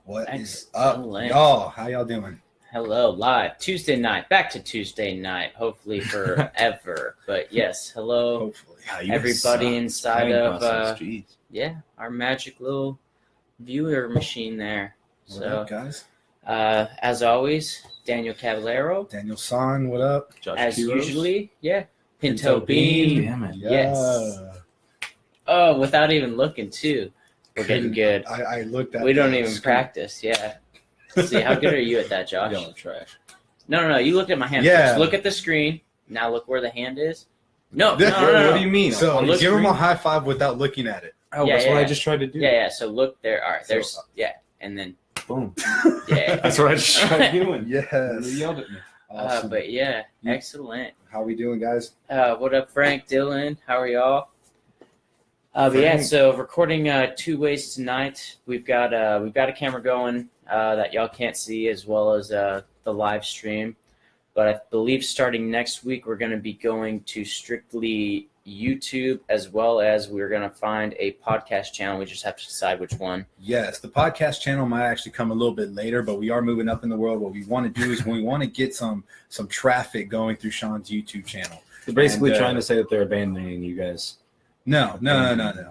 What is up, y'all? How y'all doing? Hello, live Tuesday night, back to Tuesday night, hopefully forever. But yes, hello, Hopefully. everybody inside of our magic little viewer machine there. What up, guys? As always, Daniel Caballero. Daniel San, what up? Josh As Quiros. usually, Pinto Bean. Damn it. Yes. Oh, without even looking too. We're getting good. I looked at We don't even practice, yeah. See, how good are you at that, Josh? Y'all are trash. No. You looked at my hand Yeah. first. Look at the screen. Now look where the hand is. No. What do you mean? So On the give him a screen? high five without looking at it. Oh, Yeah, that's what yeah. I just tried to do. Yeah. So look there. All right. So- There's and then Boom. yeah. That's what I just tried doing. Yes. You yelled at me. Awesome. But yeah, You- excellent. How we doing, guys? What up, Frank, Dylan? How are y'all? But yeah, so recording two ways tonight. We've got a camera going that y'all can't see, as well as the live stream. But I believe starting next week, we're going to be going to strictly YouTube, as well as we're going to find a podcast channel. We just have to decide which one. Yes, the podcast channel might actually come a little bit later, but we are moving up in the world. What we want to do is we want to get some traffic going through Sean's YouTube channel. They're basically And, trying to say that they're abandoning you guys. No.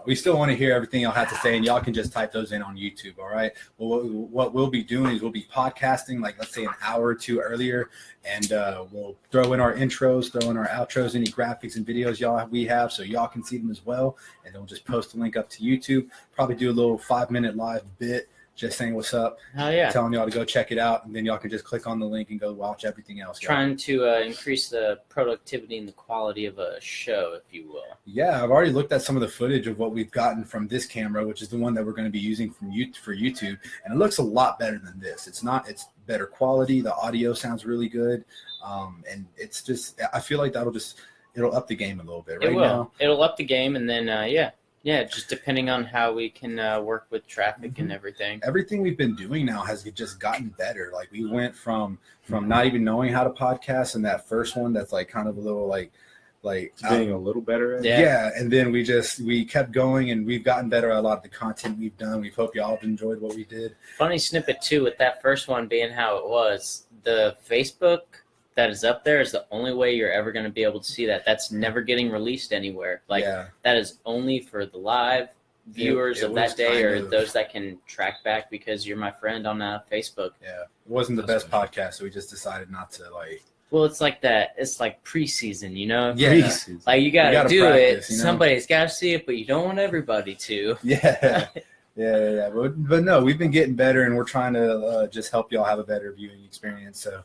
We still want to hear everything y'all have to say, and y'all can just type those in on YouTube, all right? Well, what we'll be doing is we'll be podcasting, like, let's say an hour or two earlier, and we'll throw in our intros, throw in our outros, any graphics and videos we have, so y'all can see them as well, and then we'll just post a link up to YouTube, probably do a little 5-minute live bit, just saying what's up, Oh yeah, telling y'all to go check it out, and then y'all can just click on the link and go watch everything else. y'all. trying to increase the productivity and the quality of a show, if you will. Yeah, I've already looked at some of the footage of what we've gotten from this camera, which is the one that we're going to be using for YouTube, and it looks a lot better than this. It's better quality. The audio sounds really good, and it's just, I feel like it'll up the game a little bit. Right It will. now, It'll up the game, and then just depending on how we can work with traffic and everything. everything we've been doing now has just gotten better. Like, we went from not even knowing how to podcast, and that first one that's like kind of a little like Being a little better at it. Yeah. and then we kept going, and we've gotten better at a lot of the content we've done. We hope y'all have enjoyed what we did. Funny snippet too, with that first one being how it was. The Facebook that is up there is the only way you're ever going to be able to see that. That's never getting released anywhere. Like, Yeah. that is only for the live viewers It of was that day, kind or of- those that can track back because you're my friend on Facebook. Yeah, it wasn't the best podcast, so we just decided not to Well, it's like that. It's like preseason, you know? Yeah. Preseason. Like, you got to gotta do practice, it. you know? Somebody's got to see it, but you don't want everybody to. Yeah. Yeah. But no, we've been getting better, and we're trying to just help y'all have a better viewing experience. So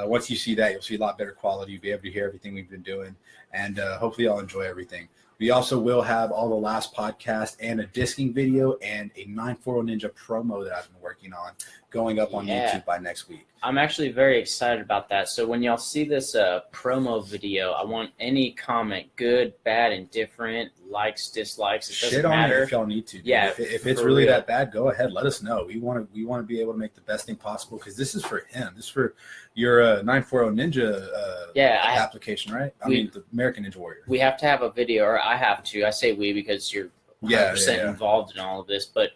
once you see that, you'll see a lot better quality. You'll be able to hear everything we've been doing, and hopefully y'all enjoy everything. We also will have all the last podcast and a disking video and a 940 Ninja promo that I've been working on going up on Yeah. YouTube by next week. I'm actually very excited about that. So when y'all see this promo video, I want any comment, good, bad, indifferent, likes, dislikes. It doesn't Shit on matter. it if y'all need to. Dude. Yeah, If it's for really real. that bad, go ahead. Let us know. We want to be able to make the best thing possible, because this is for him. This is for your 940 Ninja application, right? I mean, the American Ninja Warrior. We have to have a video, or I have to. I say we because you're 100% Yeah. involved in all of this. But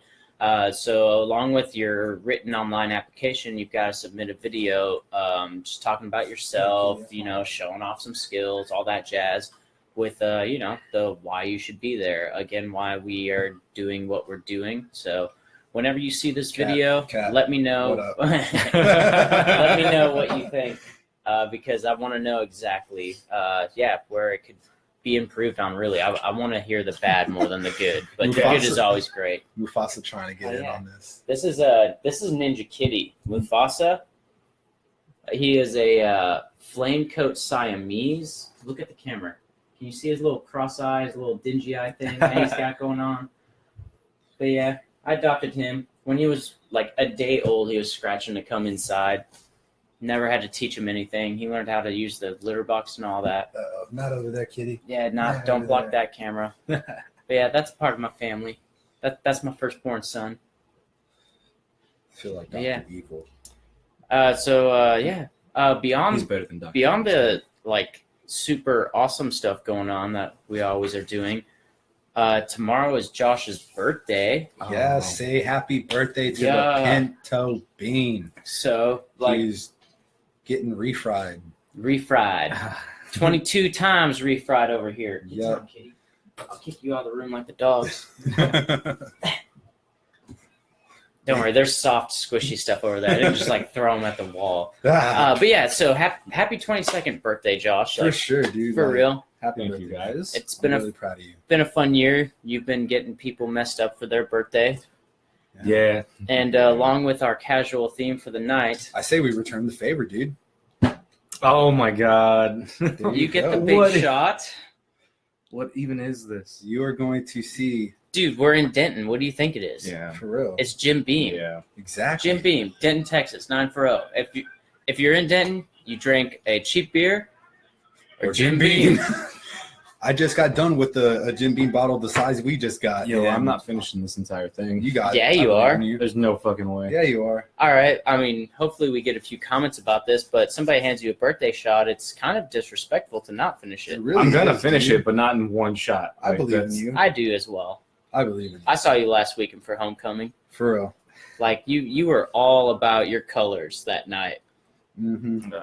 so along with your written online application, you've got to submit a video just talking about yourself, showing off some skills, all that jazz, with, the why you should be there. Again, why we are doing what we're doing. So whenever you see this video, let me know. What up? Let me know what you think, because I want to know exactly, where it could be improved on. Really, I want to hear the bad more than the good, but the good is always great. Mufasa trying to get in on this. This is Ninja Kitty. Mufasa. He is a flame coat Siamese. Look at the camera. Can you see his little cross eyes, little dingy eye thing that he's got going on? But yeah, I adopted him when he was like a day old. He was scratching to come inside. Never had to teach him anything. He learned how to use the litter box and all that. Not over there, kitty. Yeah, Not don't over block there. that camera. But yeah, that's part of my family. That's my firstborn son. I feel like Dr. Yeah. Evil. Beyond He's better than Dr. beyond the like super awesome stuff going on that we always are doing, Tomorrow is Josh's birthday. Yeah, Oh. say happy birthday to Yeah. the Pinto Bean. So, like, He's getting refried. refried. 22 times refried over here. Get Yep. down, kitty. I'll kick you out of the room like the dogs. Don't worry, there's soft, squishy stuff over there. I didn't just like throw them at the wall. But yeah, so happy 22nd birthday, Josh. For Like, sure, dude. for Like, real. Happy Thank birthday, you, guys. It's I'm been really proud of you. been a fun year. You've been getting people messed up for their birthday, Yeah. and along with our casual theme for the night, I say we return the favor, dude. Oh my God. There you get the go. big What? shot. What even is this? You are going to see, Dude, we're in Denton. What do you think it is? Yeah. for real. It's Jim Beam. Yeah. Exactly. Jim Beam, Denton, Texas, 940. If you're in Denton, you drink a cheap beer or Jim Beam. I just got done with a Jim Beam bottle the size we just got. Yo, and I'm not finishing this entire thing. You got Yeah, it. I you believe are. in you. There's no fucking way. Yeah, you are. All right. I mean, hopefully we get a few comments about this, but somebody hands you a birthday shot. It's kind of disrespectful to not finish It it. really I'm gonna is, finish dude. it, but not in one shot. I Like, believe in that's- you. I do as well. I believe in you. I saw you last weekend for homecoming. For real. Like you were all about your colors that night. Mm-hmm.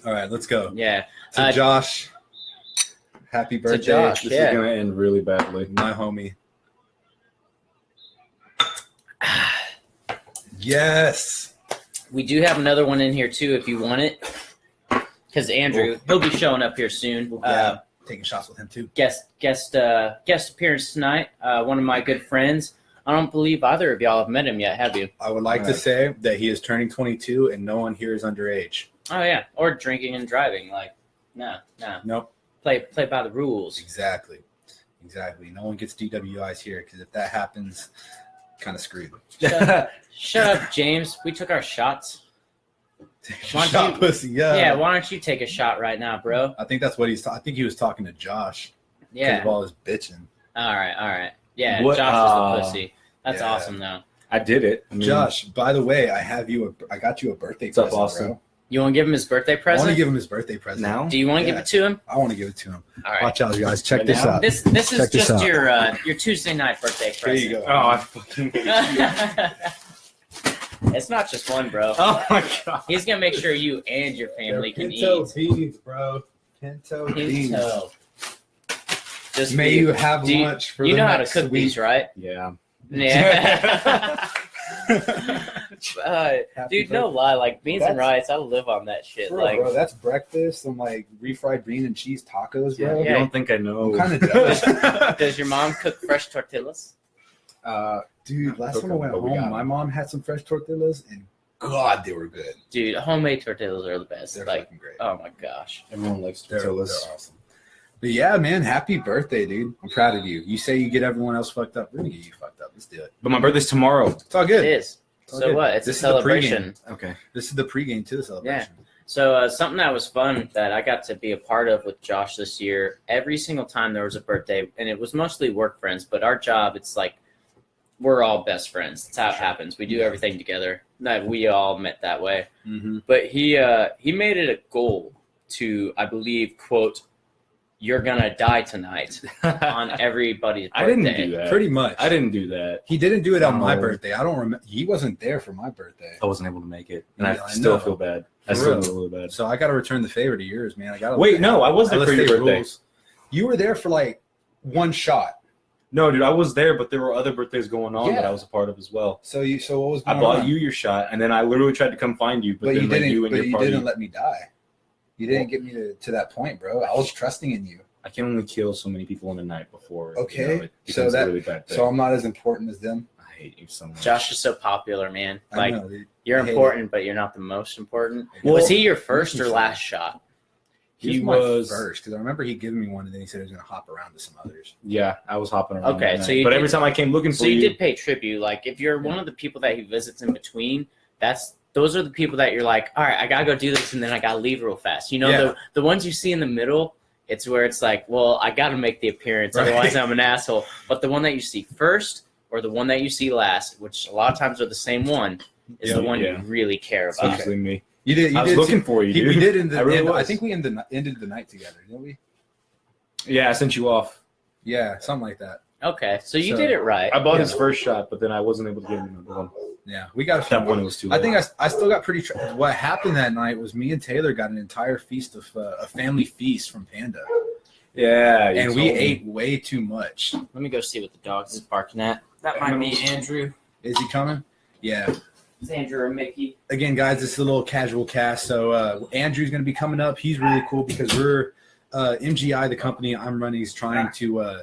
All right, let's go. Yeah. To Josh, happy birthday. Josh. This Yeah. is gonna end really badly. My homie. Yes. We do have another one in here too if you want it. Because Andrew, he'll be showing up here soon. Yeah. Taking shots with him too. Guest appearance tonight. One of my good friends. I don't believe either of y'all have met him yet, have you? I would like to say that he is turning 22 and no one here is underage. Oh yeah, or drinking and driving. Like, no. Nope. Play by the rules. Exactly. No one gets DWIs here because if that happens, kind of screwed. Shut up, James. We took our shots. Why don't Shot you- pussy. Yeah, why don't you take a shot right now, bro? I think that's what I think he was talking to Josh. Because Yeah. of all his bitching. All right. Yeah, What- Josh is the pussy. That's yeah. awesome, though. I did it. I mean, Josh, by the way, I got you a birthday What's up, present, Austin? bro. You want to give him his birthday I want present? to give him his birthday present. now. Do you want to give Yeah. it to him? I want to give it to him. All right. Watch out, you guys. Check Right this now? out. This is Check this just out. your Tuesday night birthday There you present. go. Oh, I fucking hate you. It's not just one, bro. Oh my God. He's gonna make sure you and your family can Pinto eat. beans, bro. Pinto beans. Pinto. Just May be- you have do you- lunch for You the know how to next cook week. these, right? Yeah. Yeah. Happy Dude, no birthday. lie. Like beans and That's- rice, I live on that shit. Bro, Like, bro, that's breakfast. Some like refried bean and cheese tacos, bro. You Yeah. don't think I know? I'm kind of jealous. does your mom cook fresh tortillas? Dude, last time I went But we got home, my mom had some fresh tortillas, and God, they were good. Dude, homemade tortillas are the best. They're Like, fucking great. oh my gosh. Everyone likes They're tortillas. awesome. But yeah, man, happy birthday, dude. I'm proud of you. You say you get everyone else fucked up. We're gonna get you fucked up. Let's do it. But my birthday's tomorrow. It's all It good. is. all So good. what? It's This a is the pregame. celebration. Okay. This is the pregame to the celebration. So something that was fun that I got to be a part of with Josh this year, every single time there was a birthday, and it was mostly work friends, but our job, it's like we're all best friends. That's how it happens. We do everything together. That we all met that way. Mm-hmm. But he made it a goal to, I believe, quote, "You're gonna die tonight" on everybody's birthday. I didn't do that. Pretty much. I didn't do that. He didn't do it on my No. birthday. I don't remember. He wasn't there for my birthday. I wasn't able to make it, and Yeah, I I still know. feel bad. I For still real. feel really bad. So I got to return the favor to yours, man. I got to Wait, no, I wasn't there for your birthday. You were there for like one shot. No, dude, I was there, but there were other birthdays going on that Yeah. I was a part of as well. So what was I going bought on? you your shot, and then I literally tried to come find you, but, but then you like, didn't. you and But your you party. didn't let me die. You didn't get me to that point, bro. I was trusting in you. I can only kill so many people in a night before. Okay, it so becomes that- a really bad thing. So I'm not as important as them. I hate you so much. Josh is so popular, man. I Like, know, dude. you're I hate important, but you're not the most important. Well, was he your first or he's- last shot? He He was was my first because I remember he giving me one, and then he said he was going to hop around to some others. Yeah, I was hopping around. Okay, that so night. you but did- every time I came looking for So you did pay tribute. Like, if you're one of the people that he visits in between, those are the people that you're like, all right, I gotta go do this, and then I gotta leave real fast. You know, Yeah. the ones you see in the middle, it's where it's like, well, I gotta make the appearance, Right. otherwise I'm an asshole. But the one that you see first or the one that you see last, which a lot of times are the same one, is the one Yeah. you really care It's about. usually me. You did. You I was did looking for you, dude. We did. I really I was. think we ended the night together, didn't we? Yeah, I sent you off. Yeah, something like that. Okay, so you So, did it right. I bought Yeah. his first shot, but then I wasn't able to get another one. Yeah, we got a At few that point, more. it was too I late. think I still got pretty. What happened that night was me and Taylor got an entire feast of a family feast from Panda, Yeah, you and we told me. ate way too much. Let me go see what the dog is barking at. That might be Andrew. Is he coming? Yeah. It's Andrew or Mickey. Again, guys, this is a little casual cast. So Andrew's going to be coming up. He's really cool because we're MGI, the company I'm running, is trying to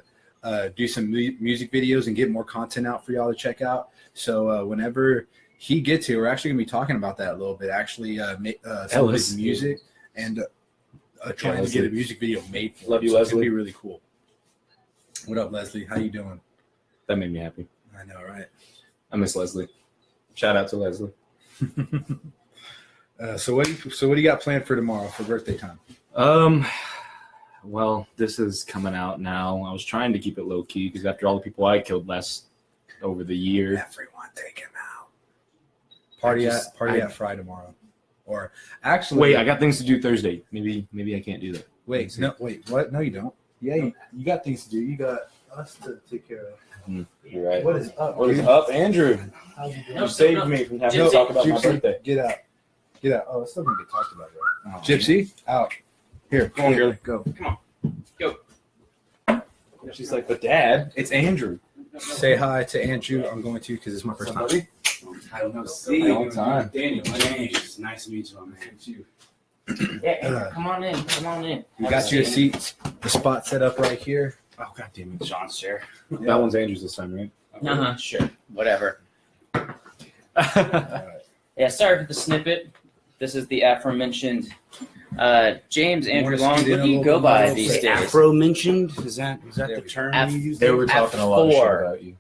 do some music videos and get more content out for y'all to check out. So whenever he gets here, we're actually going to be talking about that a little bit. Actually, some of his music and trying to get a music video made for. Love him. you, So it's gonna Leslie. be really cool. What up, Leslie? How you doing? That made me happy. I know, right? I miss Leslie. Shout out to Leslie. So what do you got planned for tomorrow for birthday time? Well, this is coming out now. I was trying to keep it low key because after all the people I killed over the year, Everyone take him out. Party at Fry tomorrow, or actually, wait, I got things to do Thursday. Maybe I can't do that. wait, what? No, you don't. Yeah, you got things to do. You got us to take care of. You're right. What is up? What is dude? up, Andrew? How's it You going? saved me from having Gypsy. to talk about my Gypsy, birthday. Get out. Oh, it's still gonna get talked about, right? Oh, Gypsy, out. Here, Come on, girl. Go. She's like, but Dad, it's Andrew. Say hi to Andrew. I'm going to because it's my first time. I don't know. See, Long time. Daniel James. Nice to meet you, my man. Yeah, come on in. Come on in. You got your seats, the spot set up right here. Oh, God damn it. Sean's chair. That one's Andrew's this time, right? Uh-huh, sure. Whatever. All right. Yeah, sorry for the snippet. This is the aforementioned James Andrew wanna Long. squeeze What in do a you little go by bit? these Say days? Afro mentioned? Is that There the we go. term Af- you use? They were talking a lot of shit F4. about you.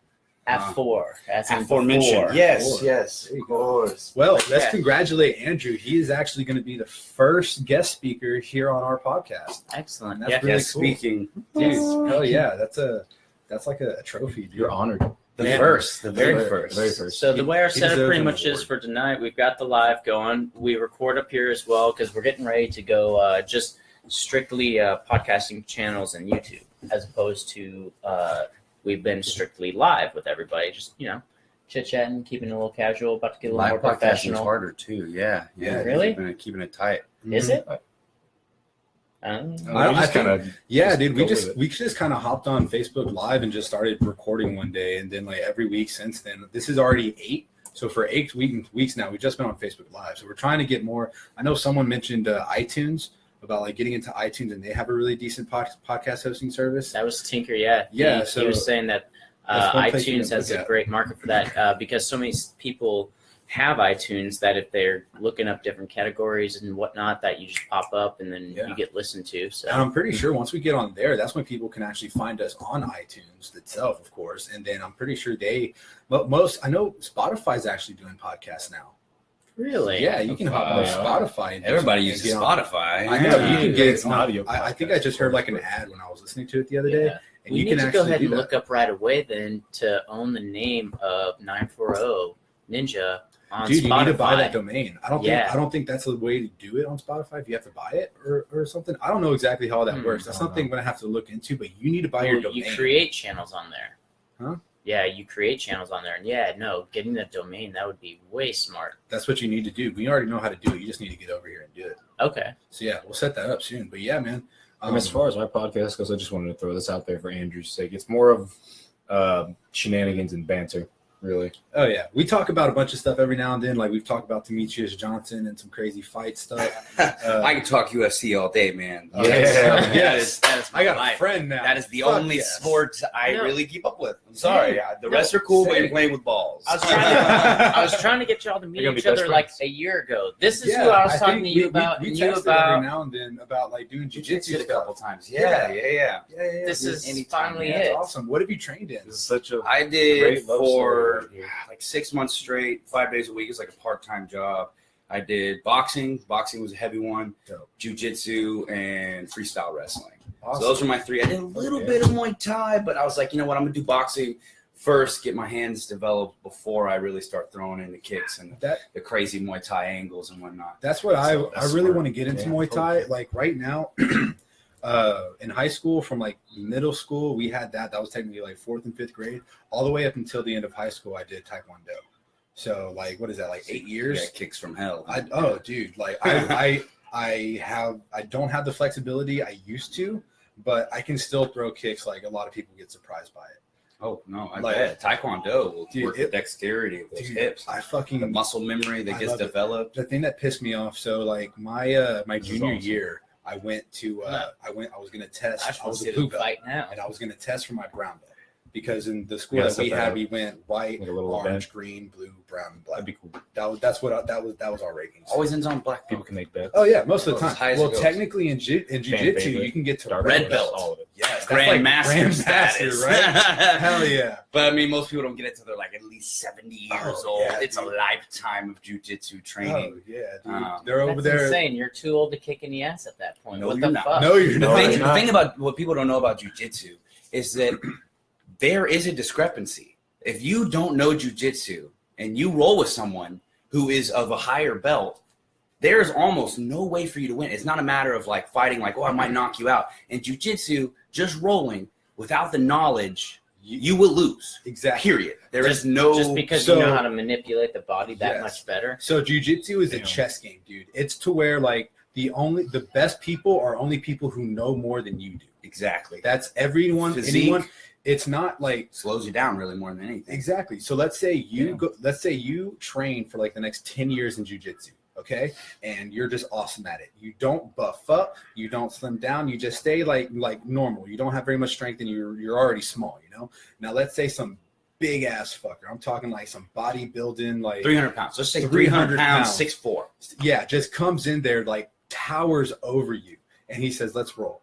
F4. As in Aforementioned. before. Yes, Four. yes, There you of go. course. Well, let's Yeah. congratulate Andrew. He is actually going to be the first guest speaker here on our podcast. Excellent. That's Yeah. really Yes, cool. speaking. Dude, hell yeah, that's like a trophy, dude. You're honored. The Yeah. first. The very Very- first. very first. So the way our He setup deserves pretty an much is award. for tonight, we've got the live going. We record up here as well because we're getting ready to go just strictly podcasting channels and YouTube, as opposed to we've been strictly live with everybody. Just chit chatting, keeping it a little casual, about to get a little Live more podcasting is professional. harder too. Yeah. Yeah, really? Keeping it tight. Is it? I think- Yeah, Just dude, go with it. we just kind of hopped on Facebook Live and just started recording one day, and then like every week since then. This is already 8, so for 8 weeks now, we've just been on Facebook Live. So we're trying to get more. I know someone mentioned iTunes about like getting into iTunes, and they have a really decent podcast hosting service. That was Tinker, yeah. Yeah, He so was saying that that's one place you iTunes can has look a at. great market for that because so many people have iTunes that if they're looking up different categories and whatnot, that you just pop up and then Yeah. you get listened to. So And I'm pretty sure once we get on there, that's when people can actually find us on iTunes itself, of course. And then I'm pretty sure I know Spotify's actually doing podcasts now. really, Yeah, you can hop on Wow. Spotify. And Everybody and uses get on- Spotify. I know you Yeah. can get It's it an on audio I think podcast. I just heard like an ad when I was listening to it the other day, Yeah. and we you need can to actually go ahead do and that. look up right away then to own the name of 940 Ninja on Dude, Spotify. you need to buy that domain. I Yeah. don't think that's the way to do it on Spotify. If you have to buy it or something, I don't know exactly how that works. That's I don't something I'm gonna have to look into. But you need to buy your Well, domain. you create channels on there. Huh? Yeah, you create channels on there. And getting the domain, that would be way smart. That's what you need to do. We already know how to do it. You just need to get over here and do it. Okay. So yeah, we'll set that up soon. But yeah, man. As far as our podcast goes, I just wanted to throw this out there for Andrew's sake. It's more of shenanigans and banter, really. Oh yeah, we talk about a bunch of stuff every now and then. Like we've talked about Demetrius Johnson and some crazy fight stuff. I can talk UFC all day, man. Yeah. Yes. That is my I got a life. friend now. That is the Fuck only yes. sport I No. really keep up with. I'm sorry. The No, rest are cool, but same. I'm playing with balls. I was trying to get y'all to meet You're gonna each be best other like friends. a year ago. This is Yeah, who I was talking think to you about. We and you texted about. every now and then about like doing Jiu-jitsu jujitsu a couple stuff. times. Yeah. Yeah, This dude. is anytime, finally man. it. That's awesome. What have you trained in? This is such a I did great love story for right here. like 6 months straight, 5 days a week. It's like a part-time job. I did boxing. Boxing was a heavy one. Dope. Jiu-jitsu and freestyle wrestling. Awesome. So those were my 3. I did a little Okay. bit of Muay Thai, but I was like, you know what? I'm gonna do boxing first, get my hands developed before I really start throwing in the kicks and the crazy Muay Thai angles and whatnot. That's what So I that's really smart. want to get into Yeah, Muay Thai. totally. Like right now, in high school, from like middle school, we had that. That was technically like 4th and 5th grade, all the way up until the end of high school. I did Taekwondo. So like, what is that? Like 8 years? Yeah, kicks from hell. Dude, like I don't have the flexibility I used to, but I can still throw kicks. Like a lot of people get surprised by it. Oh no, I Like, bet Taekwondo will dude, work the dexterity of those hips, the muscle memory that gets developed. The thing that pissed me off. So like my junior awesome. year, I went to I was gonna test. I was a blue blue belt, fight now. and I was gonna test for my brown belt. Because in the school Yeah, that we set that had, up. we went white, Like a little orange, event. green, blue, brown, and black. That'd be cool. That was our ratings. Always ends on black People people. can make bets. Oh yeah, most of the Oh, as high time. as Well, it goes. technically in jiu-jitsu, favorite. you can get to Dark red red belts, belt. all of it. Yes, Grandmaster status, right? Hell yeah. But I mean, most people don't get it till they're like at least 70 years Oh, old. yeah, It's dude. a lifetime of jujitsu training. Oh yeah, dude. Um, They're over That's there. insane. You're too old to kick any ass at that point. No, what you're the not. fuck? No, you're No, not. you're The not. thing about what people don't know about jujitsu is that there is a discrepancy. If you don't know jujitsu and you roll with someone who is of a higher belt, there's almost no way for you to win. It's not a matter of like fighting, like, oh, I might knock you out. In jujitsu, just rolling without the knowledge, you will lose. Exactly. Period. There is no. Just because So- you know how to manipulate the body that Yes. much better. So jiu-jitsu is a Damn. chess game, dude. It's to where like the best people are only people who know more than you do. Exactly. That's everyone. Physique. Anyone. It's not like Slows you down really more than anything. exactly. So let's say you Yeah. go. Let's say you train for like the next 10 years in jiu-jitsu. Okay, and you're just awesome at it. You don't buff up, you don't slim down, you just stay like normal. You don't have very much strength, and you're already small. You know. Now let's say some big ass fucker. I'm talking like some bodybuilding, like 300 pounds. Let's say 300 300 pounds, pounds. 6'4". yeah, just comes in there like towers over you, and he says, "Let's roll."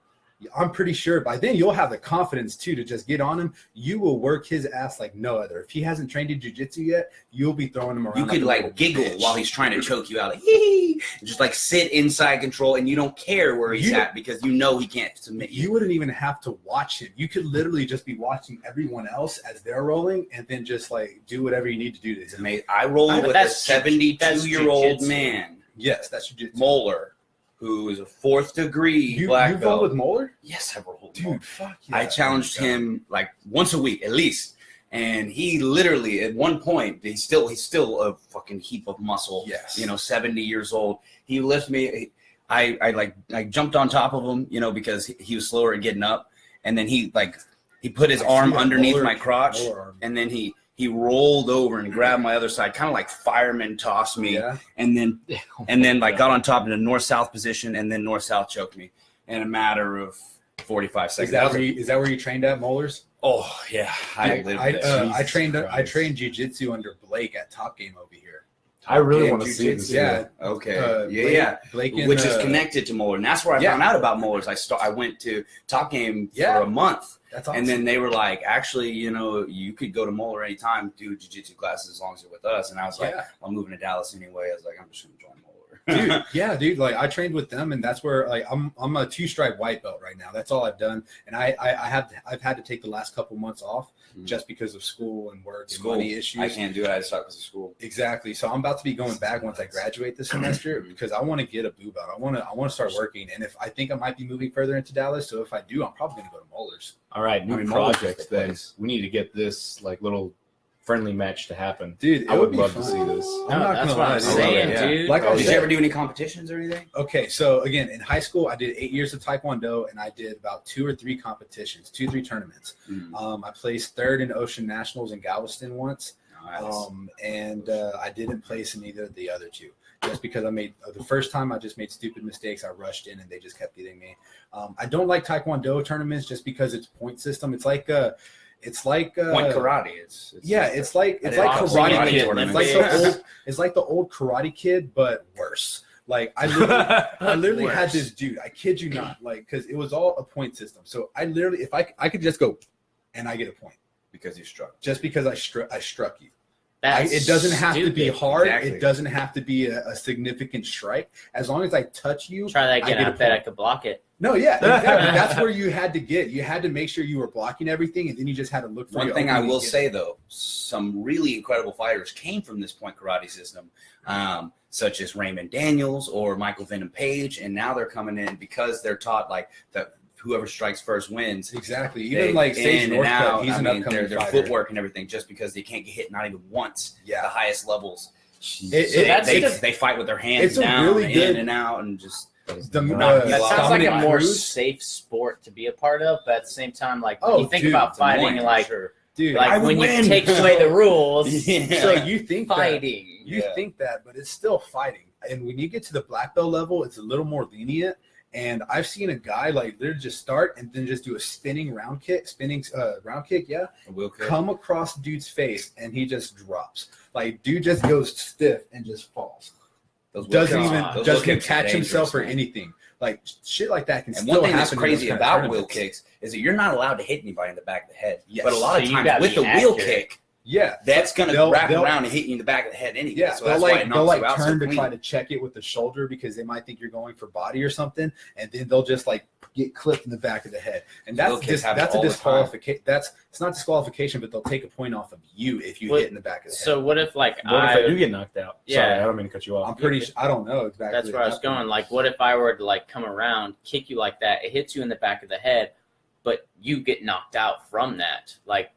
I'm pretty sure by then you'll have the confidence too to just get on him. You will work his ass like no other. If he hasn't trained in jiu-jitsu yet, you'll be throwing him around. You could a like little giggle bitch. while he's trying to choke you out, like hee, just like sit inside control, and you don't care where he's You- at because you know he can't submit you. You wouldn't even have to watch him. You could literally just be watching everyone else as they're rolling, and then just like do whatever you need to do to It's him. amazing. I roll But with a that's 72-year-old jujitsu. man, Yes, that's jiu-jitsu. Moeller, who is a 4th degree You black rolled belt. with Moeller, Yes, I rolled with Moeller. dude. Fuck yeah. I challenged him like once a week at least, and he literally at one point he's still a fucking heap of muscle. Yes. 70 years old. He lifted me. I jumped on top of him, because he was slower at getting up, and then he put his I arm see that underneath Moeller- my crotch, Moeller arm. and then he rolled over and grabbed my other side, kind of like fireman tossed me, Yeah. and then like got on top in a north-south position, and then north-south choked me in a matter of 45 seconds. Is that where you trained at Moeller's? Oh yeah, I lived I there. trained Christ. jiu-jitsu under Blake at Top Game over here. I really Okay, want to see this. jiu-jitsu. Yeah. Okay. Blake and, Which is connected to Moeller, and that's where I Yeah. found out about Moeller's. I went to Top Game Yeah. for a month, That's awesome. and then they were like, actually, you could go to Moeller anytime, do jiu-jitsu classes as long as you're with us. And I was like, yeah. I'm moving to Dallas anyway. I was like, I'm just gonna join Moeller. Dude, yeah, dude. Like I trained with them, and that's where like I'm a 2-stripe white belt right now. That's all I've done, and I've had to take the last couple months off Mhm. just because of school and work and School. money issues. I can't do it. I had to stop because of school. Exactly. So I'm about to be going back once I graduate this semester because I want to get a blue belt. I want to start working, and if I think I might be moving further into Dallas, so if I do, I'm probably gonna go to Moeller's. All right, new I mean, Moeller's projects. is the Then place. we need to get this like little friendly match to happen. Dude, I would love to see this. I'm not that's gonna what lie, I'm dude. saying, Yeah. dude. Like I Did said- you ever do any competitions or anything? Okay, so again, in high school, I did 8 years of Taekwondo, and I did about 2 or 3 competitions, 2 or 3 tournaments. Mm. I placed 3rd in Ocean Nationals in Galveston once, Nice. and I didn't place in either of the other 2, just because I made the first time I just made stupid mistakes. I rushed in, and they just kept getting me. I don't like Taekwondo tournaments just because it's point system. It's like Point karate. It's like I did Karate karate Kid. tournaments. It's like the old Karate Kid, but worse. Like I literally had Worse. this dude. I kid you not. Like because it was all a point system. So I literally, if I could just go, and I get a point because you struck. just because I struck you. That's It doesn't have to be stupid. hard. Exactly. It doesn't have to be a significant strike. As long as I touch you. Try that again. I get I a bet I point. could block it. No, yeah, exactly. That's where you had to get. You had to make sure you were blocking everything, and then you just had to look for One your thing I opening will and get say though, some really incredible fighters came from this point karate system, such as Raymond Daniels or Michael Venom Page, and now they're coming in because they're taught like the whoever strikes first wins. Exactly. Even like Sage in and Northcutt, out. he's an upcoming their fighter. footwork and everything, just because they can't get hit not even once at Yeah. the highest levels. It's They fight with their hands it's a down, really good- in and out, and just the, Not- That sounds like a Dominic more Cruz. safe sport to be a part of, but at the same time, like when Oh, you think dude, about it's annoying, fighting, for like sure. dude. I like would when win. you take away the rules, Yeah. So you think that, fighting. you Yeah. think that, but it's still fighting. And when you get to the black belt level, it's a little more lenient. And I've seen a guy like literally just start and then just do a spinning round kick, yeah, A wheel kick. come across dude's face, and he just drops. Like dude just goes stiff and just falls. Those wheel Doesn't kicks- even those wheel doesn't kicks are catch himself or dangerous, man. anything. Like shit like that can And still one thing happen. that's in those crazy kind of about wheel tournaments. kicks is that you're not allowed to hit anybody in the back of the head. Yes. But a lot So of you times gotta with be the wheel accurate. kick, Yeah, that's going to They'll- wrap they'll- around and hit you in the back of the head anyway. yeah, so they'll that's why it like knocks you out so turn to clean. try to check it with the shoulder because they might think you're going for body or something, and then they'll just like get clipped in the back of the head, and Wheel that's kicks happen that's a all the time. disqualification. It's not disqualification, but they'll take a point off of you if you What- hit in the back of the head. So what if like What if I do I? get knocked out? Yeah. Sorry, I don't mean to cut you off. I'm pretty sure I don't know exactly. That's where I was going. Like, what if I were to like come around, kick you like that? It hits you in the back of the head, but you get knocked out from that. Like,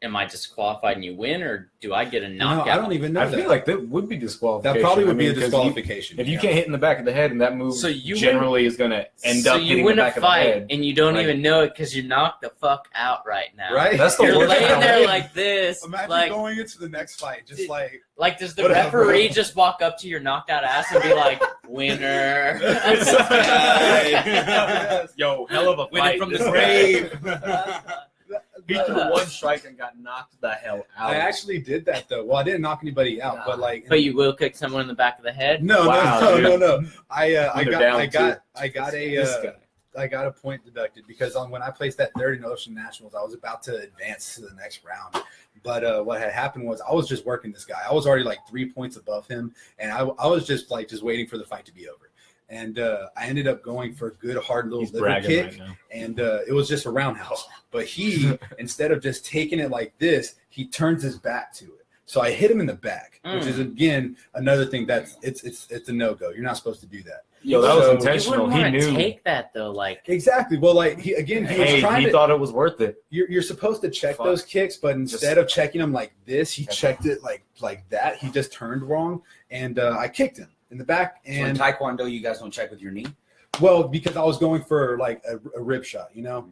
am I disqualified and you win, or do I get a No, knockout? I don't even know. I feel like that would be disqualification. that probably would I mean, be a 'cause disqualification. If you can't hit in the back of the head, and that move So you generally is going to end so up you hitting win the a back of the fight head. and you don't Like- even know it because you're knocked the fuck out right now. right? That's the You're worst laying kind. there like this, Imagine like going into the next fight, just like does the Whatever. referee just walk up to your knocked out ass and be like, winner? Yo, hell of a Winning fight. from the This guy- grave. He threw one strike and got knocked the hell out. I actually did that though. Well, I didn't knock anybody out, but like But you will kick someone in the back of the head? no, Wow, no, dude. no, no, no. I They're down This got guy. I got a point deducted because when I placed that third in Ocean Nationals, I was about to advance to the next round. But what had happened was I was just working this guy. I was already like 3 points above him, and I was just waiting for the fight to be over. And I ended up going for a good hard little He's liver bragging kick, right now. and it was just a roundhouse. But he, instead of just taking it like this, he turns his back to it. So I hit him in the back, which is again another thing that's it's a no go. You're not supposed to do that. Yo, that was So- intentional. You He wouldn't want knew. to take that though, like Exactly. Well, like he was Hey, trying he to. thought it was worth it. You're supposed to check Fuck. those kicks, but instead of checking them like this, he checked it like that. He just turned wrong, and I kicked him in the back. So in And Taekwondo, you guys don't check with your knee? well, because I was going for like a rib shot, you know.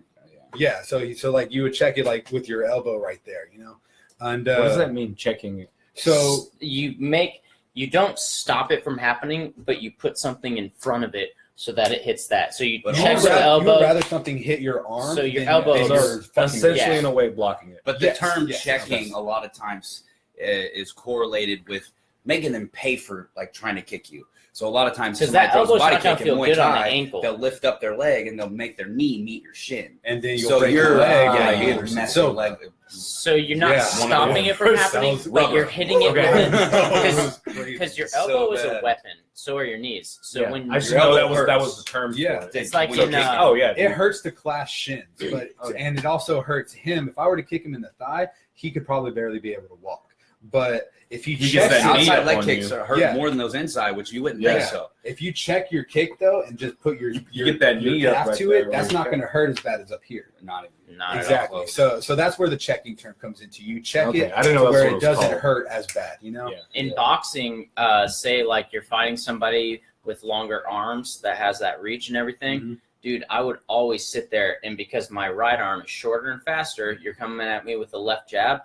Yeah. So like you would check it like with your elbow right there, you know. And What does that mean, checking it? So you don't stop it from happening, but you put something in front of it so that it hits that. So you But check also- with the you would elbow. rather something hit your arm. So your than elbow hit is- your fucking Essentially, yeah. in a way, blocking it. But the Yes, term yes, checking yes. a lot of times is correlated with making them pay for like trying to kick you. So a lot of times, Because somebody that throws a elbow's body not going kick to in feel Muay good on the Thai, ankle. they'll lift up their leg and they'll make their knee meet your shin. and then you'll So break you're your leg. yeah, and you'll you'll- mess so your leg. So you're not Yeah. stopping it from happening, Sounds but you're hitting it Okay. because your So elbow is a bad. weapon. So are your knees. So Yeah. when I just Your know elbow that hurts. was the term. Yeah. for it. It's like When you're in, kicking. Oh yeah, it dude. hurts to clash shins, but Okay. and it also hurts him. If I were to kick him in the thigh, he could probably barely be able to walk. But if he He checks gets that knee outside up leg on kicks you. hurt Yeah. more than those inside, which you wouldn't Yeah. think so. if you check your kick though and just put your get that knee your up calf right to there, it, that's right? not going to hurt as bad as up here. Not even. Not at all. Exactly. So that's where the checking term comes into. You check Okay, it I didn't know to that's where what it it was doesn't called. hurt as bad. You know. Yeah. In boxing, say like you're fighting somebody with longer arms that has that reach and everything, Mhm. dude, I would always sit there, and because my right arm is shorter and faster, you're coming at me with a left jab,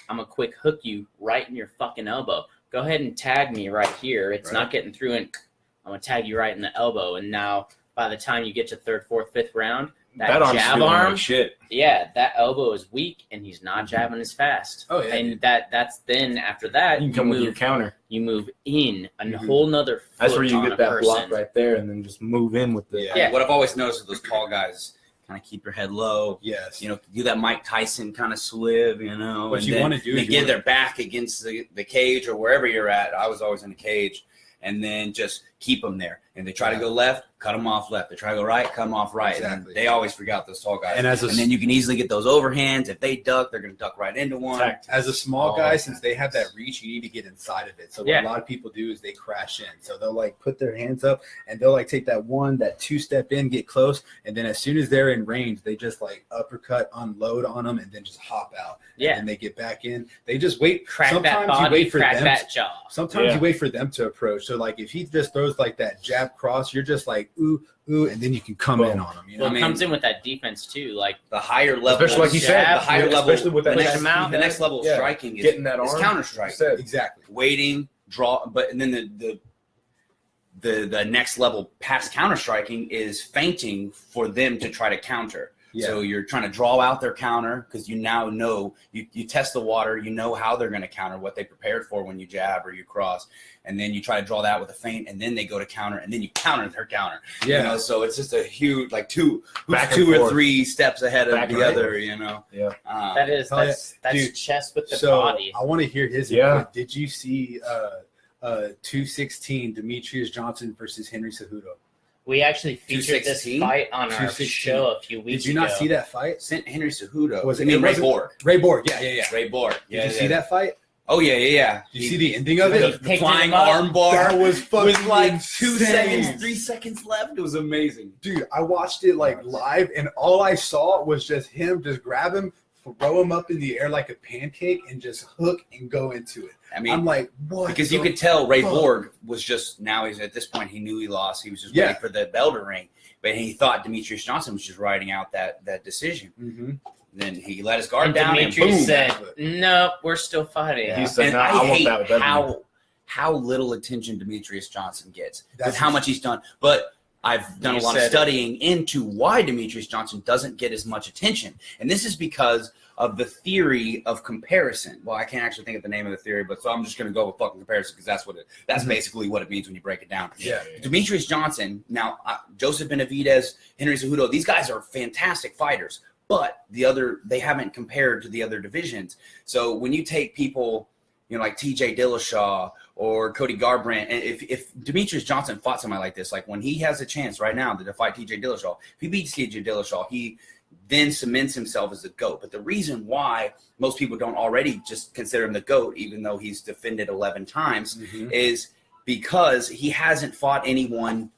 I'm a quick hook you right in your fucking elbow. Go ahead and tag me right here. It's Right. not getting through, and I'm gonna tag you right in the elbow. And now, by the time you get to third, fourth, fifth round, that arm's jab feeling arm, like shit. yeah, that elbow is weak, and he's not jabbing as fast. Oh, yeah, and dude. that's then after that You can come with your counter. you move in a Mhm. whole nother foot That's where you on get a that person. block right there, and then just move in with the. Yeah. What I've always noticed with those tall guys, kind of keep your head low. Yes. You know, do that Mike Tyson kind of sliv, you know. What and you then wanna do is they you get wanna- their back against the cage or wherever you're at. I was always in the cage. And then just keep them there. And they try to go left, cut them off left. They try to go right, cut them off right. Exactly. And they always forget out those tall guys. And And then you can easily get those overhands. If they duck, they're going to duck right into one. As a small Oh, guy, since they have that reach, you need to get inside of it. So what Yeah. a lot of people do is they crash in. So they'll like put their hands up and they'll like take that 2-step in, get close, and then as soon as they're in range, they just like uppercut, unload on them, and then just hop out. Yeah. And they get back in. They just wait. Crack Sometimes that body, you wait for crack them. that jaw. Sometimes Yeah. you wait for them to approach. So like if he just throws like that jab cross, you're just like ooh, and then you can come in on him. You know Well, what it I mean? comes in with that defense too. Like The higher level, Especially like you said, jab, the higher level, especially with that push next, him out. the next level of Yeah. striking is getting that arm. counter strike. Said. Exactly. Waiting, draw, but and then the next level past counter striking is feinting for them to try to counter. Yeah. So you're trying to draw out their counter because you now know you test the water, you know how they're going to counter, what they prepared for when you jab or you cross, and then you try to draw that with a feint, and then they go to counter, and then you counter their counter. Yeah. You know, so it's just a huge like two Back and or forth. three steps ahead of Back the and other. forth. You know. Yeah. that is Hell yeah. that's Dude, chess with the So body. I want to hear his Yeah. input. Did you see 216 Demetrius Johnson versus Henry Cejudo? We actually featured this 216? fight on our 216. show a few weeks Did you ago. not see that fight? Sent Henry Cejudo. Was it- I mean it Ray wasn't- Borg? Ray Borg, yeah. Ray Borg. Did you see that fight? Oh yeah. Did you see the ending of He it? picked flying him up. arm bar. That was fucking with like 2 insane. seconds, 3 seconds left. It was amazing. Dude, I watched it like live, and all I saw was just him just grab him, throw him up in the air like a pancake, and just hook and go into it. I mean, I'm like, what? because you the could tell Ray fuck? Borg was just now he's at this point he knew he lost. He was just Yeah. waiting for the bell to ring, but he thought Demetrius Johnson was just riding out that decision. Mhm. Then he let his guard And down and Demetrius boom. said, "Nope, we're still fighting." He said, And "No, I I want hate that W." how little attention Demetrius Johnson gets with That's- how much he's done. But I've done You a lot of said it. studying into why Demetrius Johnson doesn't get as much attention, and this is because of the theory of comparison. Well, I can't actually think of the name of the theory, but so I'm just going to go with fucking comparison because that's Mhm. basically what it means when you break it down. Yeah. Demetrius Johnson, now Joseph Benavidez, Henry Cejudo, these guys are fantastic fighters, but they haven't compared to the other divisions. So when you take people, like TJ Dillashaw or Cody Garbrandt, and if Demetrius Johnson fought somebody like this, like when he has a chance right now to fight TJ Dillashaw, if he beats TJ Dillashaw, he then cements himself as the GOAT. But the reason why most people don't already just consider him the GOAT, even though he's defended 11 times, Mhm. is because he hasn't fought anyone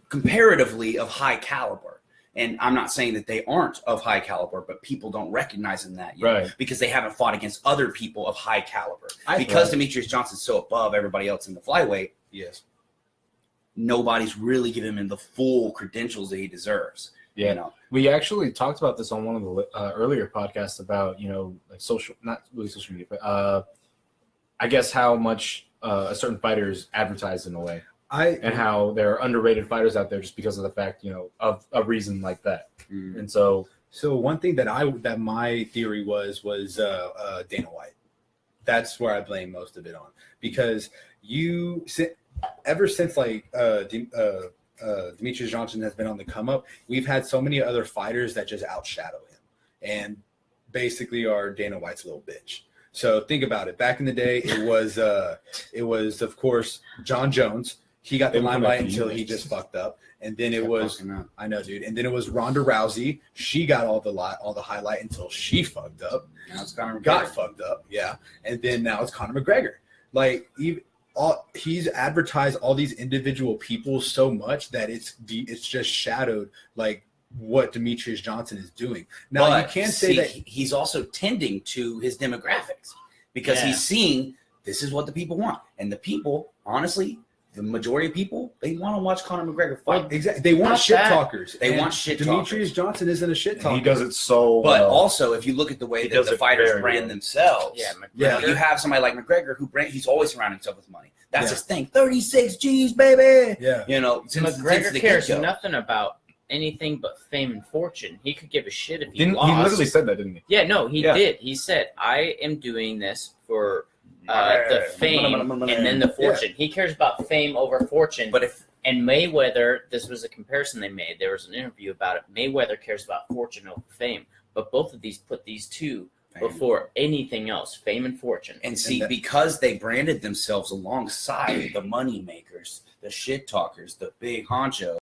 comparatively of high caliber. And I'm not saying that they aren't of high caliber, but people don't recognize them that yet Right. because they haven't fought against other people of high caliber. I- Because Right. Demetrius Johnson's so above everybody else in the flyweight, Yes. nobody's really giving him the full credentials that he deserves. Yeah. You know? We actually talked about this on one of the earlier podcasts about, like not really social media, but I guess how much a certain fighter is advertised in a way, and how there are underrated fighters out there just because of the fact, of a reason like that. And so, So one thing that my theory was Dana White. That's where I blame most of it on, because ever since like Demetrius Johnson has been on the come up, we've had so many other fighters that just outshadow him and basically are Dana White's little bitch. So think about it. Back in the day, it was of course John Jones. He got the They were limelight coming until for you. he just fucked up, and then it Kept was fucking up. I know, dude. And then it was Ronda Rousey. She got all the highlight until she fucked up. Now it's Conor Got McGregor. fucked up, yeah. And then now it's Conor McGregor. Like he's advertised all these individual people so much that it's just shadowed like what Demetrius Johnson is doing. Now But you can't say that he's also tending to his demographics because Yeah. he's seeing this is what the people want, and the people, honestly, the majority of people, they want to watch Conor McGregor fight. exactly they want Not shit that. talkers. They And want shit Demetrius Johnson isn't a shit and talker. he does it so But well. also, if you look at the way He that does the it fighters very brand well. themselves, Yeah, Yeah. you have somebody like McGregor he's always surrounding himself with money. That's Yeah. his thing. 36 G's, baby. Yeah. Since McGregor the cares get-go. nothing about anything but fame and fortune. He could give a shit if he Didn't, lost. he literally said that, didn't he? Yeah, no, he Yeah. did. He said, "I am doing this for the fame and then the fortune." He cares about fame over fortune. But if And Mayweather, this was a comparison they made. There was an interview about it. Mayweather cares about fortune over fame, but both of these put these two before anything else, fame and fortune. And see, because they branded themselves alongside the money makers, the shit talkers, the big honcho,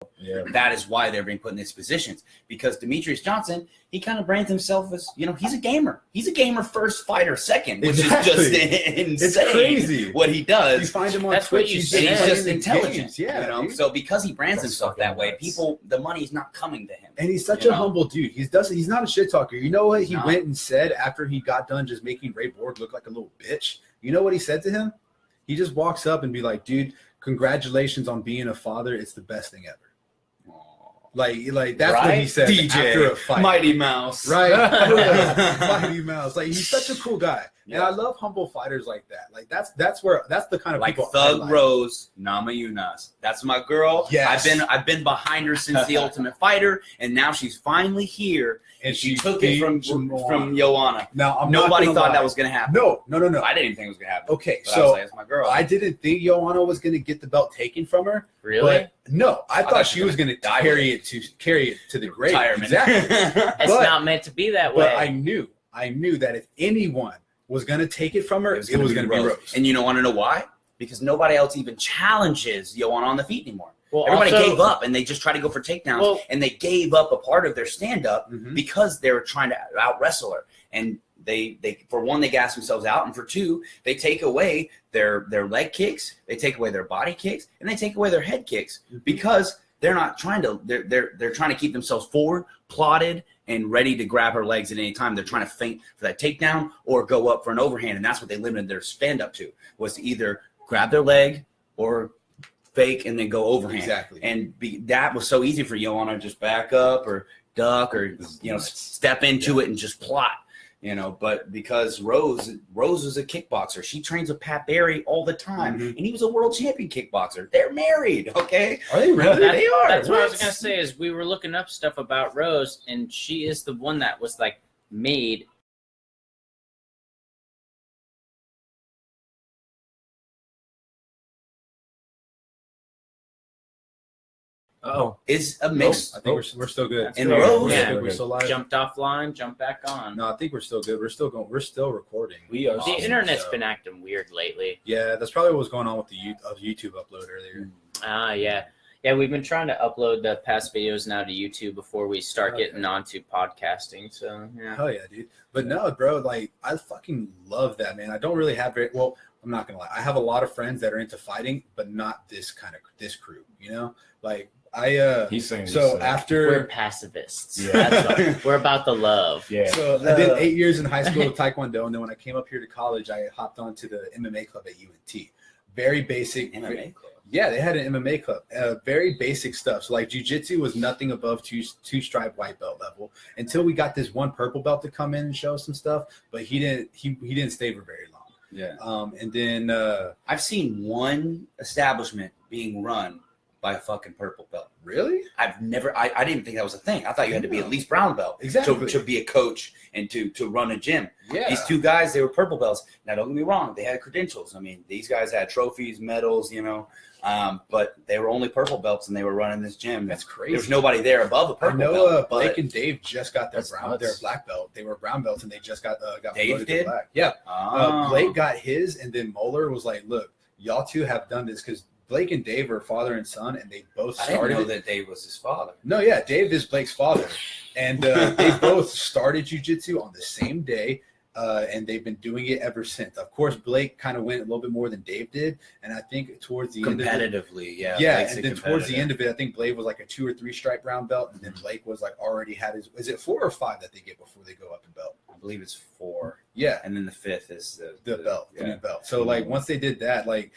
that is why they're being put in these positions. Because Demetrius Johnson, he kind of brands himself as, he's a gamer. He's a gamer first, fighter second, which is just insane. It's crazy what he does. You find him on That's Twitch. what you He's said. just intelligent. Yeah, So because he brands himself that way, the money's not coming to him. And he's such a humble dude. He's not a shit talker. You know what he went and said after he got done just making Ray Borg look like a little bitch? You know what he said to him? He just walks up and be like, dude, congratulations on being a father. It's the best thing ever. Like that's what he said after a fight. Mighty Mouse. Right? Mighty Mouse. Like, he's such a cool guy. Yeah. And I love humble fighters like that. Like, that's the kind of like people Thug I like. Rose, Nama Yunas. That's my girl. Yes. I've been behind her since the Ultimate Fighter, and now she's finally here. And she took it from Joanna. Now, nobody thought that was going to happen. No. I didn't even think it was going to happen. Okay, but so I was like, that's my girl. I didn't think Joanna was going to get the belt taken from her. Really? But no, I thought she was going to carry it to the grave. Retirement. Exactly. It's not meant to be that way. But I knew that if anyone was going to take it from her, it was going to be Rose. And you want to know why? Because nobody else even challenges Joanna on the feet anymore. Well, everybody also, gave up, and they just try to go for takedowns, and they gave up a part of their stand-up because they were trying to out-wrestle her. And they for one, they gas themselves out, and for two, they take away their leg kicks, they take away their body kicks, and they take away their head kicks because they're not trying to. They're trying to keep themselves forward, plotted, and ready to grab her legs at any time. They're trying to feint for that takedown or go up for an overhand, and that's what they limited their stand-up to, was to either grab their leg or fake and then go overhand. Exactly. And that was so easy for Joanna to just back up or duck or step into it and just plot. But because Rose is a kickboxer, she trains with Pat Barry all the time, and he was a world champion kickboxer. They're married, okay? Are they really? They are. That's what I was gonna say. Is we were looking up stuff about Rose, and she is the one that was like made. Is a mix. I think we're still good. And Rose, we're still live. Jumped offline, jumped back on. No, I think we're still good. We're still going. We're still recording. We are. The internet's been acting weird lately. Yeah, that's probably what was going on with the YouTube upload earlier. Yeah. We've been trying to upload the past videos now to YouTube before we start getting onto podcasting. So yeah. Hell yeah, dude. But no, bro, like, I fucking love that, man. I don't really have well, I'm not gonna lie. I have a lot of friends that are into fighting, but not this crew. Like. He's saying so after we're pacifists. Yeah. That's we're about the love. Yeah. So I did 8 years in high school of Taekwondo, and then when I came up here to college, I hopped onto the MMA club at UNT. Very basic MMA club. Yeah, they had an MMA club. Very basic stuff. So like jiu-jitsu was nothing above two stripe white belt level until we got this one purple belt to come in and show us some stuff. But he didn't stay for very long. Yeah. And then I've seen one establishment being run by a fucking purple belt. Really? I didn't think that was a thing. I thought you had to be at least brown belt exactly to be a coach and to run a gym. Yeah. These two guys, they were purple belts. Now, don't get me wrong. They had credentials. I mean, these guys had trophies, medals, but they were only purple belts and they were running this gym. That's crazy. There's nobody there above a purple belt. I know Blake and Dave just got their black belt. They were brown belts and they just got Dave did? black. Yeah. Oh. Blake got his, and then Moeller was like, look, y'all two have done this because Blake and Dave are father and son, and they both started. I didn't know that Dave was his father. No, yeah, Dave is Blake's father, and they both started jiu-jitsu on the same day, and they've been doing it ever since. Of course, Blake kind of went a little bit more than Dave did, and I think towards the end of it, competitively, yeah. And then towards the end of it, I think Blake was like a 2 or 3 stripe brown belt, and then Blake was like already had his. Is it 4 or 5 that they get before they go up in belt? I believe it's 4. Yeah, and then the 5th is the belt, the new belt. So like once they did that, like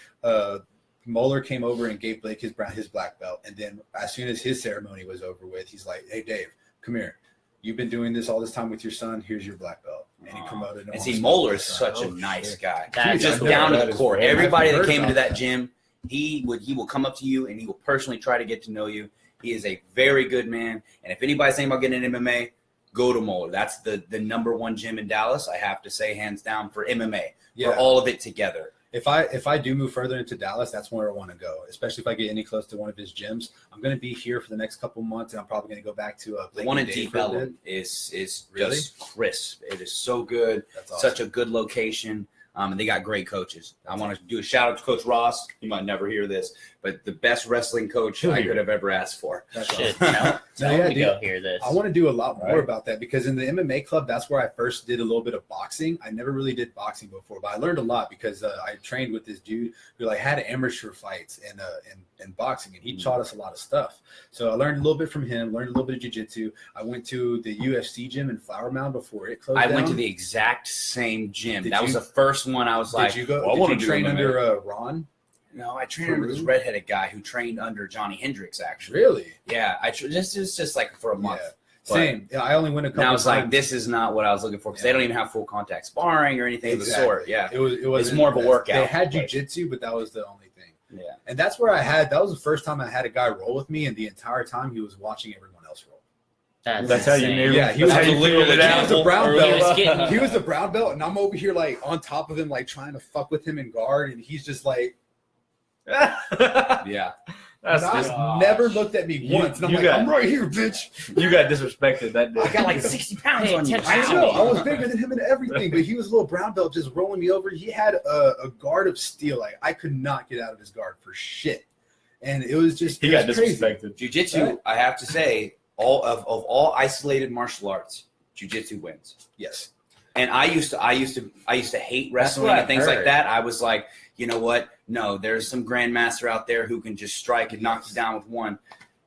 Moeller came over and gave Blake his black belt, and then as soon as his ceremony was over with, he's like, "Hey, Dave, come here. You've been doing this all this time with your son. Here's your black belt." And he promoted him. And see, Moeller is such a nice guy. That's just cool. down to That the is core. very- Everybody I've that heard came into about that gym, he will come up to you and he will personally try to get to know you. He is a very good man. And if anybody's thinking about getting into MMA, go to Moeller. That's the number one gym in Dallas, I have to say, hands down, for MMA. For all of it together. if I do move further into Dallas, that's where I want to go. Especially if I get any close to one of his gyms. I'm going to be here for the next couple months, and I'm probably going to go back to the one in Deep Ellum is really just crisp. It is so good. That's awesome. Such a good location. And they got great coaches. I want to do a shout out to Coach Ross. He might never hear this, but the best wrestling coach I could have ever asked for. Shit, tell him to go hear this. I want to do a lot more about that because in the MMA club, that's where I first did a little bit of boxing. I never really did boxing before, but I learned a lot because I trained with this dude who like had amateur fights in boxing, and he taught us a lot of stuff. So I learned a little bit from him, learned a little bit of jiu-jitsu. I went to the UFC gym in Flower Mound before it closed down. I went to the exact same gym. That was the first one I was like, did you go? Well, did you train under Ron? No, I trained under this redheaded guy who trained under Johnny Hendricks, actually. Really? Yeah, this is just like for a month. Yeah. Same. Yeah, I only went a couple. And I was times. like, this is not what I was looking for because they don't even have full contact sparring or anything of the sort. Yeah, it was more of a workout. They had jiu-jitsu, but that was the only thing. Yeah, and that's where that was the first time I had a guy roll with me, and the entire time he was watching everyone else roll. That's how you knew. Yeah, he was the brown belt. He was the brown belt, and I'm over here like on top of him, like trying to fuck with him in guard, and he's just like, yeah. That's never looked at me once, and I'm like, I'm right here, bitch. You got disrespected that day. I got like 60 pounds on you. I know. I was bigger than him in everything, but he was a little brown belt just rolling me over. He had a guard of steel. Like I could not get out of his guard for shit, and it was just he got disrespected. Jiu-jitsu, right? I have to say, all isolated martial arts, jiu-jitsu wins. Yes. And I used to hate wrestling and things like that. I was like, you know what? No, there's some grandmaster out there who can just strike and knock you down with one.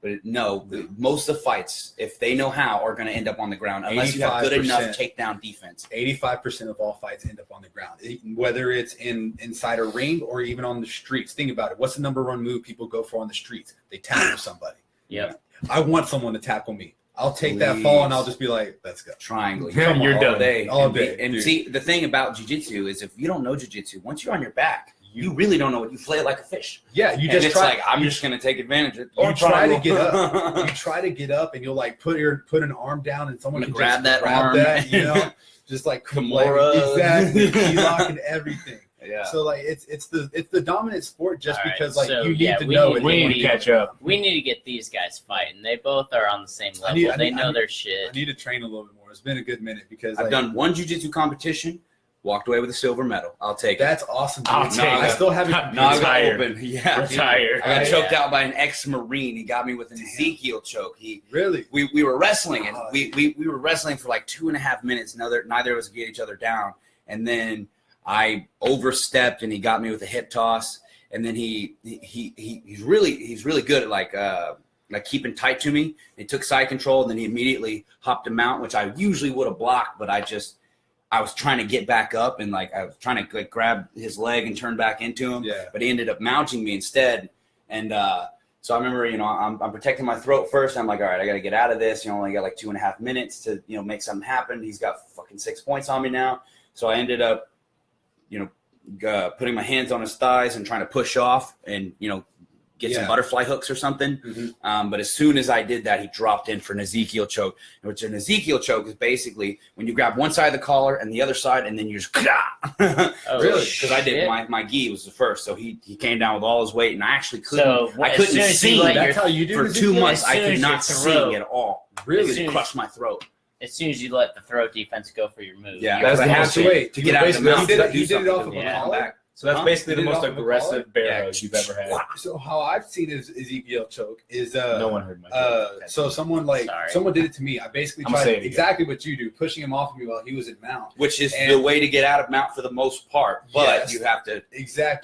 But no, most of the fights, if they know how, are going to end up on the ground unless you have good enough takedown defense. 85% of all fights end up on the ground, whether it's inside a ring or even on the streets. Think about it. What's the number one move people go for on the streets? They tackle somebody. Yep. I want someone to tackle me. I'll take that fall and I'll just be like, let's go. Triangle. You're done. All day. And see, the thing about jiu-jitsu is if you don't know jiu-jitsu, once you're on your back, you really don't know what you flail like a fish. Yeah, I'm just gonna take advantage of it. You try to get up. You try to get up and you'll like put an arm down and someone can grab just that arm. That, you know, just like Kimura. Exactly. Key-lock and everything. Yeah. So like it's the dominant sport just because like so, you need to know it. We need to catch up. We need to get these guys fighting. They both are on the same level. They know their shit. I need to train a little bit more. It's been a good minute because I've done one jiu-jitsu competition, walked away with a silver medal. I'll take that's awesome. I still haven't open. Yeah. Retired. I got choked out by an ex-Marine. He got me with an Ezekiel choke. We were wrestling and we were wrestling for like 2.5 minutes. Neither of us could get each other down. And then I overstepped and he got me with a hip toss. And then he's really good at like keeping tight to me. He took side control and then he immediately hopped a mount, which I usually would have blocked, but I was trying to get back up and like I was trying to like grab his leg and turn back into him. Yeah. But he ended up mounting me instead. And so I remember, I'm protecting my throat first. I'm like, all right, I got to get out of this. Only got like 2.5 minutes to make something happen. He's got fucking 6 points on me now. So I ended up, putting my hands on his thighs and trying to push off and get some butterfly hooks or something. Mm-hmm. But as soon as I did that, he dropped in for an Ezekiel choke, which an Ezekiel choke is basically when you grab one side of the collar and the other side, and then you just really? Because I did my gi was the first, so he came down with all his weight, and I actually couldn't. So, I couldn't see. That's how you do for 2 months. I could not throat. see at all. Really, it crushed my throat. As soon as you let the throat defense go for your move. Yeah, that's I had to get out of the mouth. You did it off of a collar. So that's basically the most off of a aggressive bear hug you've ever had. So how I've seen Ezekiel choke is no one heard my joke. So someone did it to me. I basically tried exactly what you do, pushing him off of me while he was in mount. Which is the way to get out of mount for the most part, but you have to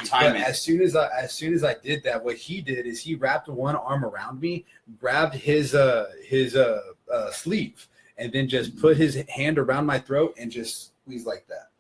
time it. As soon as I did that, what he did is he wrapped one arm around me, grabbed his sleeve, and then just put his hand around my throat and just squeezed like that.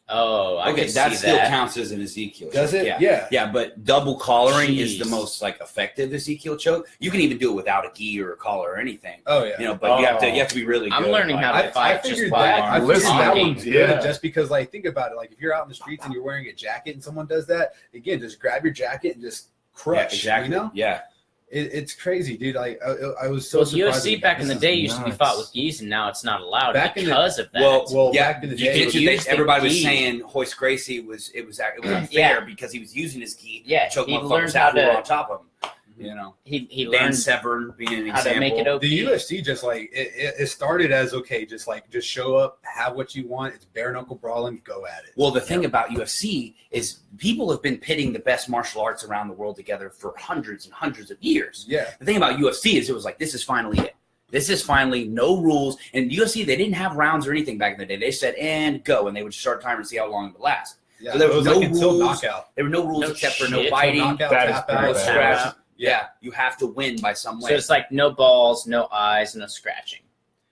Oh, I okay, can that see still that. counts as an Ezekiel choke. Does it? Yeah, but double collaring is Jeez. the most effective Ezekiel choke. You can even do it without a gi or a collar or anything. Oh yeah. But you have to be really good. I'm learning how to fight just by I figured that one's good Yeah. just because think about it. Like if you're out in the streets and you're wearing a jacket and someone does that, again, just grab your jacket and just crush. Yeah, exactly. You know? Yeah. It's crazy, dude. Like I was so Well, surprised. UFC back in the day used to be fought with geese, and now it's not allowed because of that. Well, yeah, back in the day, everybody was saying Hoist Gracie was unfair Yeah. because he was using his gi Yeah, to choke he motherfuckers learned how out who were to- on top of him. You know, he Dan learned Severn being an how example. to make it okay. the UFC just like it started as okay, just show up, have what you want. It's bare knuckle brawling, go at it. Well, the thing about UFC is people have been pitting the best martial arts around the world together for hundreds and hundreds of years. Yeah. The thing about UFC is it was like, this is finally it. This is finally no rules. And UFC, they didn't have rounds or anything back in the day. They said, and go. And they would start a timer and see how long it would last. Yeah, So there was no until rules. knockout. There were no rules No except for shit. no biting, Knockout, That is tap pretty out, no bad. scratch. Out. Yeah, you have to win by some way. So it's like no balls, no eyes, no scratching.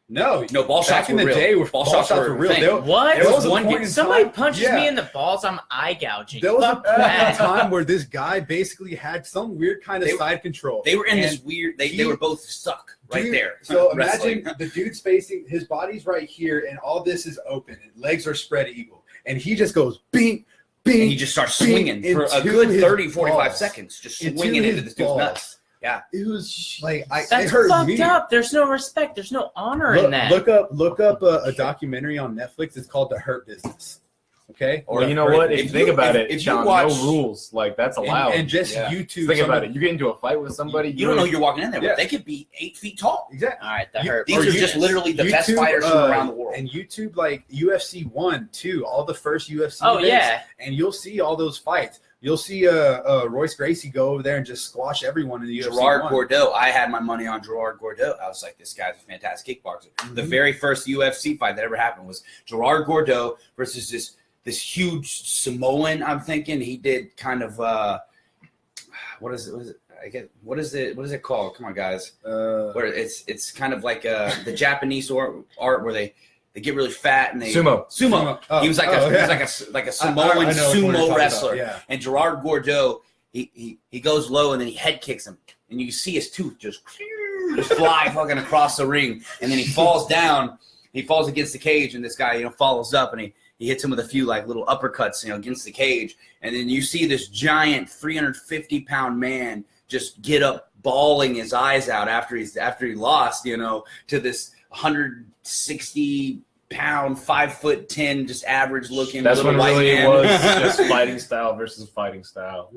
No, No, ball shots back in were the real. day, Ball shots were real. a thing. What? There was a one point game- in Somebody time- punches yeah. me in the balls, I'm eye gouging. There was a Fuck that. time where this guy basically had some weird kind of They- side control. They were in this And weird. They he- were both stuck right Dude, there. So wrestling. imagine the dude's facing, his body's right here, and all this is open. And legs are spread eagle, and he just goes bing, bing. And he just starts bing swinging for a into good his 30, 45 balls. seconds, just Into swinging into his this dude's balls. nuts. Yeah. It was like it That's hurt fucked me. up. There's no respect. There's no honor in that. Look up a documentary on Netflix. It's called The Hurt Business. Okay. Or The you know Hurt what? If Business. you think about it, if you Sean, watch- no rules. Like that's allowed. and just Yeah. YouTube. Think some about of- it. You get into a fight with somebody. You don't know you're walking in there, Yeah. but they could be 8 feet tall. Exactly. All right, that You- hurt. These Or are you- just literally the best fighters from around the world. And YouTube, like UFC 1, 2, all the first UFC. Oh events, yeah, and you'll see all those fights. You'll see Royce Gracie go over there and just squash everyone in the UFC. Gerard 1. Gordeau. I had my money on Gerard Gordeau. I was like, this guy's a fantastic kickboxer. The very first UFC fight that ever happened was Gerard Gordeau versus this huge Samoan. I'm thinking he did kind of what is it? I get what is it called? Come on, guys. Where it's kind of like the Japanese art where they get really fat and they Sumo. Oh, He was like a Samoan I know which one you're talking sumo about, wrestler. yeah. And Gerard Gordeau, he goes low and then he head kicks him, and you see his tooth just fly fucking across the ring, and then he falls down. He falls against the cage, and this guy follows up and he hits him with a few like little uppercuts against the cage, and then you see this giant 350-pound man just get up bawling his eyes out after he lost to this 160-pound, 5'10", just average looking. That's little when white really man. it was just fighting style versus fighting style.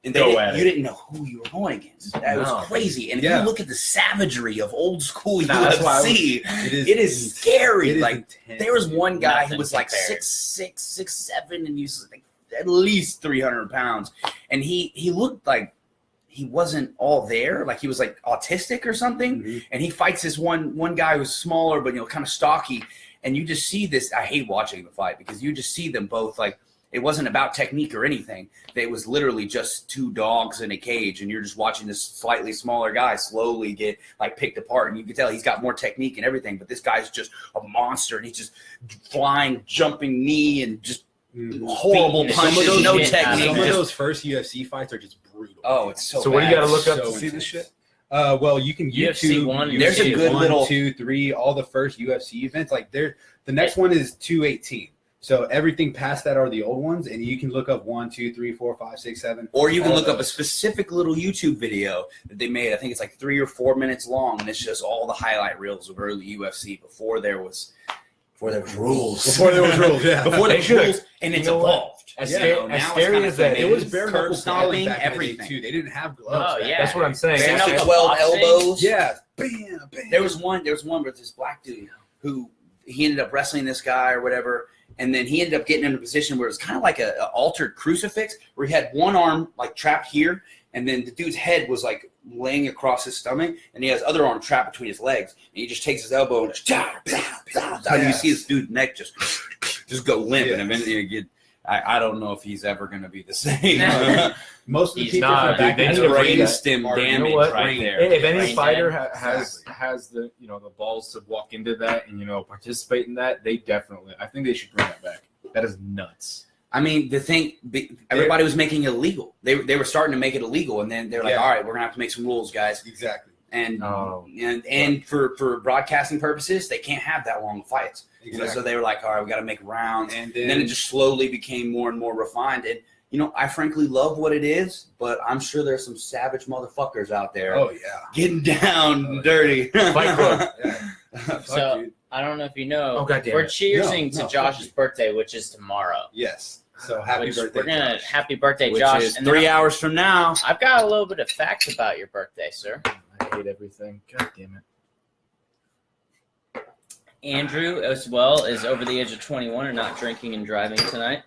And Go at you it. didn't know who you were going against. That was No. crazy. And if Yeah. you look at the savagery of old school That's why UFC, it is scary. It is Like intense, there was dude. one guy who Nothing was like compared. 6'6", 6'7", and he was like at least 300 pounds. And he looked like he wasn't all there, like he was like autistic or something. Mhm. And he fights this one guy who's smaller but kind of stocky. And you just see this. I hate watching the fight because you just see them both like it wasn't about technique or anything. It was literally just two dogs in a cage, and you're just watching this slightly smaller guy slowly get like picked apart. And you can tell he's got more technique and everything, but this guy's just a monster, and he's just flying, jumping knee, and just horrible Beating the punches, shit no out of technique. Some of just- those first UFC fights are just brutal. oh, it's so. So what do you bad. got to look up So to see intense. this shit? Well, you can UFC YouTube. one, There's a UFC good 1, little- 2, 3, all the first UFC events. Like the next one is 218. So everything past that are the old ones, and you can look up 1, 2, 3, 4, 5, 6, 7. Or you can all look up a those. specific little YouTube video that they made. I think it's like 3 or 4 minutes long, and it's just all the highlight reels of early UFC before there was rules. Before there was rules, yeah. Before there They was should've- rules, and it's you know what? evolved. As Yeah, scary, now as it's scary kinda as that It faded. was bare knuckle curb stomping, back in the day, everything. too. They didn't have gloves. Oh, back yeah. then. That's what I'm saying. Bare Six to knuckle 12 boxing? elbows. Yeah. Bam, bam. There was one with this black dude who he ended up wrestling this guy or whatever, and then he ended up getting in a position where it was kind of like a altered crucifix, where he had one arm like trapped here, and then the dude's head was like laying across his stomach, and he has other arm trapped between his legs, and he just takes his elbow and just, and you see his dude's neck just go limp, and eventually you get. I don't know if he's ever going to be the same. Most of the He's people not, from back dude. They in need the to day brain that stem are- You know damage what? right there. If any Brain fighter dead. has the the balls to walk into that and participate in that, I think they should bring that back. That is nuts. I mean, everybody was making it illegal. They were starting to make it illegal, and then they're like, Yeah. all right, we're going to have to make some rules, guys. Exactly. And Oh. and for broadcasting purposes, they can't have that long fights. Exactly. So they were like, all right, we got to make rounds. And And then it just slowly became more and more refined. And I frankly love what it is, but I'm sure there's some savage motherfuckers out there. Oh yeah, getting down dirty. Fight Club. Fuck, So dude. I don't know if you know, Oh, goddamn we're it. cheersing No, to Josh's birthday, which is tomorrow. Yes. So happy birthday. We're gonna Josh. happy birthday, Which Josh. is And then 3 hours from now. I've got a little bit of facts about your birthday, sir. I hate everything. God damn it. Andrew, as well, is over the age of 21 and not drinking and driving tonight.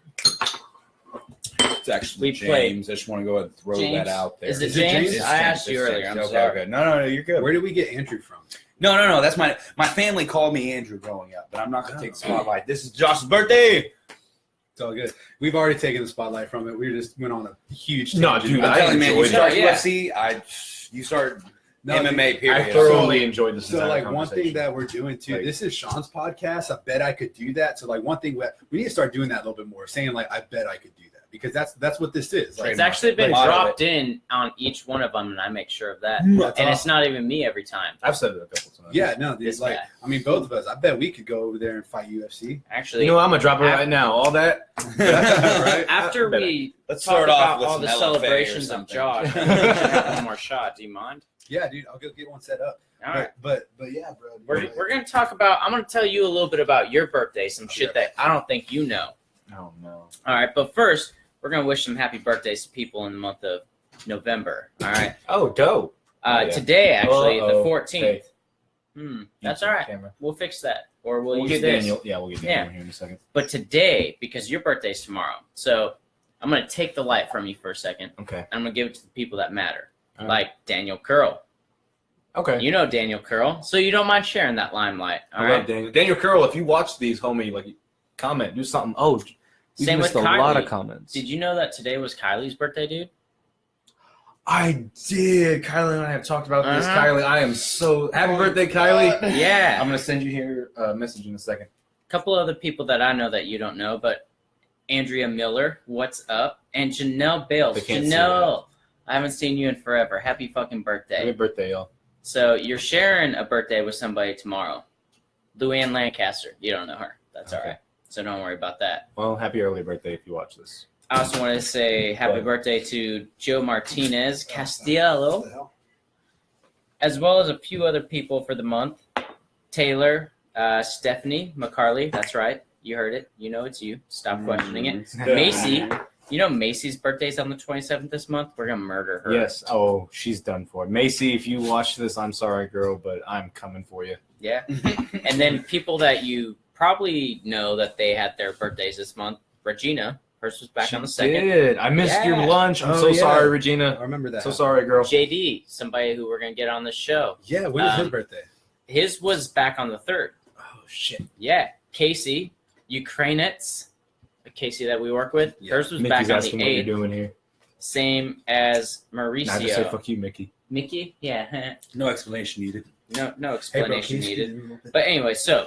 It's actually We played- James. I just want to go ahead and throw James? that out there. Is it Is it James? James? I asked you earlier. I'm okay, sorry. okay. No, you're good. Where did we get Andrew from? No. That's my family called me Andrew growing up, but I'm not gonna take the spotlight. This is Josh's birthday. It's all good. We've already taken the spotlight from it. We just went on a huge No, tangent. dude, I'm I telling you, man. You enjoyed start it. Yeah. UFC, you start No, MMA. dude, Period. I thoroughly enjoyed this. So entire like one conversation. thing that we're doing too, Like- this is Sean's podcast. I bet I could do that. So like one thing we need to start doing that a little bit more, saying like I bet I could do that because that's what this is. Like, It's actually been Like, dropped in on each one of them, and I make sure of that. That's And it's awesome. not even me every time. I've said it a couple times. Yeah, no, This dude, like guy. I mean both of us. I bet we could go over there and fight UFC. Actually, You know what? I'm gonna drop it right now. All that. Right? after better. we Let's talk start off about with all some the LFA or celebrations of something. Josh, I'm gonna have one more shot. Do you mind? Yeah, dude, I'll go get one set up. All right. But yeah, bro. We're going to talk about, I'm going to tell you a little bit about your birthday, some shit that I don't think you know. Oh no. All right, but first, we're going to wish some happy birthdays to people in the month of November. All right. Oh, dope. Oh, yeah. Today, actually, Uh-oh. the 14th. Hey, That's all right. camera. We'll fix that. Or we'll We'll use get this. Daniel. Yeah, we'll get Daniel here in a second. But today, because your birthday's tomorrow, so I'm going to take the light from you for a second. Okay. And I'm going to give it to the people that matter, All right. like Daniel Curl. Okay. You know Daniel Curl, so you don't mind sharing that limelight. All I right. love Daniel. Daniel Curl, if you watch these, homie, like, comment, do something. Oh, We Same with missed a Kylie. lot of comments. Did you know that today was Kylie's birthday, dude? I did. Kylie and I have talked about this. Uh-huh. Kylie, I am so happy birthday, Kylie. Yeah. I'm gonna send you here a message in a second. couple other people that I know that you don't know, but Andrea Miller, what's up? And Janelle Bales. They can't see Janelle, I haven't seen you in forever. Happy fucking birthday. Happy birthday, y'all. So you're sharing a birthday with somebody tomorrow. Luann Lancaster. You don't know her. That's all Okay. right. So don't worry about that. Well, happy early birthday if you watch this. I also wanted to say happy What? birthday to Joe Martinez Castillo, What the hell? as well as a few other people for the month. Taylor, Stephanie McCarley. That's right. You heard it. You know it's you. Stop questioning it. Macy. You know Macy's birthday's on the 27th this month? We're going to murder her. Yes. Oh, she's done for. Macy, if you watch this, I'm sorry, girl, but I'm coming for you. Yeah. And then people that you probably know that they had their birthdays this month. Regina. Hers was back She on the 2nd. did. I missed your Yeah. lunch. I'm Oh, so yeah. sorry, I Regina. remember that. So sorry, girl. JD, somebody who we're going to get on the show. Yeah, when is his birthday? His was back on the 3rd. Oh shit. Yeah. Casey, Ukrainets, a Casey that we work with. Yeah. Hers was Mickey's back on the asking what you're 8th. doing here. Same as Nah, just say Mauricio. fuck you, Mickey. Mickey? Yeah. No explanation needed. No Hey, bro, explanation can you needed. speak a little bit? But anyway, so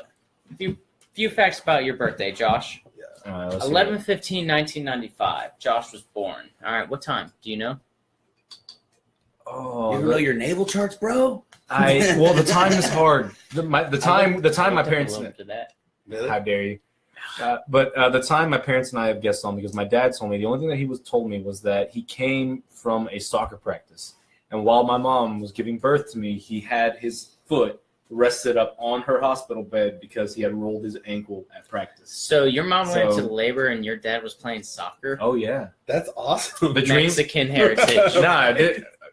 a few facts about your birthday, Josh. Let's see 11/15/1995. Josh was born. All right, what time? Do you know? Oh, You know your naval charts, bro? well, the time is hard. The time my I'll parents. take a look at that. Really? How dare you? But the time my parents and I have guessed on, because my dad told me, the only thing that he told me was that he came from a soccer practice, and while my mom was giving birth to me, he had his foot rested up on her hospital bed because he had rolled his ankle at practice. So your mom went So- into labor and your dad was playing soccer? Oh yeah, That's awesome. the dream. Mexican heritage. Nah,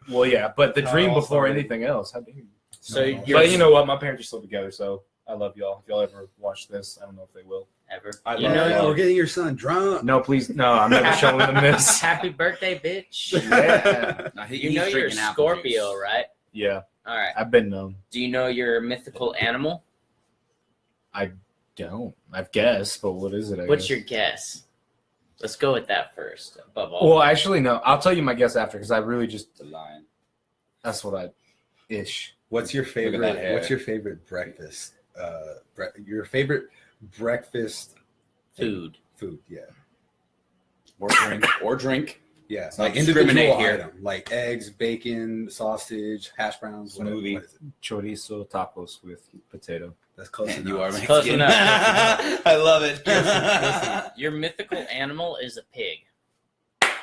well yeah, but the dream Oh, before sorry. anything else. How dare you? So No. you're But you know what? My parents are still together, so I love y'all. If y'all ever watch this, I don't know if they will. ever. I You love know, y'all. We're getting your son drunk. No, please, no. I'm never showing them this. happy birthday, bitch. Yeah, Nah, You know he's you're a drinking apple Scorpio, juice. right? yeah. All right. I've been known. Do you know your mythical animal? Don't. I've guessed, but what is it? What's your guess? Let's go with that first, above all. Well, actually, no. I'll tell you my guess after, because I really just. The lion. That's what I. Ish. What's your that favorite? hair. What's your favorite breakfast? Your favorite breakfast Food. food? Yeah, Or drink. Or drink. yeah. Let's not Like individual discriminate here. item, like eggs, bacon, sausage, hash browns, whatever. Smoothie. What is it? Chorizo tacos with potato. That's close enough. You are Close Mexican. enough. I love it. Your mythical animal is a pig.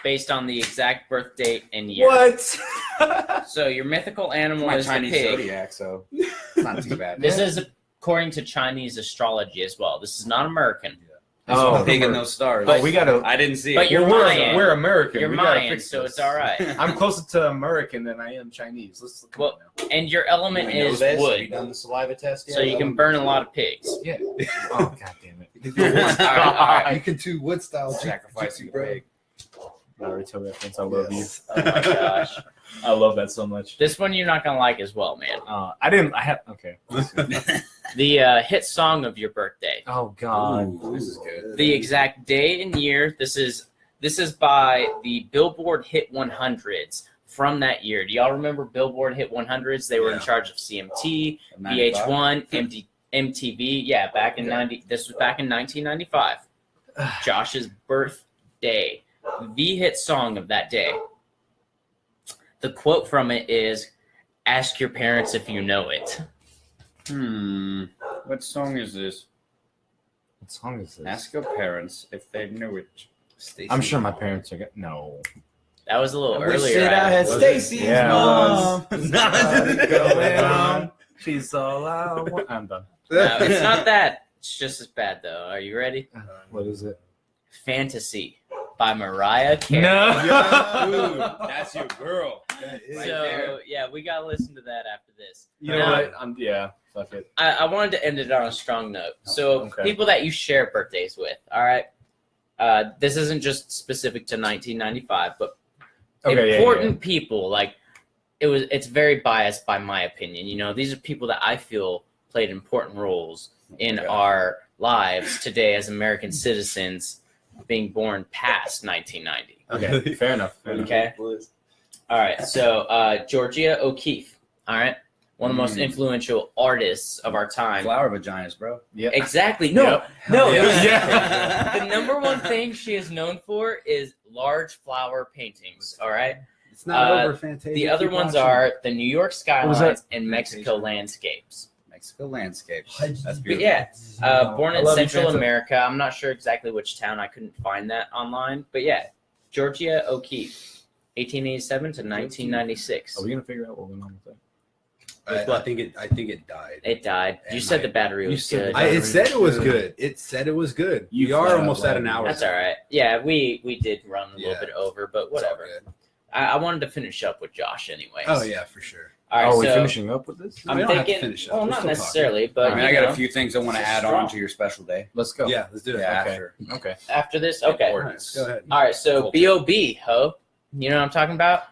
based on the exact birth date and year. What? So your mythical animal My is the Chinese pig. zodiac, so it's not too bad. This is according to Chinese astrology as well. This is not American. Oh, Pig in those stars. But we gotta. I didn't see But it. you're Mayan. We're American. You're we gotta Mayan, fix so this. it's all right. I'm closer to American than I am Chinese. Come on now. And your element I know is this. Have you wood, done the saliva test yet? so you can burn a lot of pigs. Yeah. Oh god damn it. You can do wood All style. right. You can do wood style Sacrificing a bro. pig. I already told you that, I love Yes. Oh my gosh. you. I love that so much. This one you're not gonna like as well, man. I have. Okay. The hit song of your birthday. Oh god. Ooh, this is good. The exact day and year. This is by the Billboard Hit 100s from that year. Do y'all remember Billboard Hit 100s? They were in Yeah. charge of CMT, 95? VH1, MTV. Yeah, back in 90. This was back in 1995. Josh's birthday. The hit song of that day. The quote from it is, "Ask your parents if you know it." What song is this? What song is this? Ask your parents if they know it. Stacey. I'm sure my parents are. No. That was a little I wish earlier. that I had Was it? Stacy's Yeah, it mom. Going on. She's all I want. I'm done. No, it's not that. It's just as bad though. Are you ready? What is it? "Fantasy" by Mariah Carey. Dude, that's your girl. That is- So there. yeah, we gotta listen to that after this. You know Now, what? Yeah. Fuck it. I wanted to end it on a strong note. So Okay. people that you share birthdays with, all right. This isn't just specific to 1995, but Okay. important people. Like it's very biased by my opinion. You know, these are people that I feel played important roles in Yeah. our lives today as American citizens, being born past 1990. Okay. Fair enough. Fair enough. Okay. All right. So Georgia O'Keeffe. All right. One of the most influential artists of our time. Flower vaginas, bro. Yeah. Exactly. No. Yep. No. Yeah. The number one thing she is known for is large flower paintings. All right. It's not Uh, over, Fantasia. The other Keep ones watching. are the New York was skylines that? and Mexico landscapes. Mexico landscape. But That's But beautiful. yeah, born I in love you, Central Fanta. America. I'm not sure exactly which town. I couldn't find that online. But yeah, Georgia O'Keeffe, 1887 to 1996. Are we gonna figure out what went on with that? I think it died. It died. You And said the battery was said good. the It said it was good. It said it was good. You We are flat almost out at an lied. hour. That's all right. Yeah, we did run a little Yeah. bit over, but It's all whatever. good. I wanted to finish up with Josh anyways. Oh yeah, for sure. All right, Are we so finishing up with this? We I'm don't have to thinking. finish up. Well, We're not still necessarily, but I mean, I you got know, a few things I want to add strong. on to your special day. Let's go. Yeah, let's do it. Yeah, Okay. after. Okay. after this. Okay. All right, go ahead. All right. So B.O.B. Ho, you know what I'm talking about?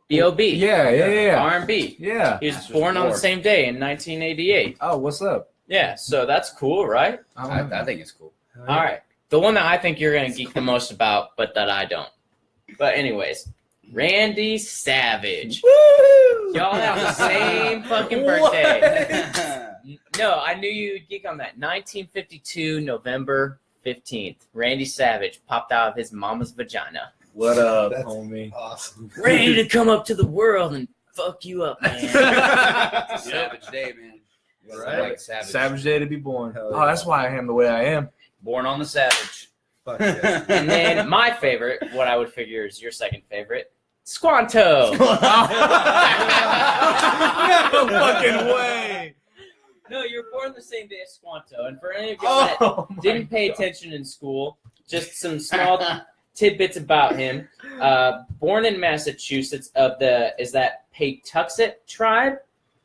B.O.B. Yeah. R&B. Yeah. He was Masters born of on the War. same day in 1988. Oh, what's up? Yeah, so that's cool, right? I think it's cool. All right. The one that I think you're going to geek the most about, but that I don't. But anyways, Randy Savage. Y'all have the same fucking birthday. No, I knew you'd geek on that. 1952, November 15th. Randy Savage popped out of his mama's vagina. What up, That's homie? awesome. Ready to come up to the world and fuck you up, man. Savage day, man. Right. Like savage. Savage day to be born. Hell Oh, yeah. that's why I am the way I am. Born on the savage. Fuck yeah. And then my favorite, what I would figure is your second favorite, Squanto. No fucking way. No, you were born the same day as Squanto. And for any of y'all that Oh, didn't pay attention in school, just some small tidbits about him. Born in Massachusetts is that Patuxet tribe?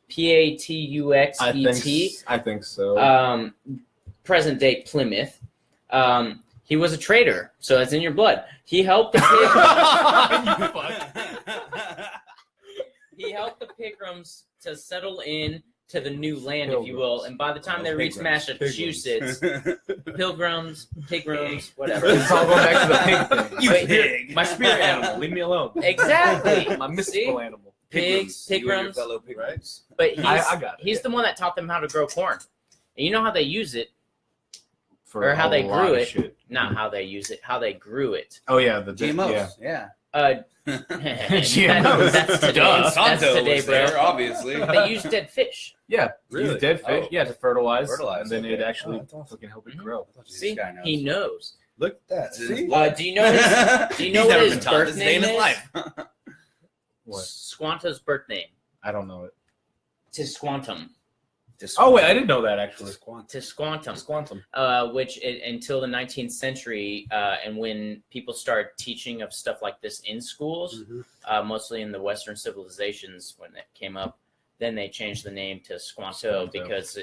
P-A-T-U-X-E-T. I think so. Present day Plymouth. He was a trader, so that's in your blood. He helped the he helped the Pilgrims to settle in to the new land, if you will. And by the time they reached Massachusetts, Pilgrims, whatever. It's all going back to the pig thing. You Wait, pig. My spirit animal. Leave me alone. Exactly. My mystical animal. Pigs, You and your Pilgrims. fellow Pilgrims. But he's, I got it. he's the one that taught them how to grow corn. And you know how they use it? For Or how a they lot grew of it. shit. Not how they use it, how they grew it. Oh yeah, the GMOs. Yeah. Yeah. GMOs. That's today. That's Monsanto today, was bro. there, obviously. They use dead fish. Yeah, Really? use dead fish. Oh. Yeah, to fertilize, Fertilize, and then okay. it actually Oh, that's awesome. fucking help it Mhm. grow. See, guy knows. he knows. Look at that. See? Do you know what his birth name is? Life. What? Squanto's birth name. I don't know it. Tisquantum. Oh wait, I didn't know that actually. Tisquantum. Which until the 19th century, and when people started teaching of stuff like this in schools, mostly in the Western civilizations, when it came up, then they changed the name to Squanto because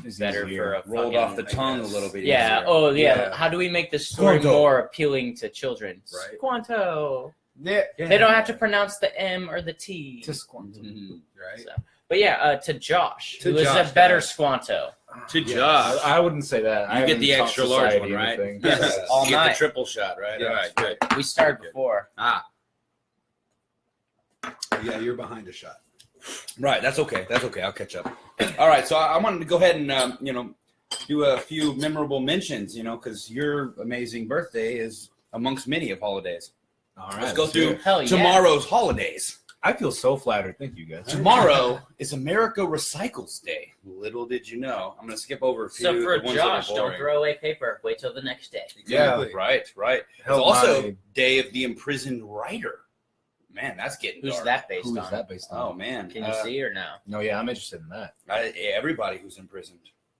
it's better for a rolled off the tongue a little bit. Yeah. Easier. Oh yeah. How do we make this story Squanto. more appealing to children? Right. Squanto. Yeah. They don't have to pronounce the M or the T. Tisquantum. Right. So, but yeah, to Josh, To who is Josh, a better guys. Squanto. To Yeah, Josh. I wouldn't say that. You I get the haven't extra taught large society one, right? anything. Yes. All You get the night. triple shot, right? Yeah. All right, good. We started before. Yeah, you're behind a shot. Right, that's okay. I'll catch up. All right, so I wanted to go ahead and do a few memorable mentions, because your amazing birthday is amongst many of holidays. All right, Let's go through Hell yeah. tomorrow's holidays. I feel so flattered. Thank you guys. Tomorrow is America Recycles Day. Little did you know. I'm going to skip over a few. So for the ones Josh, that are don't boring. throw away paper. Wait till the next day. Yeah. Right. It's Help also my- Day of the Imprisoned Writer. Man, that's getting Who's dark. that based Who on? is that based on? Oh, man. Can you see or no? No, yeah, I'm interested in that. Everybody who's imprisoned.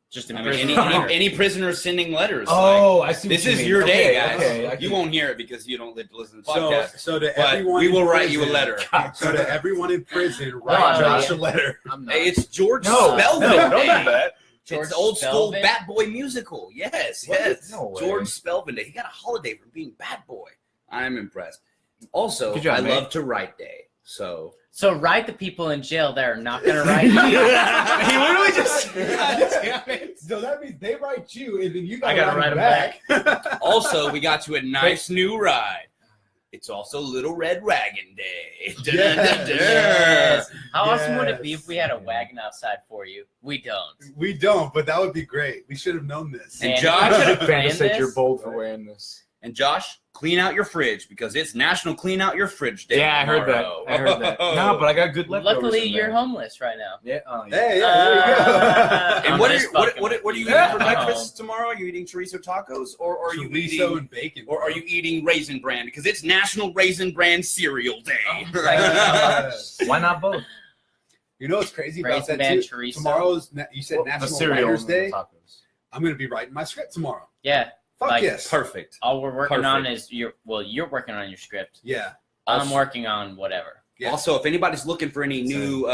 Just I mean, imprisoned. any prisoner sending letters. I see. This what you is mean. your day, Okay, guys. okay, I You can- won't hear it because you don't listen to the podcast. So to But everyone, we will in write you a prison- letter. So to everyone in prison, No, write Josh yeah. a letter. I'm not. Hey, it's George No, Spelvin no, don't Day. do that. George It's old school Spelvin? Bat Boy musical. Yes. No way. George Spelvin Day. He got a holiday for being Bat Boy. I'm impressed. Also, Good job, I mate. love to write day. So So write the people in jail that are not going to write. He literally just. So that means they write you, and then you I gotta write 'em back. also we got you a nice new ride. It's also Little Red Wagon Day. Yes. Yes. How awesome would it be Yes. if we had a wagon outside for you? We don't. We don't, but that would be great. We should have known this. And Man, Josh- I could have Fan planned said you're this. bold for wearing this. And Josh, clean out your fridge because it's National Clean Out Your Fridge Day. Yeah, I heard that. tomorrow. I heard that. No, but I got good leftovers. Luckily, in you're there. homeless right now. Yeah. Yeah. Hey, yeah, there you go. And I'm what just are fucking you with eating for breakfast tomorrow? Are you eating chorizo tacos, or are you Chorizo eating, and bacon. or are you eating Raisin Bran? Because it's National Raisin Bran Cereal Day. Oh my gosh. Why not both? You know what's crazy about Raisin that Bran too? chorizo. Tomorrow's you said The National cereal Writers and the Day. tacos. I'm gonna be writing my script tomorrow. Yeah. Fuck Like, yes. Perfect. All we're working on Perfect. is you're working on your script. Yeah. I'm Also- working on whatever. Yeah. Also, if anybody's looking for any new,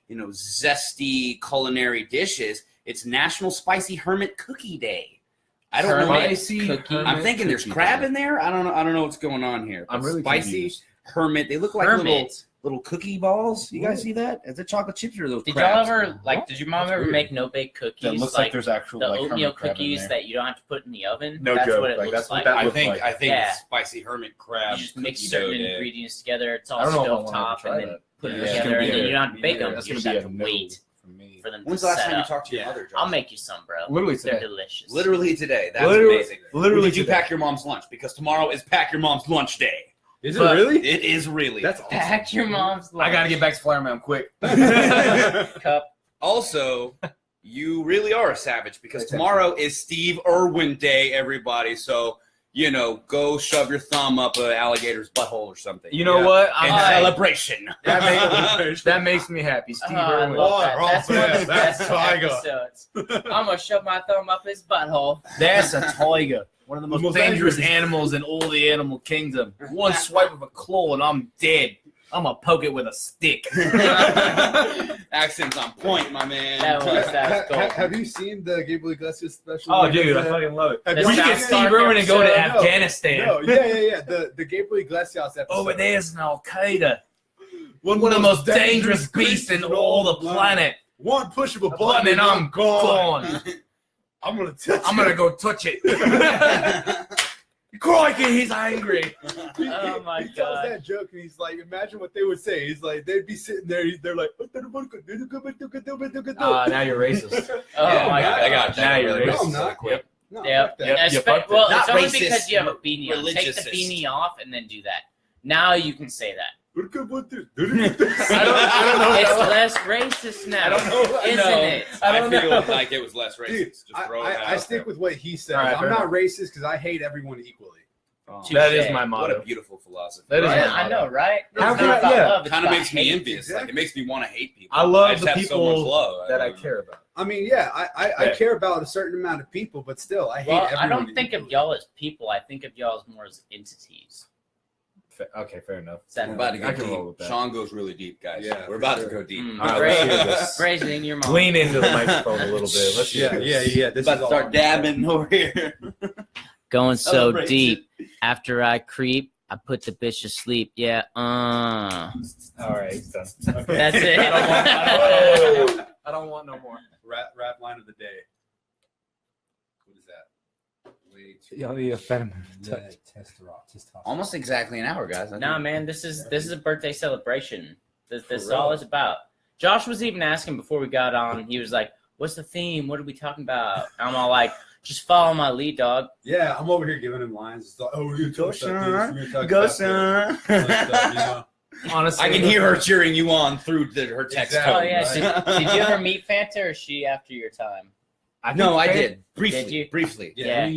zesty culinary dishes, it's National Spicy Hermit Cookie Day. I don't know. Hermit Spicy cookie. hermit I'm thinking there's cookie crab day. in there. I don't know what's going on here. I'm really spicy confused. hermit. They look like Hermit. little cookie balls. You guys see that? Is it chocolate chips or those Did crabs? y'all ever did your mom That's ever weird. make no bake cookies? That looks like like there's actual the like oatmeal hermit crab in cookies there. that you don't have to put in the oven. No that's joke, what it like, looks that's what like. that I look think like. I think Yeah. it's spicy hermit crab. You just mix cookie certain dough day. ingredients together. It's all I don't know if I wanna stovetop, try and then that. put Yeah, it that's together, gonna and be then a- you don't have to bake them. That's You gonna just be have a to no wait for me. for them When's to the last set time you up. talked to your Yeah. mother, Josh? I'll make you some, bro. Literally They're today. delicious. Literally today. That's Literally- amazing. Literally When did you today. pack your mom's lunch? Because tomorrow is Pack Your Mom's Lunch Day. Is But- it really? It is really. That's awesome. Pack your mom's lunch. I gotta get back to Flower Mound quick. cup. Also, you really are a savage because Thanks, tomorrow is Steve Irwin Day, everybody. So, go shove your thumb up an alligator's butthole or something. You know Yeah. what? In Alright. celebration. That makes me happy. Steve Oh, I Irwin. love that. Oh, That's one of the that's best tiger. episodes. I'm gonna shove my thumb up his butthole. That's a tiger. One of the most most dangerous dangerous. animals in all the animal kingdom. One swipe of a claw and I'm dead. I'm gonna poke it with a stick. Accent's on point, my man. That was gold. Have you seen the Gabriel Iglesias special? Oh, dude, I fucking love it. Have The you We should seen get South it? Steve Park Irwin and go to episode? No. Afghanistan. No, yeah. The Gabriel Iglesias episode. Over there's an Al Qaeda. One One of the most dangerous beasts in all the planet. One push of a Button button and I'm gone. I'm gonna touch. I'm gonna go touch it. Crikey, he's angry. Oh my He tells god. that joke and he's like, imagine what they would say. He's like, they'd be sitting there. They're like, Now you're racist. Oh Yeah, my god. I got you. Now you're No, racist. I'm not. Yep. no, Yep. fuck that. Yep. Espe- you fucked it. well, Not it's only racist, because you have a beanie on. Take the religiousist. beanie off and then do that. Now you can say that. I don't know. It's less racist now. I don't know. Isn't it? I feel like it was less racist. Dude, Just throw it I out stick there. with what he says. All right, I'm fair not enough. racist because I hate everyone equally. That is Touche. my What a motto. beautiful philosophy. That is Right? my I know, right? How It's can not I- about yeah. love, it's Kind of about makes me hate. envious. Like Exactly. it makes me want to hate people. I love just the have so much people love. that I care about. I mean, yeah, I care about a certain amount of people, but still, I hate Well, everyone. I don't think of equally. y'all as people. I think of y'all as more as entities. Okay, fair enough. Is that We're about to I go can roll deep. with that. Sean goes really deep, guys. Yeah, We're for about sure. to go deep. Mm, All right, Brazen- let's hear this. Brazen in your mouth. Lean into the microphone a little bit. Let's hear Yeah. this. This About is to all start I'm- dabbing over here. Going so Celebration. deep. After I creep, I put the bitch to sleep. Yeah. All right, he's done. Okay. That's it. I don't want no more. Rap line of the day. What is that? Way too testosterone. Almost exactly an hour, guys. Nah, man, this is a birthday celebration. This For is real. all it's about. Josh was even asking before we got on. He was like, "What's the theme? What are we talking about?" I'm all like, "Just follow my lead, dog." Yeah, I'm over here giving him lines. It's like, oh, we're gonna talk about this. We're gonna talk Go, about son. that. Stuff, you know? Honestly, I can hear her cheering you on through her text Exactly. Oh tone. yeah. right. Did you ever meet Fanta, or is she after your time? No, I did. Briefly. Did you? Briefly. Yeah.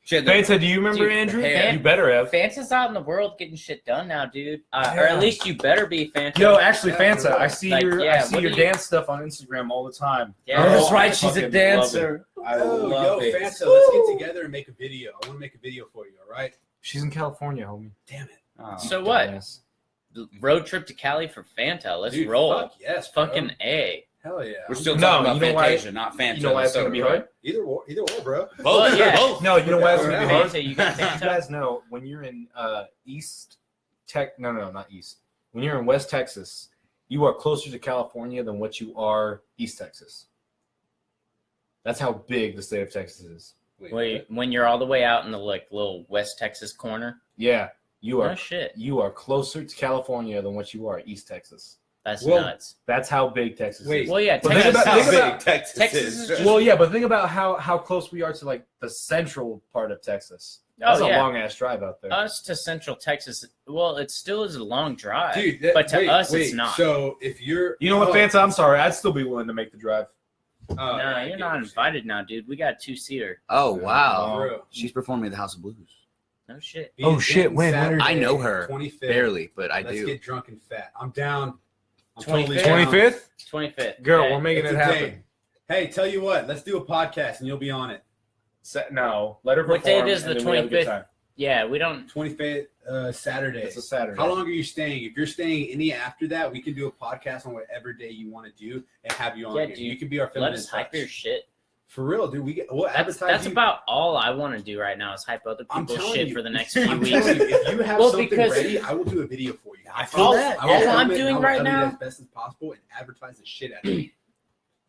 She had the- Fanta, do you remember Dude, Andrew? Fan- You better have. Fanta's out in the world getting shit done now, dude. Or Yeah. at least you better be Fanta. Yo, actually, Yeah, Fanta, for real. I see Like, your yeah, I see what your do you- dance stuff on Instagram all the time. Yeah. Oh, that's I right. She's a fucking love dancer. I Oh, love yo, it. Fanta, let's get together and make a video. I want to make a video for you, all right? She's in California, homie. Damn it. Oh. So what? Dumbass. Road trip to Cali for Fanta. Let's Dude, roll. Fuck yes, bro. Fucking A. Hell yeah. We're still No, talking about you know why- Fantasia, not Fanta. You know why it's gonna soda, be right? hard? Either or, bro. Both. Well, yeah. Both. No, you know why it's gonna be hard? Fanta, you got You Fanta? guys know when you're in East Tech, no, not East. When you're in West Texas, you are closer to California than what you are East Texas. That's how big the state of Texas is. Wait, when you're all the way out in the like little West Texas corner? Yeah, you Oh are. shit. You are closer to California than what you are East Texas. That's Well, nuts. That's how big Texas Wait. is. Well, yeah, But Texas. think about- How think big about- Texas, Texas is. is just- Well, yeah, but think about how close we are to like the central part of Texas. That's Oh, a yeah. long ass drive out there. Us to Central Texas. Well, it still is a long drive. Dude, but to us, it's not. So if you're. You know what, oh, Fanta? I'm sorry. I'd still be willing to make the drive. oh, No, I you're get not what invited now, dude. We got a 2-seater. Oh, wow. For real. She's performing at the House of Blues. No shit. Oh, shit, when? Saturday, I know her. 25th. Barely, but I Let's do. get drunk and fat. I'm down. I'm 25th? down. 25th? 25th. Girl, Okay. we're making It's it a happen. day. Hey, tell you what, let's do a podcast and you'll be on it. No, let her perform. What date is and the then we have a good 25th? time. Yeah, we don't. 25th Saturday. It's a Saturday. How long are you staying? If you're staying any after that, we can do a podcast on whatever day you want to do and have you on. Yeah, here. dude. You can be our Let feminine us hype touch. your shit. For real, dude. We'll advertise That's you. about all I want to do right now is hype other I'm people's telling shit you. for the next few I'm weeks. telling you, if you have Well, something because- ready, I will do a video for you. I feel that. I will All film I'm it, doing and I will right edit it now- as best as possible and advertise the shit out of it.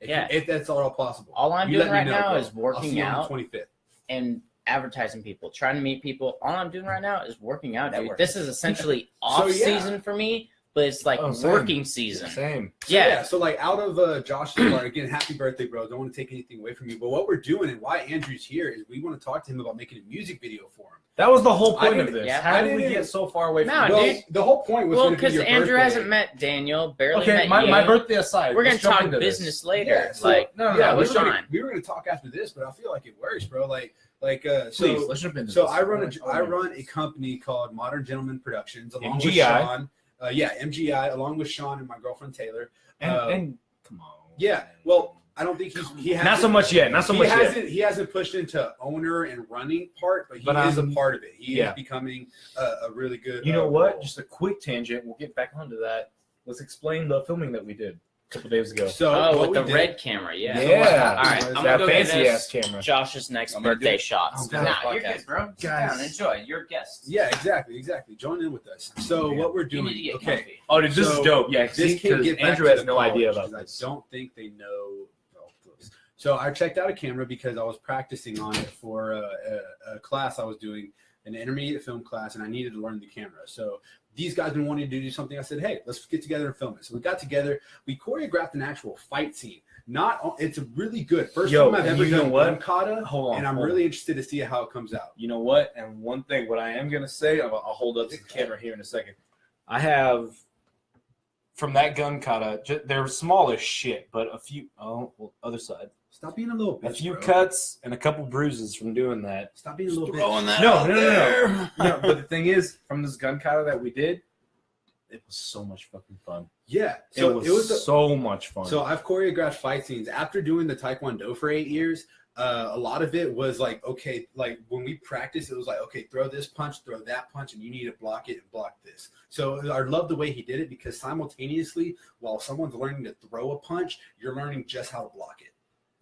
Yeah. If that's all possible. All I'm You doing let me right know, now bro. is I'll see working you on the out 25th. and advertising people, trying to meet people. All I'm doing right now is working out, dude. Networking. This is essentially off yeah. season for me, but it's like Oh, same. working season. Same. Yeah. So like out of Josh's part, again, happy birthday, bro. Don't want to take anything away from you. But what we're doing and why Andrew's here is we want to talk to him about making a music video for him. That was the whole I point of didn't- this. yeah, How I did we didn't- get so far away from No, this? Well, dude. the whole point was Well, going to be because your Andrew birthday. hasn't met Daniel, barely Okay, met my, you. my birthday aside. We're gonna let's jump talk into this. business later. Yeah, so- like, No, Yeah, let's we're fine. we were going to talk after this, but I feel like it works, bro. Please, So let's jump into So this. I run a company called Modern Gentleman Productions along with MGI. Sean. MGI along with Sean and my girlfriend Taylor. and come on. Yeah, well, I don't think he hasn't, Not so much yet. Not so he much yet. hasn't he hasn't pushed into owner and running part, but he But is a I'm- part of it. He yeah. is becoming a really good. You know what? role. Just a quick tangent. We'll get back onto that. Let's explain the filming that we did a couple days ago. So oh, what with we the did- red camera, yeah. Yeah. So what happened All right, was- I'm that gonna go get fancy this. ass camera. Josh's next I'm gonna birthday do it. shots. Oh, Nah, God. you're good, bro. Sit Guys. down, enjoy. You're a guest. Yeah, exactly. Join in with us. So Yeah. what we're You doing? need to get Okay, comfy. Oh, dude, this So, is dope. Yeah, this see, can 'cause get back Andrew to has the no idea college, about 'cause this. I don't think they know. So I checked out a camera because I was practicing on it for a class I was doing, an intermediate film class, and I needed to learn the camera. So these guys been wanting to do something. I said, hey, let's get together and film it. So we got together. We choreographed an actual fight scene. It's really good. First Yo, time I've and ever you know done what? one kata, Hold on. and I'm hold really on. interested to see how it comes out. You know what? And one thing, what I am gonna say, I'll hold up to the camera here in a second. I have from that gun kata, they're small as shit, but a few. Other side. Stop being a little bitch. A few bro. cuts and a couple bruises from doing that. Stop being a little Throwing bitch. that No, out there. no. But the thing is, from this gun kata that we did, it was so much fucking fun. Yeah. So it was so much fun. So I've choreographed fight scenes after doing the Taekwondo for 8 years. A lot of it was like, okay, like when we practiced, it was like, okay, throw this punch, throw that punch, and you need to block it and block this. So I love the way he did it because simultaneously, while someone's learning to throw a punch, you're learning just how to block it.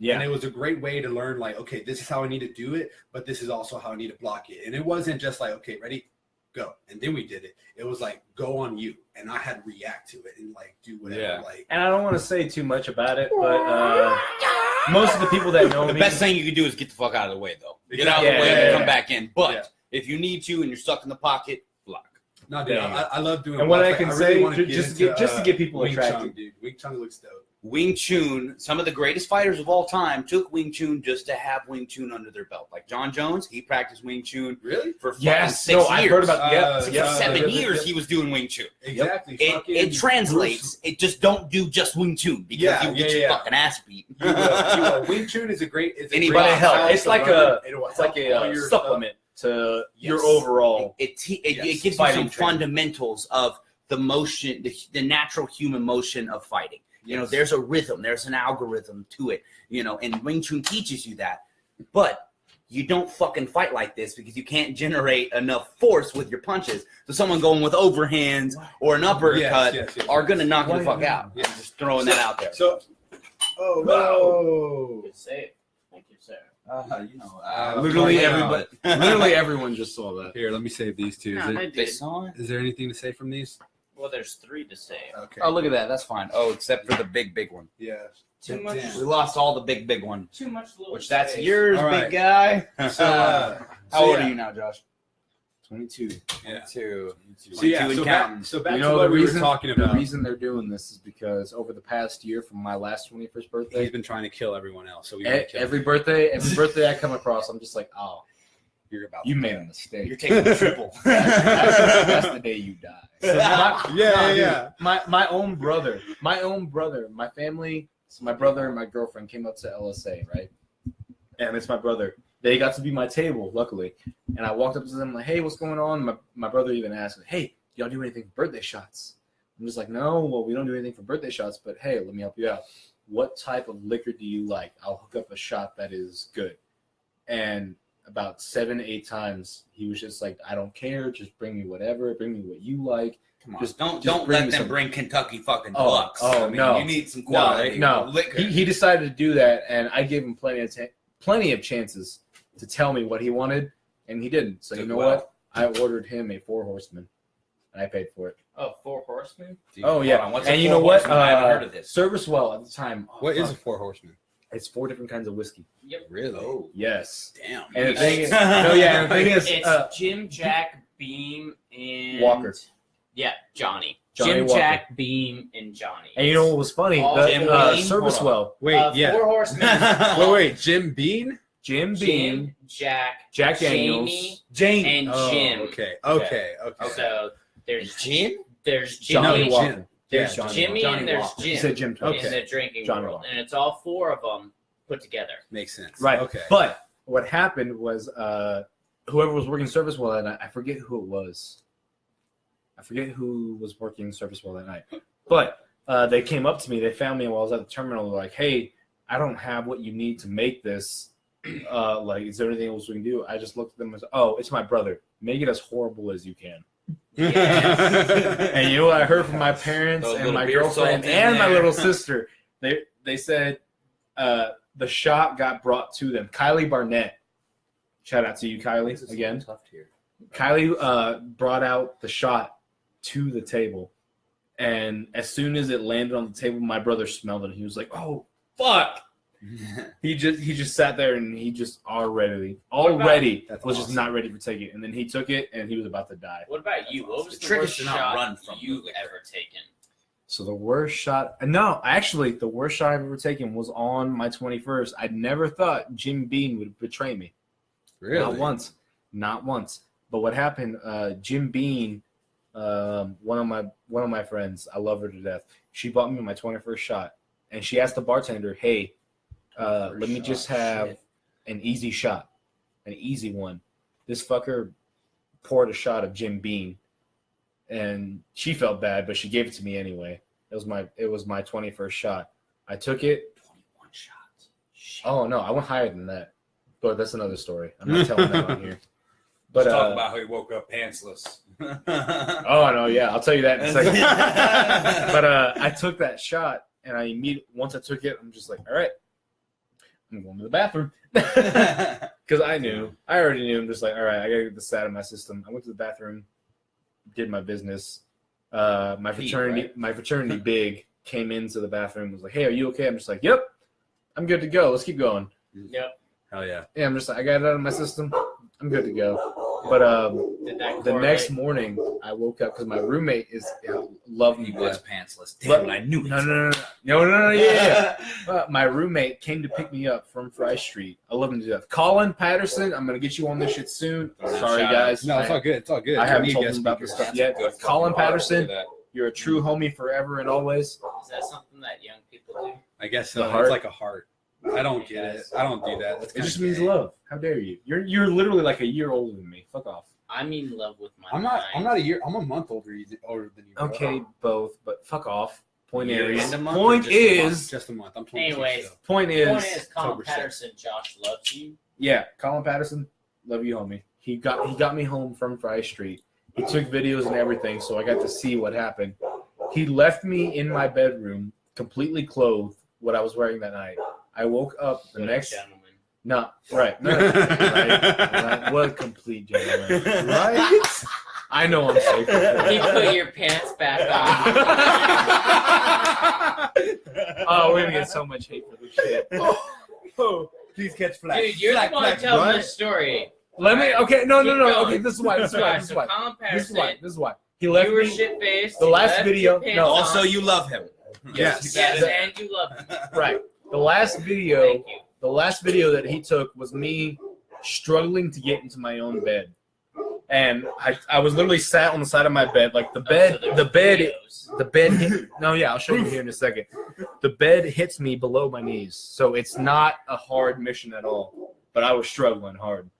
yeah, And it was a great way to learn, like, okay, this is how I need to do it, but this is also how I need to block it. And it wasn't just like, okay, ready, go. And then we did it. It was like, go on you. And I had to react to it and like do whatever. Yeah. Like, and I don't want to say too much about it, but most of the people that know The me, best thing you can do is get the fuck out of the way, though. Get out of Yeah, the way yeah, and yeah. come back in. But Yeah. if you need to and you're stuck in the pocket, block. no, dude, Yeah. I love doing and what block I can fight. say, wanna just into, to get people Wing attracted. Chun, dude. Wing Chun looks dope. Wing Chun, some of the greatest fighters of all time took Wing Chun just to have Wing Chun under their belt. Like John Jones, he practiced Wing Chun Really? for fucking Yes, 6 no, years. I've heard about Uh, yeah, 7 years he was doing Wing Chun. Exactly. It Fucking translates. It just don't do just Wing Chun because Yeah, you get yeah, your yeah. fucking ass beat. You will. Wing Chun is a great. It's a Anybody great But it helps. style It's to like learn. a- It'll It's like help all a your supplement to your Yes. overall. It Yes. gives you Fighting some training. fundamentals of the motion, the natural human motion of fighting. You know, Yes. there's a rhythm, there's an algorithm to it, you know, and Wing Chun teaches you that. But you don't fucking fight like this because you can't generate enough force with your punches. So someone going with overhands or an uppercut Yes. are going to knock you the Why fuck not? out. Yeah. Just throwing that out there. So, oh no! Good save. Thank you, sir. Literally yeah. everybody, literally everyone just saw that. Here, let me save these two. No, they They did. saw it? Is there anything to say from these? Well, there's 3 to save. Okay. Oh, look at that. That's fine. Oh, except for the big one. Yeah. Too much. Damn. We lost all the big one. Too much little. Which that's space. yours, All big right. guy. So, How old yeah. are you now, Josh? 22. Yeah. 22. So yeah. 22 and So counting. back You to know, what the we reason- were talking The about. reason they're doing this is because over the past year, from my last 21st birthday, He's been trying to kill everyone else. So we gotta kill every him. birthday I come across, I'm just like, oh, You're about. you to made die. a mistake. You're taking the triple. That's the day you die. So Yeah. My own brother, my family, so my brother and my girlfriend came up to LSA, right? And it's my brother. They got to be my table, luckily. And I walked up to them like, hey, what's going on? My brother even asked, hey, do y'all do anything for birthday shots? I'm just like, no, well, we don't do anything for birthday shots, but hey, let me help you out. What type of liquor do you like? I'll hook up a shot that is good. And about 7-8 times, he was just like, I don't care. Just bring me whatever. Bring me what you like. Come on. Just Don't bring let me them some- bring Kentucky fucking Oh, Deluxe. oh, I mean, no. You need some quality No. liquor. He decided to do that, and I gave him plenty of chances to tell me what he wanted, and he didn't. So you Did know well. what? I ordered him a 4 Horseman, and I paid for it. Oh, 4 Horsemen. Dude, Oh hold yeah, on. What's and a you Four know what? Horsemen? I haven't heard of this. Service Well at the time. Oh, What is a fuck. 4 Horsemen? It's 4 different kinds of whiskey. Yep. Really? Oh, Yes. damn. And the You thing is, guys- and the thing is, It's Jim, Jack, Beam, and Walker. Yeah, Johnny. Johnny Jim, Walker. Jack, Beam, and Johnny. and you know what was funny? All The, Jim Beam? Service Hold Well, Wait, 4 Horsemen. Wait, Jim Bean? Jim Beam, Jim, Jack, Jack Daniels, Jamie, Jane. and Oh, Jim. okay. So there's Jim? there's Johnny Jimmy, Walker. Jim. there's Yeah, Jimmy, Johnny and there's Walker. Jim You said Jim twice. in Okay. the drinking Johnny world, Walker. and it's all 4 of them put together. Makes sense. Right. Okay. But what happened was whoever was working Service Well that night, I forget who it was. I forget who was working Service Well that night. But they came up to me. They found me while I was at the terminal. They're like, hey, I don't have what you need to make this. Like, is there anything else we can do? I just looked at them and said, oh, it's my brother. Make it as horrible as you can. And you know what I heard from my parents Those and little my beer girlfriend salts in and my there. little sister? They said the shot got brought to them. Kylie Barnett, shout out to you, Kylie, again. Tough here. Kylie brought out the shot to the table, and as soon as it landed on the table, my brother smelled it. He was like, "Oh fuck!" He just sat there and he just already That's was awesome. just not ready to take it, and then he took it and he was about to die. What about you? What was The the trick is worst to not shot run from you've liquor. ever taken? So the worst shot, no, actually, the worst shot I've ever taken was on my 21st. I never thought Jim Beam would betray me. Really? Not once. But what happened? Jim Beam One of my friends, I love her to death. She bought me my 21st shot, and she asked the bartender, "Hey, let me just have an easy shot, an easy one." This fucker poured a shot of Jim Beam, and she felt bad, but she gave it to me anyway. It was my 21st shot. I took it. 21 shots. Shit. Oh no, I went higher than that, but that's another story. I'm not telling that on here. But let's talk about how he woke up pantsless. Oh no, yeah, I'll tell you that in a second. But I took that shot, and once I took it, I'm just like, all right, I'm going to the bathroom because I already knew. I'm just like, all right, I gotta get this out of my system. I went to the bathroom, did my business. My fraternity big came into the bathroom, was like, hey, are you okay? I'm just like, yep, I'm good to go. Let's keep going. Yep. Hell yeah. Yeah, I'm just like, I got it out of my system. I'm good to go. But the next morning, I woke up because my roommate loved me. He was pantsless. Damn, I knew it. No, yeah. My roommate came to pick me up from Fry Street. I love him to death. Colin Patterson, I'm gonna get you on this shit soon. Sorry, guys. No, it's all good. It's all good. I haven't told him about this stuff yet. Colin Patterson, you're a true homie forever and always. Is that something that young people do? I guess so. It's like a heart. I don't get it. I don't do that. It just means love. How dare you? You're literally like a year older than me. Fuck off. I'm in love with my. I'm not a year. I'm a month older than you. Bro. Okay, both, but fuck off. Point is, just a month. I'm 22. Anyways, point is, Colin Patterson. Josh loves you. Yeah, Colin Patterson, love you, homie. He got me home from Fry Street. He took videos and everything, so I got to see what happened. He left me in my bedroom, completely clothed, what I was wearing that night. I woke up the next. Gentleman. No, right. Right. What a complete gentleman. Right? I know I'm safe. He put your pants back on. Oh, we're gonna get so much hate for this shit. Oh, please catch flash. Dude, you're the one telling this story. Let me. Okay, no. Keep Okay, going. this is why. Colin Patterson, He left you were me. shit-faced. The last video. No. Also, you love him. Yes, and you love him. Right. The last video. Thank you. The last video that he took was me struggling to get into my own bed. And I was literally sat on the side of my bed, like the bed hit, I'll show you here in a second. The bed hits me below my knees. So it's not a hard mission at all, but I was struggling hard.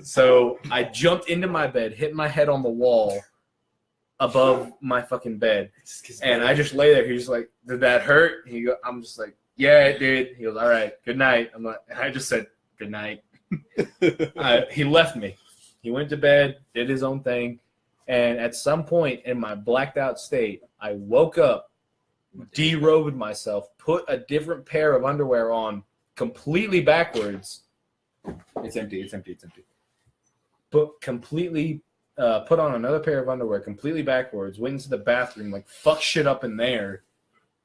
So I jumped into my bed, hit my head on the wall above my fucking bed. And I just lay there. He's like, did that hurt? I'm just like, yeah, it did. He goes, all right, good night. I'm like, and I just said, good night. He left me. He went to bed, did his own thing. And at some point in my blacked out state, I woke up, derobed myself, put a different pair of underwear on completely backwards. It's empty. But completely put on another pair of underwear completely backwards, went into the bathroom, like fuck shit up in there.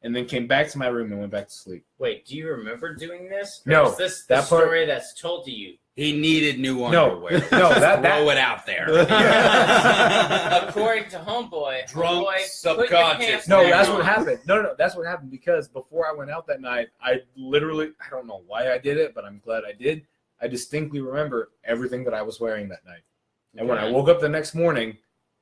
And then came back to my room and went back to sleep. Wait, do you remember doing this? Or No. Is this the story that's told to you? He needed new underwear. No, throw it out there. According to Homeboy, Drunk, Homeboy, subconscious. No, that's what happened. No, that's what happened because before I went out that night, I don't know why I did it, but I'm glad I did. I distinctly remember everything that I was wearing that night. And when I woke up the next morning,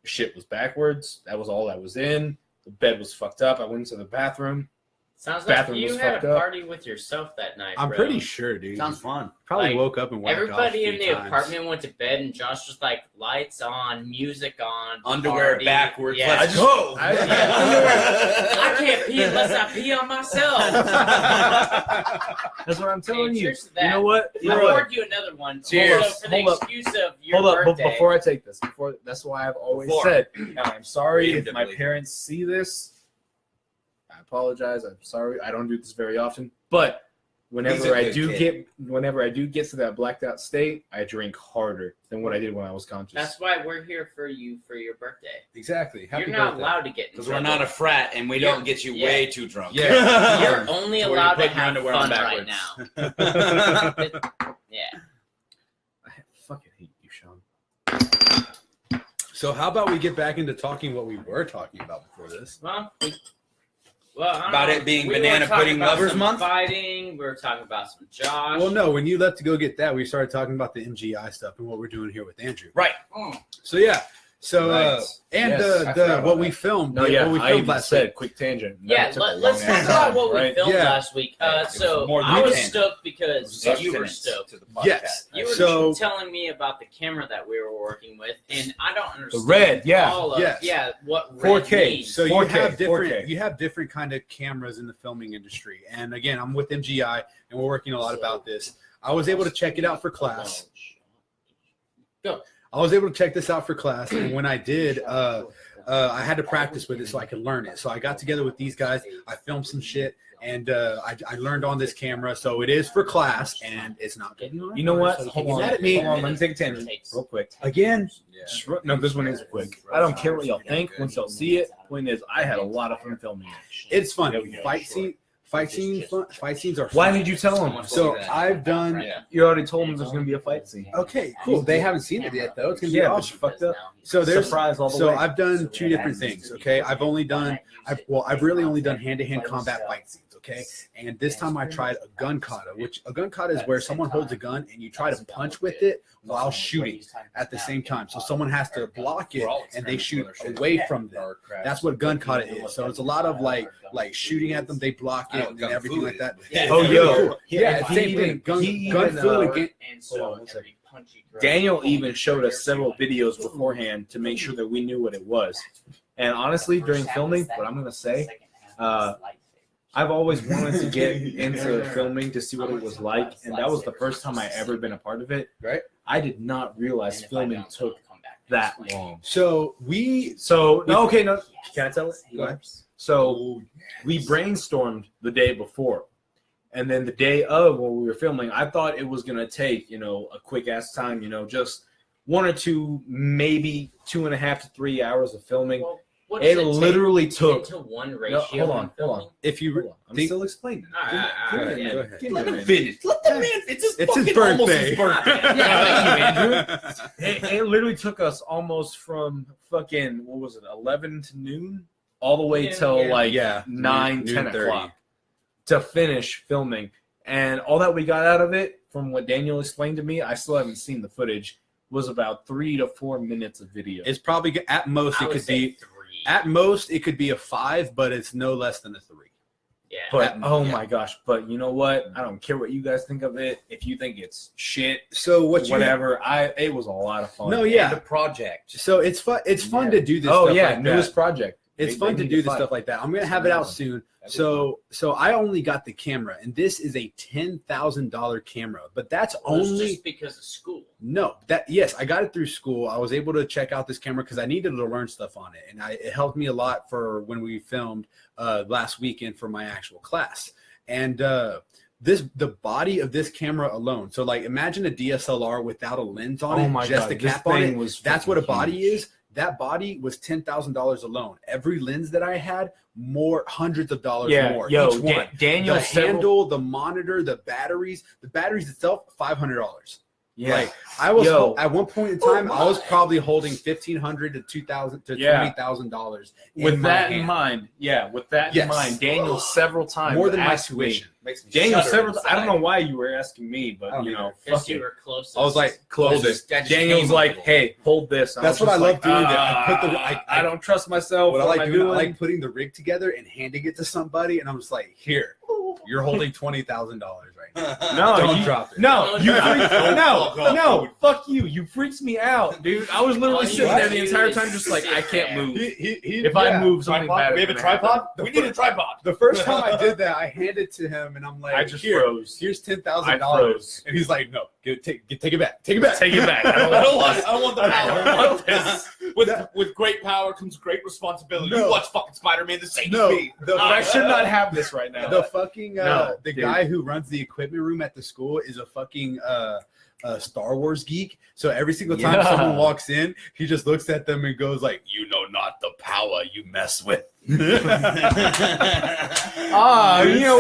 shit was backwards. That was all I was in. The bed was fucked up. I went into the bathroom. Sounds like you had a party with yourself that night, I'm bro. pretty sure, dude. Sounds fun. Probably Like, woke up and whacked everybody off in the apartment went to bed, and Josh was like, lights on, music on, Underwear party. backwards. Yeah. Let's go. I can't pee unless I pee on myself. That's what I'm telling Hey, you. cheers to that. You know what? I poured you another one. Cheers. Also, for the excuse of your Hold up, birthday. but before I take this, that's why I've always said, and I'm sorry if my Preemptively. parents see this. I apologize. I'm sorry. I don't do this very often, but whenever I do get to that blacked out state, I drink harder than what I did when I was conscious. That's why we're here for you for your birthday. Exactly. Happy You're not birthday. allowed to get in Because trouble. we're not a frat and we don't get you way too drunk. Yeah. You're only So we're allowed to putting have underwear on fun right backwards. now. Yeah. I fucking hate you, Sean. So how about we get back into talking what we were talking about before this? Well, I don't About know. it being We Banana were talking Pudding about Lovers some Month? Fighting. We were talking about some Josh. Well, no, when you left to go get that, we started talking about the MGI stuff and what we're doing here with Andrew. Right. So yeah, So what we filmed. No, yeah, what we I filmed even last said week. quick tangent. Yeah, let's talk about what we filmed last week. So more I was tangent. stoked because you were stoked. To the podcast. Yes. You were telling me about the camera that we were working with, and I don't understand. The red, yeah. All of, Yes. yeah, what red 4K. means. So 4K. you have different kind of cameras in the filming industry. And again, I'm with MGI, and we're working a lot about this. I was able to check it out for class. Go. I was able to check this out for class, and when I did, I had to practice with it so I could learn it. So I got together with these guys. I filmed some shit, and I learned on this camera. So it is for class, and it's not good. You know what? So Hold get on. mad at me. Hold on. Let me take a tangent real quick. Again. No, this one is quick. I don't care what y'all think. Once y'all see it, point is, I had a lot of fun filming it. It's fun. There we go. Fight scenes are fun. Why did you tell them? So I've done. You already told them there's going to be a fight scene. Okay, cool. They haven't seen it yet, though. It's gonna be Yeah, but awesome. you fucked up. So there's Surprise all the so way. I've done two different things. Okay, I've really only done hand-to-hand combat fight scenes. Okay, and this time I tried a gun kata, which a gun kata is where someone holds a gun and you try to punch with it while shooting at the same time. So someone has to block it and they shoot away from them. That's what gun kata is. So it's a lot of like shooting at them, they block it and everything like that. Oh, yo. Yeah, it's same thing. Gun fu again. Daniel even showed us several videos beforehand to make sure that we knew what it was. And honestly, during filming, what I'm going to say, I've always wanted to get into filming to see what it was like, and that was the first time I ever been a part of it. Right. I did not realize filming took that long. So No, can I tell it? Go ahead. So we brainstormed the day before, and then the day of when we were filming, I thought it was gonna take a quick ass time, just 1 or 2, maybe 2.5 to 3 hours of filming. It literally took. Into one ratio. Hold on. if you I'm still explaining. All right. go ahead. Let him finish. Let the man. It's his fucking almost birthday. his birthday. It literally took us almost from fucking 11 to noon all the way till 9, 10 o'clock to finish filming, and all that we got out of it, from what Daniel explained to me, I still haven't seen the footage, was about 3 to 4 minutes of video. It's probably at most it could be 3. at most it could be a 5, but it's no less than a 3. Yeah. But my gosh! But you know what? I don't care what you guys think of it. If you think it's shit, So whatever. It was a lot of fun. No, yeah. And the project. So it's fun. It's fun to do this. Oh stuff yeah, like newest that. project. It's They fun to need do this fight. stuff like that. I'm gonna have it out soon. So I only got the camera, and this is a $10,000 camera. But that's only just because of school. no. Yes, I got it through school. I was able to check out this camera because I needed to learn stuff on it, and it helped me a lot for when we filmed last weekend for my actual class. And the body of this camera alone. So like imagine a DSLR without a lens on it, just a cap on it. That's what a body is. That body was $10,000 alone. Every lens that I had, hundreds of dollars more. Each one. Daniel, the handle, the monitor, the batteries itself, $500. Yeah. Like I was at one point in time, I was probably holding $1,500 to $2,000 to $20,000. With that in mind, Daniel several times more than my asked me. tuition. Daniel several. I don't know why you were asking me, but Because you were closest. I was like, closest. Daniel's like, hey, hold this. That's what I love doing. I don't trust myself. What I like doing, I like putting the rig together and handing it to somebody, and I'm just like, here, you're holding $20,000 right now. No, Don't drop it. No, no, fuck you. You freaks me out, dude. I was literally sitting there the entire time just like, I can't move. If I move, something bad. We have a tripod? We need a tripod. The first time I did that, I handed it to him, and I'm like, I just froze. Here's $10,000. And he's like, no, take it back. Take it back. Take it back. I don't want the power. I want this. With great power comes great responsibility. No. You watch fucking Spider-Man the same No, speed. I should not have this right now. The fucking dude. guy who runs the equipment room at the school is a fucking Star Wars geek. So every single time someone walks in, he just looks at them and goes like, "You know not the power you mess with." You know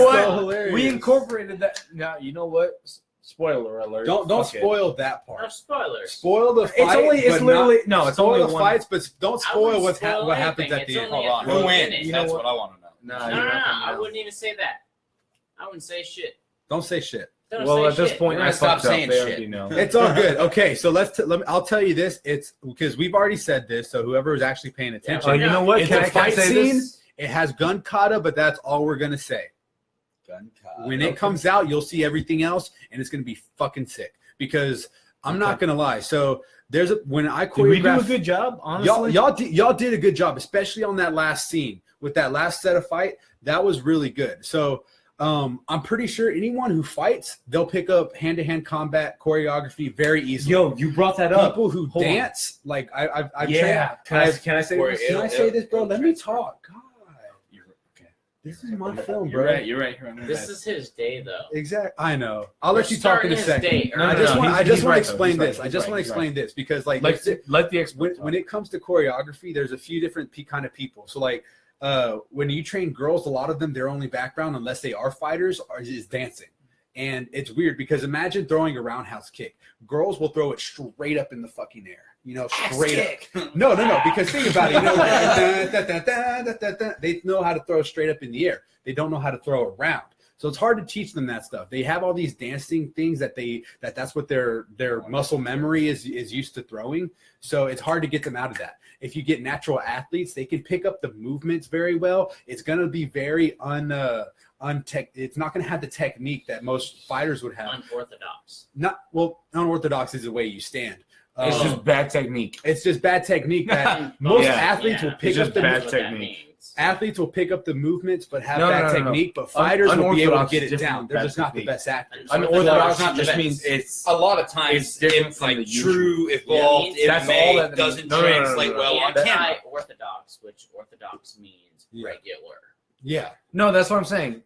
what? So hilarious. We incorporated that. Now you know what? Spoiler alert. Don't spoil that No part. spoilers. Spoil the fight. It's spoil only the one. fights, but don't spoil what happens at the end. Hold on. Who wins? That's what I want to know. No, I wouldn't even say that. I wouldn't say shit. Don't say shit. Don't Well, say at this shit. point, We're I gonna stop fucked up. saying They shit. already know. It's all good. Okay, so I'll tell you this. It's because we've already said this. So whoever is actually paying attention, Oh, you know what? It's Can a I fight say scene. this? It has gun kata, but that's all we're gonna say. Gun cod. When it comes out, you'll see everything else, and it's gonna be fucking sick. Because I'm not gonna lie. So when I Did we do a choreograph, good job? Honestly, y'all did a good job, especially on that last scene with that last set of fight. That was really good. So I'm pretty sure anyone who fights, they'll pick up hand-to-hand combat choreography very easily. Yo, you brought that up. People who Hold on. dance, like I've Yeah. Can I say Or this? Can I say this, bro? Let me transfer. talk. God, Okay. this is my film, You're bro. right. You're right. This is his day, though. Exactly. I know. I'll We're let you talk in a starting his second. day No, I no, just no, want. he's- I just he's want right, to though. explain He's right, this. I he's just right, want to he's explain this because, like, Let the expert when it comes to choreography, there's a few different kind of people. So, like, when you train girls, a lot of them, their only background, unless they are fighters, is dancing. And it's weird because imagine throwing a roundhouse kick. Girls will throw it straight up in the fucking air. You know, straight up. No. Because think about it. You know, like, they know how to throw straight up in the air. They don't know how to throw around. So it's hard to teach them that stuff. They have all these dancing things that's what their muscle memory is used to throwing. So it's hard to get them out of that. If you get natural athletes, they can pick up the movements very well. It's gonna be very it's not gonna have the technique that most fighters would have. Unorthodox. Unorthodox is the way you stand. It's just bad technique. It's just bad technique that most Yeah. athletes will pick It's up just the bad That's what that technique. means. athletes will pick up the movements but have No, bad no. technique, but fighters will be able to Unorthodox get is it different down. from They're bad just not the technique. best actors. Unorthodox not the just best. means it's A lot of times It's different it's from like the usual. true evolved. Yeah, that's It all that doesn't no, no, no, no, translate no, no. well on camera. Anti-orthodox, which orthodox means Yeah. regular. Yeah. No, that's what I'm saying.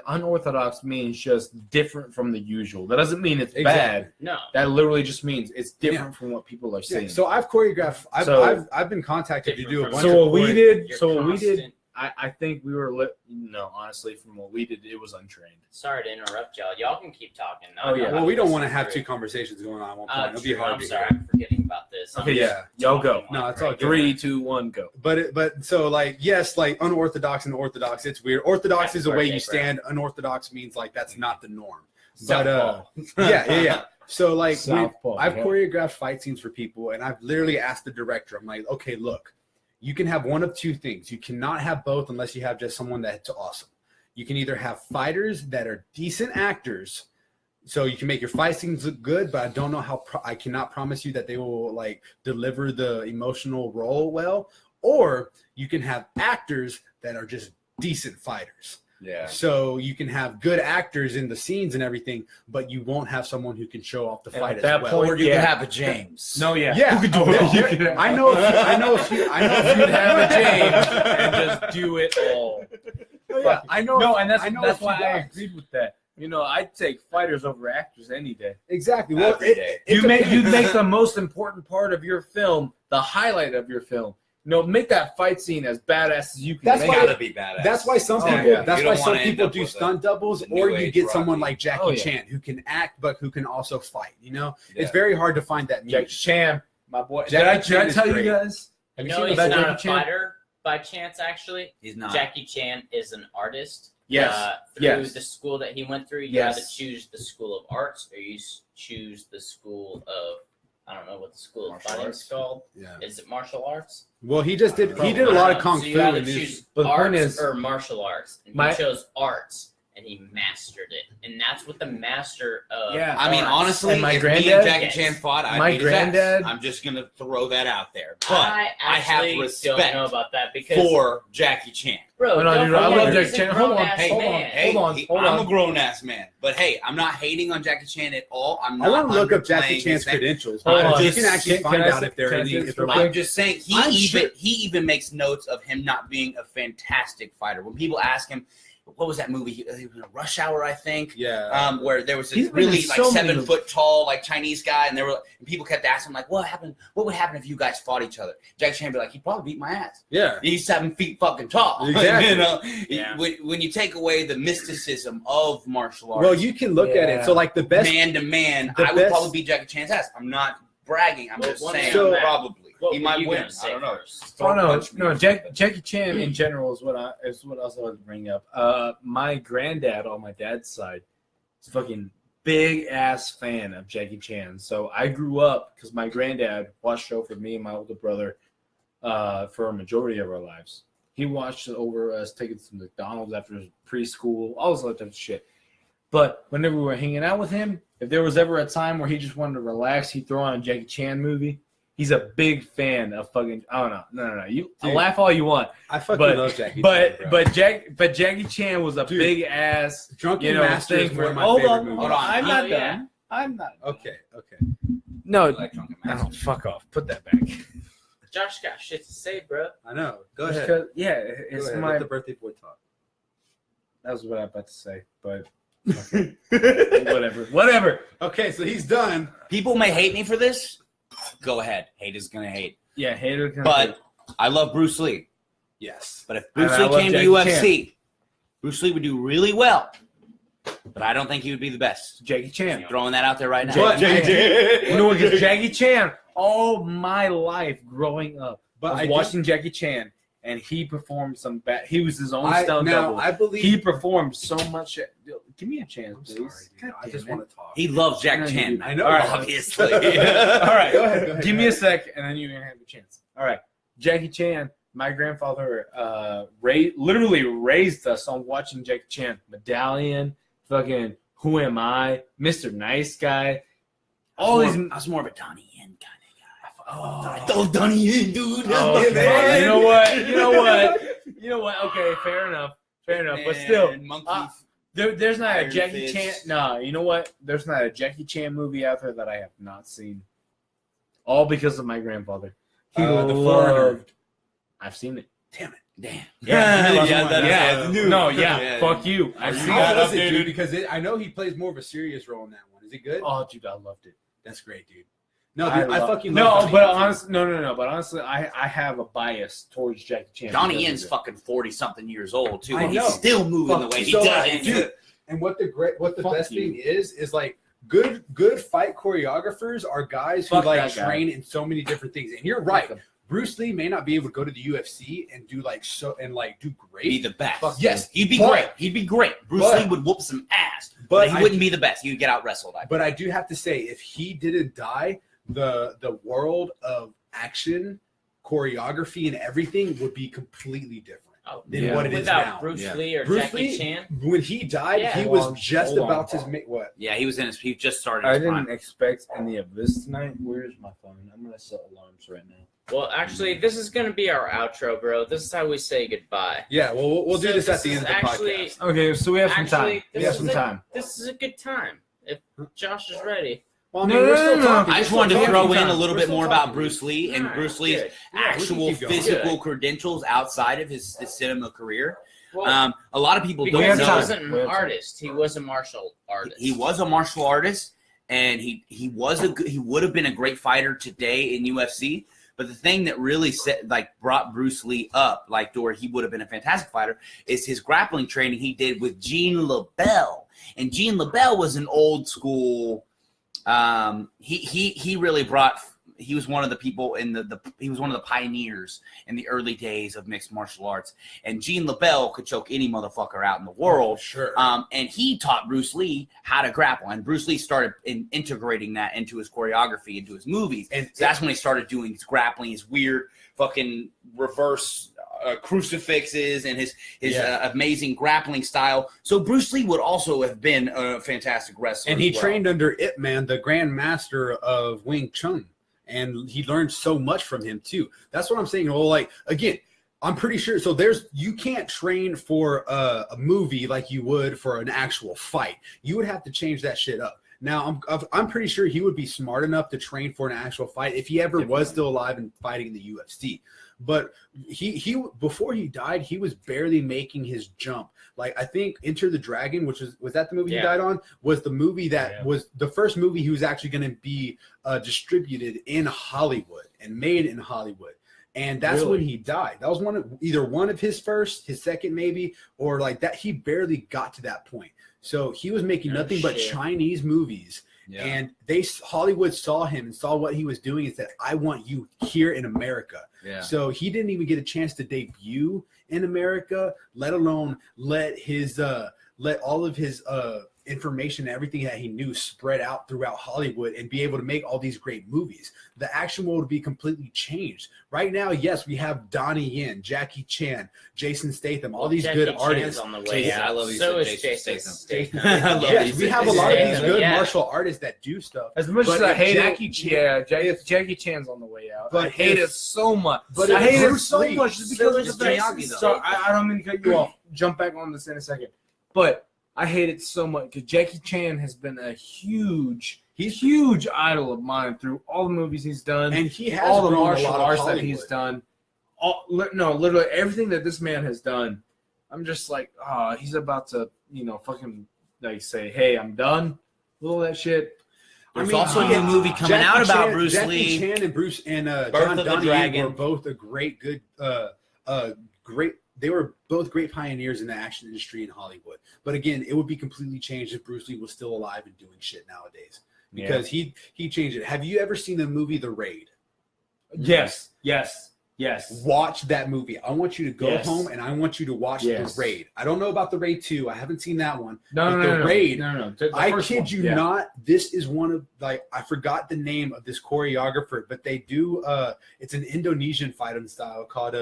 Unorthodox means just different from the usual. That doesn't mean it's Exactly. bad. No. That literally just means it's different from what people are saying. So I've choreographed. I've been contacted to do a bunch So of what we did, You're so what we did, constant. I think we were no, honestly, from what we did, it was untrained. Sorry to interrupt y'all. Y'all can keep talking. Oh, yeah. Well, we don't want to have two conversations going on at one point. It'll be hard I'm to sorry. hear. I'm forgetting about this. Okay, I'm yeah. Y'all go. talking No, like it's all crazy. good. 3, 2, 1, go. But so like yes, like unorthodox and orthodox, it's weird. Orthodox Happy is the way birthday, you bro. stand. Unorthodox means like that's not the norm. Southpaw. Yeah. So like Southpaw, I've yeah. choreographed fight scenes for people, and I've literally asked the director. I'm like, okay, look, you can have one of two things. You cannot have both unless you have just someone that's awesome. You can either have fighters that are decent actors, so you can make your fight scenes look good, but I don't know how. I cannot promise you that they will like deliver the emotional role well. Or you can have actors that are just decent fighters. Yeah. So you can have good actors in the scenes and everything, but you won't have someone who can show off the And fight at as that well. point- Or you Yeah. can have a James. No, yeah. Yeah. Who could do it all? I know if you You'd have a James and just do it all. Yeah, I know. No, and that's I know that's a few why I guys. agreed with that. You know, I'd take fighters over actors any day. Exactly. Well, Every day. it You'd depends. make the most important part of your film the highlight of your film. No, make that fight scene as badass as you can That's make why- it. Gotta be badass. That's why some Oh, people. yeah. That's You why don't some wanna end people up do with stunt doubles, the or new you age get someone Rocky. like Jackie Oh, yeah. Chan who can act but who can also fight. You know, Yeah. it's very hard to find that Jackie niche. Chan, my boy. Jackie Did I Chan is tell you great. guys? You Have know seen he's about not a Jackie Chan? fighter by chance, actually. He's not. Jackie Chan is an artist. Yes. Through Yes. the school that he went through, you Yes. either choose the school of arts or you choose the school of, I don't know what the school of Martial fighting arts? is called. Yeah. Is it martial arts? Well, he just did. He Probably. did a lot of kung So fu. you either in his- choose But the point arts is- or martial arts. And My- he chose arts, and he mastered it. And that's what the master of Yeah. I mean, arts- honestly, And my if me granddad- and Jackie Yes. Chan fought, I'd My beat his ass. granddad- I'm just gonna throw that out there. But I I have actually respect don't know about that because for Jackie Chan. bro, Oh, no, don't dude, I forget, love he's Jackie a Chan. Hold on, grown-ass hold on, man. hold on. I'm a grown ass man, but hey, I'm not hating on Jackie Chan at all. I'm I not. want to look up Jackie underplaying Chan's his thing. credentials. Hold because on. you can actually Can find I out say- if they're can I any. say If this they're real like, I'm just saying I'm he sure- even makes notes of him not being a fantastic fighter. When people ask him, what was that movie? He was in Rush Hour, I think. yeah. Where there was He's this been in really so like many 7 foot tall like Chinese guy, and and people kept asking him like, what happened? What would happen if you guys fought each other? Jackie Chan would be like, he'd probably beat my ass. Yeah. He's 7 feet fucking tall. Exactly. You know, Yeah. when you take away the mysticism of martial arts, Well, you can look at it. So like the best. man to man, the I would best- probably beat Jackie Chan's ass. I'm not bragging. I'm Well, just one saying thing on that. probably. What He were might you win. gonna say I don't know. first? Oh no, Punch me. no, Jackie Chan in general is what else I wanted to bring up. My granddad on my dad's side is fucking big ass fan of Jackie Chan. So I grew up because my granddad watched over me and my older brother for a majority of our lives. He watched over us taking some McDonald's after preschool, all this other type of shit. But whenever we were hanging out with him, if there was ever a time where he just wanted to relax, he'd throw on a Jackie Chan movie. He's a big fan of fucking. Oh no! You laugh all you want. I fucking love Jackie Chan. But Jackie Chan was a big ass. Drunken Master is one of my favorite movies. Hold on, I'm not done. I'm not. Okay. No, like Drunken Master. no, fuck off. Put that back. Josh got shit to say, bro. I know. Go ahead. It's my. Let the birthday boy talk. That was what I was about to say, but okay. Whatever. Okay, so he's done. People may hate me for this. Go ahead. Hate is gonna hate. Yeah, hater. But I love Bruce Lee. Yes. But if Bruce Lee came to UFC, Bruce Lee would do really well. But I don't think he would be the best. Jackie Chan. Throwing that out there right now. You know what? Jackie Chan. All my life growing up, I was watching Jackie Chan, and he performed some bad. He was his own stunt double. I believe he performed so much. Give me a chance, please. Sorry, I just want to talk. He loves Jack Chan. I know. Obviously. All right, go ahead. Give me a sec, and then you're gonna have a chance. All right, Jackie Chan. My grandfather literally raised us on watching Jackie Chan. Medallion, fucking Who Am I, Mr. Nice Guy. I was more of a Donnie Yen kind of guy. I thought Donnie Yen, dude. Okay. You know what? Okay, fair enough. But still, there's not a Jackie Chan. No, you know what? There's not a Jackie Chan movie out there that I have not seen. All because of my grandfather. He loved. I've seen it. Damn it. Damn. Fuck you. I've seen How was it, dude? Because I know he plays more of a serious role in that one. Is he good? Oh, dude, I loved it. That's great, dude. No, dude, I fucking love but honestly, But honestly, I have a bias towards Jackie Chan. Donnie Yen's fucking 40-something years old too, and know. he's still moving the way he does. Dude. And what the best thing is like good fight choreographers are guys who train in so many different things. And you're right. Bruce Lee may not be able to go to the UFC and do do great. Be the best. Yes, he'd be great. He'd be great. Bruce Lee would whoop some ass, but he wouldn't be the best. He would get out wrestled. But I do have to say, if he didn't die, the world of action, choreography, and everything would be completely different than what it is now. Bruce Lee or Bruce Jackie Lee, Chan. when he died, he was just about to make what? Yeah, he just started. I didn't expect any of this tonight. Where's my phone? I'm gonna set alarms right now. Well, actually, this is going to be our outro, bro. This is how we say goodbye. Yeah, well, we'll do this at the end of the podcast. Okay, so we have some time. This is a good time. If Josh is ready. Well, I mean, we're still talking. I just wanted to throw in a little bit more about Bruce Lee and Bruce Lee's actual physical credentials outside of his cinema career. Well, a lot of people don't know. He wasn't an artist. He was a martial artist. He was a martial artist, and he would have been a great fighter today in UFC. But the thing that really brought Bruce Lee up, to where he would have been a fantastic fighter, is his grappling training he did with Gene LaBelle. And Gene LaBelle was an old school. He really brought. He was one of the people he was one of the pioneers in the early days of mixed martial arts. And Gene LaBelle could choke any motherfucker out in the world. Sure. And he taught Bruce Lee how to grapple. And BruceLee started integrating that into his choreography, into his movies. And so that's when he started doing his grappling, his weird fucking reverse crucifixes and his amazing grappling style. So Bruce Lee would also have been a fantastic wrestler. And he trained under Ip Man, the Grand Master of Wing Chun. And he learned so much from him too. That's what I'm saying. Well, again, I'm pretty sure. So you can't train for a movie like you would for an actual fight. You would have to change that shit up. Now, I'm pretty sure he would be smart enough to train for an actual fight if he ever was still alive and fighting in the UFC. But he before he died, he was barely making his jump. I think Enter the Dragon, which was that the movie he died on, was the movie that was the first movie he was actually going to be distributed in Hollywood and made in Hollywood. And that's when he died. That was either one of his first, his second maybe, or that he barely got to that point. So he was making nothing but Chinese movies. Yeah. And Hollywood saw him and saw what he was doing and said, I want you here in America. Yeah. So he didn't even get a chance to debut in America, let alone let all of his information and everything that he knew spread out throughout Hollywood and be able to make all these great movies. The action world would be completely changed. Right now, yes, we have Donnie Yen, Jackie Chan, Jason Statham, all these Jackie good Chan's artists. on the way out. I love you. So said is Jason Statham. Statham. Yes, we have a lot of these good Yeah. martial artists that do stuff. As much But as I if hate Jackie it, Chan- Jackie Chan's on the way out. But I hate if- it so much. but I if hate it Bruce so Lee- much just so because is of the Jason So Statham. I don't mean to cut you off. Jump back on this in a second. But I hate it so much because Jackie Chan has been a huge idol of mine through all the movies he's done, And he has all the grown a martial lot of arts that Hollywood. he's done. Literally everything that this man has done. I'm just like, he's about to, fucking like say, hey, I'm done with all that shit. There's also a new movie coming out about Bruce Jackie Lee. Chan and Bruce and Birth John of the Donnie Dragon. were both a great. They were both great pioneers in the action industry in Hollywood. But again, it would be completely changed if Bruce Lee was still alive and doing shit nowadays because he changed it. Have you ever seen the movie The Raid? Yes. Watch that movie. I want you to go Yes. home and I want you to watch Yes. The Raid. I don't know about The Raid 2. I haven't seen that one. No. The Raid. No. The I first kid one. you Yeah. not. This is one of I forgot the name of this choreographer, but they do. It's an Indonesian fighting style called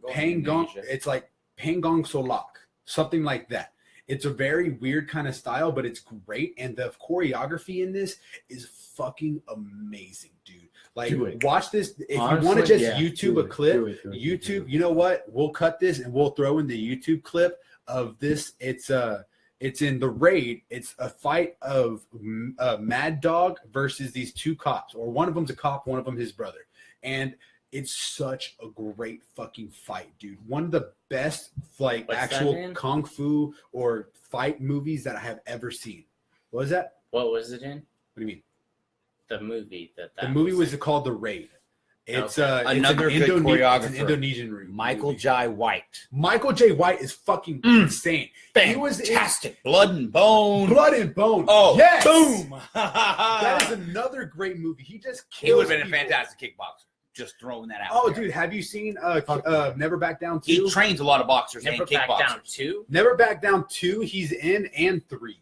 Pangong. It's like Pangong Solak, something like that. It's a very weird kind of style, but it's great, and the choreography in this is fucking amazing, dude. Like, Do it. watch this. If Honestly, you want to just yeah, YouTube do a it, clip, do it. YouTube. You know what? We'll cut this and we'll throw in the YouTube clip of this. It's in The Raid. It's a fight of Mad Dog versus these two cops, or one of them's a cop, one of them his brother, and it's such a great fucking fight, dude. One of the best What's that actual name? kung fu or fight movies that I have ever seen. What was that? What was it in? What do you mean? The movie that The movie was called The Raid. It's Another it's good It's choreographer. an Indonesian movie. Michael Jai White. Michael J. White is fucking insane. He was in Fantastic. Blood and Bone. Blood and Bone. Oh, yes! boom. That is another great movie. He just He would kills have been a people. fantastic kickboxer. Just throwing that out. Oh, there. dude, have you seen Never Back Down 2? He trains a lot of boxers Never and Back kickboxers. Down 2? Never Back Down 2, he's in, and 3.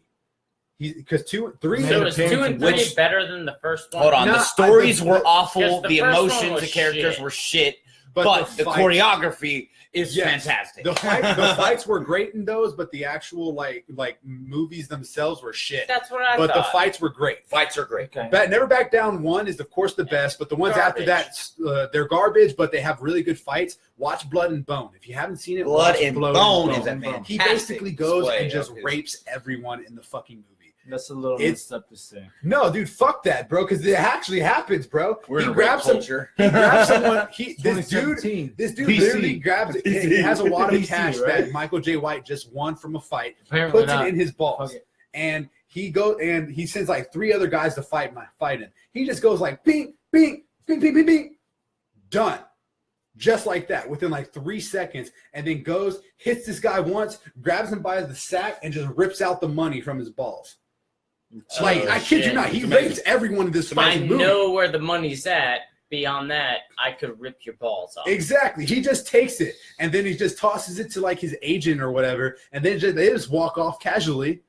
Because 2, 3. So is 2 and 3 Which- better than the first one? Hold on, the Nah, stories the- were Yes, awful. the The first one emotions, was the characters shit. were shit. But But the the fights- choreography is Yes. fantastic. The fights were great in those, but the actual like movies themselves were shit. That's what I But the thought. fights were great. Fights are great. Okay. Never Back Down 1 is of course the best, but the ones after Garbage. that they're garbage, but they have really good fights. Watch Blood and Bone. If you haven't seen it, Blood watch and Blood Bone and is a Bone. fantastic He basically goes display and just of his- rapes everyone in the fucking movie. That's a little It's- messed up to say. No, dude, fuck that, bro, because it actually happens, bro. We're in He a grabs rape some. culture. He grabs someone. This dude 2017. PC. Literally grabs it. It has a wad of PC, cash right? that Michael J. White just won from a fight. Apparently Puts not. it in his balls, Fuck it. and he sends like 3 other guys to fight him. He just goes like bing, bing, bing, bing, bing, bing, done, just like that within like 3 seconds, and then goes hits this guy once, grabs him by the sack, and just rips out the money from his balls. Like I kid you shit. not, he It's amazing. rapes everyone in this I fucking movie. know where the money's at. Beyond that, I could rip your balls off. Exactly. He just takes it and then he just tosses it to like his agent or whatever, and then they just walk off casually.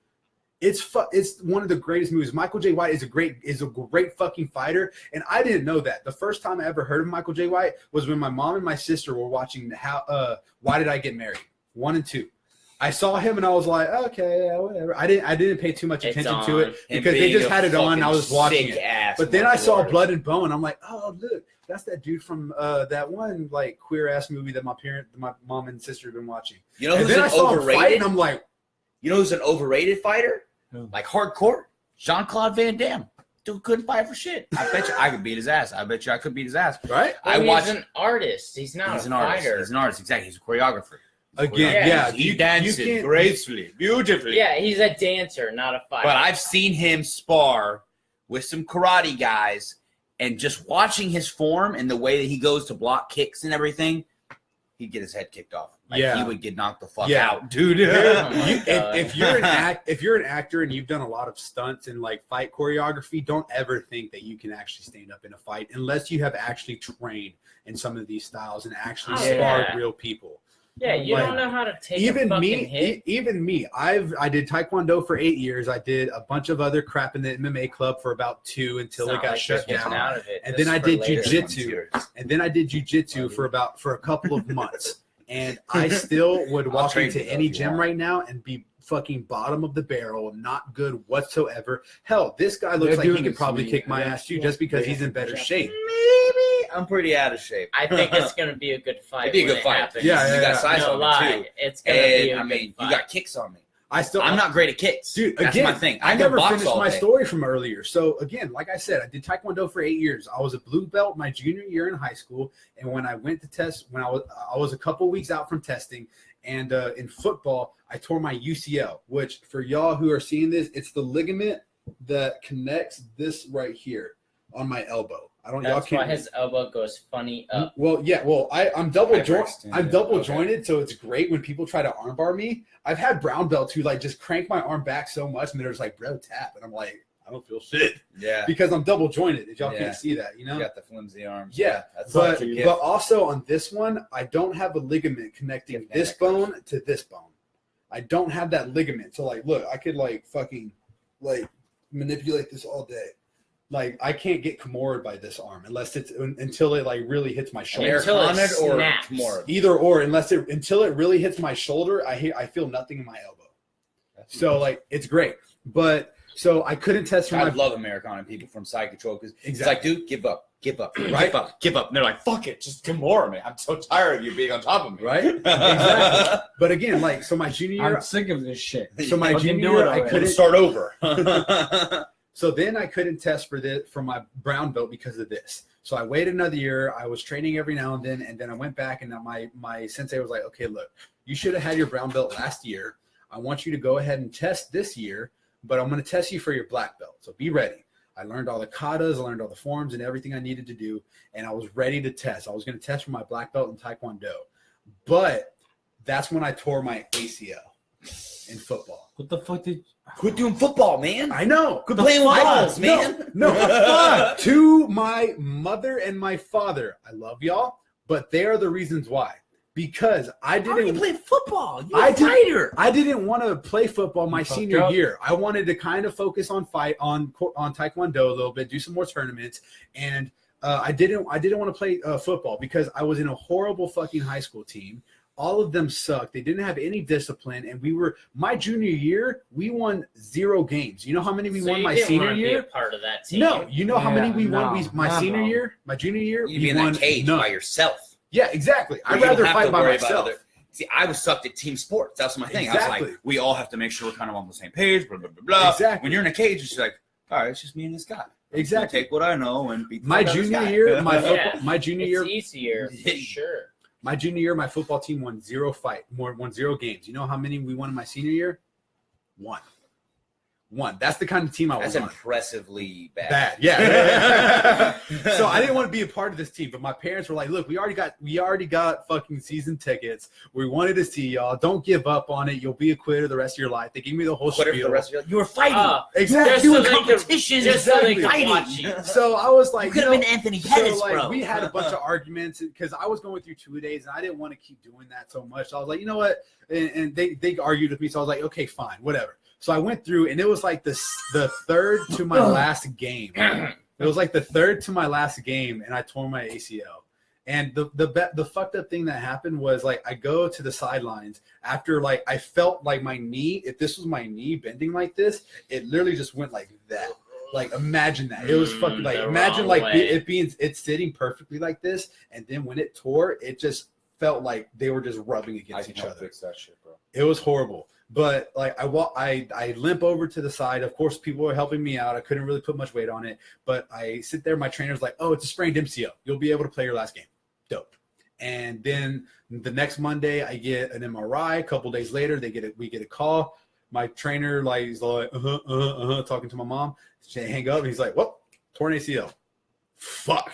It's one of the greatest movies. Michael J. White is a great fucking fighter, and I didn't know that. The first time I ever heard of Michael J. White was when my mom and my sister were watching Why Did I Get Married? 1 and 2. I saw him and I was like, okay, yeah, whatever. I didn't pay too much It's attention to on. it because they just had it on. And I was watching it. But then I saw Blood and Bone. I'm like, oh look, that's that dude from that one like queer ass movie that my mom and sister have been watching. You know And who's then I an saw him fight, overrated? and I'm like, You know who's an overrated fighter? Who? Like hardcore? Jean-Claude Van Damme. Dude couldn't fight for shit. I bet you I could beat his ass. I bet you I could beat his ass. right? He's an artist. He's not He's a an artist. fighter. He's an artist. Exactly. He's a choreographer. Again, yeah, He you dances can't- gracefully, beautifully. Yeah, he's a dancer, not a fighter. But I've seen him spar with some karate guys, and just watching his form and the way that he goes to block kicks and everything, he'd get his head kicked off. Like Yeah. he would get knocked the fuck Yeah. out, dude. If you're an actor and you've done a lot of stunts and like fight choreography, don't ever think that you can actually stand up in a fight unless you have actually trained in some of these styles and actually Oh, sparred yeah. real people. Yeah, you Like, don't know how to take a even fucking me, hit. even me. I did Taekwondo for 8 years. I did a bunch of other crap in the MMA club for about 2 until It's it not got like shut you're getting down. out of it. And This then I is for did later. jujitsu. And then I did jujitsu for a couple of months. And I still would walk train into you any if you gym want. right now and be fucking bottom of the barrel, not good whatsoever. Hell, this guy looks like he could probably kick my ass too, just because he's in better shape. Maybe I'm pretty out of shape. I think it's gonna be a good fight. It'd be a when good it fight. happens. Yeah, you got size No on lie, me too. it's gonna be a And I good mean, fight. you got kicks on me. I'm I'm not great at kicks. Dude, That's again, my thing. I can never box finished all my day. story from earlier. So again, like I said, I did Taekwondo for 8 years. I was a blue belt my junior year in high school, and when I went to test, when I was a couple weeks out from testing, and in football, I tore my UCL, which for y'all who are seeing this, it's the ligament that connects this right here on my elbow. I don't. Y'all That's why can't. his elbow goes funny up. Well, yeah. Well, I'm double jointed. Hyperextended, I'm double okay. jointed, so it's great when people try to armbar me. I've had brown belts who like just crank my arm back so much, and they're just like, "Bro, tap," and I'm like, "I don't feel shit," Yeah. because I'm double jointed. If y'all Yeah. can't see that, you know. You got the flimsy arms. Yeah, That's But such a gift. but also on this one, I don't have a ligament connecting Give this that bone to this bone. I don't have that ligament. So like, look, I could like fucking like manipulate this all day. Like I can't get Kimura by this arm unless it's until it like really hits my shoulder. Until it Americana or snaps. Kimura? Either or, until it really hits my shoulder, I feel nothing in my elbow. So like it's great, but so I couldn't test for I my love Americana people from side control because it's Exactly. like, dude, give up, Right. give up. And they're like, fuck it, just Kimura me. I'm so tired of you being on top of me. right. Exactly. But again, like so my junior year, I'm sick of this shit. so my Fucking junior do it year, I already. couldn't. Start over. So then I couldn't test for my brown belt because of this. So I waited another year. I was training every now and then I went back and my sensei was like, okay, look, you should have had your brown belt last year. I want you to go ahead and test this year, but I'm going to test you for your black belt. So be ready. I learned all the katas, I learned all the forms and everything I needed to do, and I was ready to test. I was going to test for my black belt in Taekwondo. But that's when I tore my ACL in football. What the fuck did? Quit doing football, man. I know. Quit playing with balls, man. No, fuck. To my mother and my father, I love y'all, but they are the reasons why. Because I How are you didn't playing football? You're I a did- fighter. I didn't want to play football my You fucked senior up. year. I wanted to kind of focus on Taekwondo a little bit, do some more tournaments, and I didn't want to play football because I was in a horrible fucking high school team. All of them sucked. They didn't have any discipline, and my junior year, we won 0 games. You know how many we So won you my didn't senior wanna be year? a part of that team. No, you know how many we won Yeah, my no, senior bro. year, my junior year. You'd be we in won that cage none. by yourself. Yeah, exactly. Where I'd you don't rather have fight to by worry about myself. See, I was sucked at team sports. That's my thing. I was Exactly. like, we all have to make sure we're kind of on the same page. Blah blah blah blah. Exactly. When you're in a cage, it's like, all right, it's just me and this guy. I'm just gonna Exactly. Take what I know and beat the My fuck out of this junior guy. year, my Yeah. football, my junior It's year, easier for sure. my junior year, my football team won 0 games. You know how many we won in my senior year? One. That's the kind of team I was That's on. impressively bad. Bad, yeah. So I didn't want to be a part of this team, but my parents were like, "Look, we already got fucking season tickets. We wanted to see y'all. Don't give up on it. You'll be a quitter the rest of your life." They gave me the whole Quitter for spiel. the rest of your life. You were fighting. Exactly. Just you so were they could- competition. Just so they could Fighting. watch you. So I was like, You could you have know, been Anthony so Pettis, like bro. we had a bunch of arguments because I was going through 2 days and I didn't want to keep doing that so much. So I was like, you know what? And they argued with me. So I was like, okay, fine, whatever. So I went through and it was like the third to my last game. It was like the third to my last game and I tore my ACL. And the fucked up thing that happened was like I go to the sidelines after like I felt like my knee, if this was my knee bending like this, it literally just went like that. Like imagine that. It was fucking like The imagine wrong like way. it's sitting perfectly like this, and then when it tore, it just felt like they were just rubbing I against can each help other. fix that shit, bro. It was horrible. But like I limp over to the side. Of course, people were helping me out. I couldn't really put much weight on it. But I sit there. My trainer's like, "Oh, it's a sprained MCL. You'll be able to play your last game." Dope. And then the next Monday, I get an MRI. A couple days later, we get a call. My trainer like he's like talking to my mom. She hang up. And he's like, "What? Torn ACL? Fuck."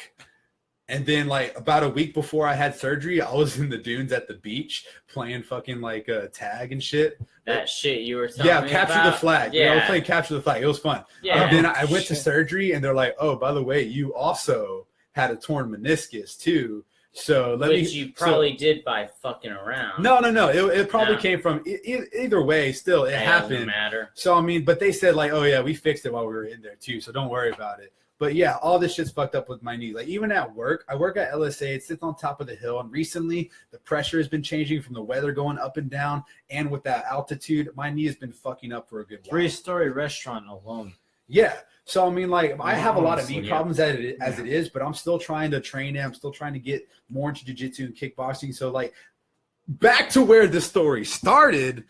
And then like about a week before I had surgery, I was in the dunes at the beach playing fucking like tag and shit. That shit you were telling me Capture about. the flag. Yeah. I was playing capture the flag. It was fun. Yeah. And then I went to surgery and they're like, "Oh, by the way, you also had a torn meniscus too. So Which you probably did by fucking around. No. It probably came from either way. Still, it happened. Doesn't matter. So I mean, but they said like, oh yeah, we fixed it while we were in there too. So don't worry about it. But yeah, all this shit's fucked up with my knee. Like even at work, I work at LSA. It sits on top of the hill, and recently the pressure has been changing from the weather going up and down, and with that altitude, my knee has been fucking up for a good while. 3-story restaurant alone. Yeah. So I mean, like I have a lot of knee Honestly, problems as it is, but I'm still trying to train it. I'm still trying to get more into jiu-jitsu and kickboxing. So like back to where the story started,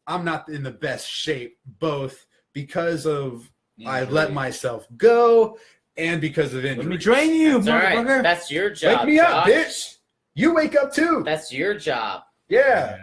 I'm not in the best shape, both because of I let myself go and because of injury. Let me train you, That's all motherfucker. right. That's your job. Wake me up, Josh. bitch. You wake up too. That's your job. Yeah,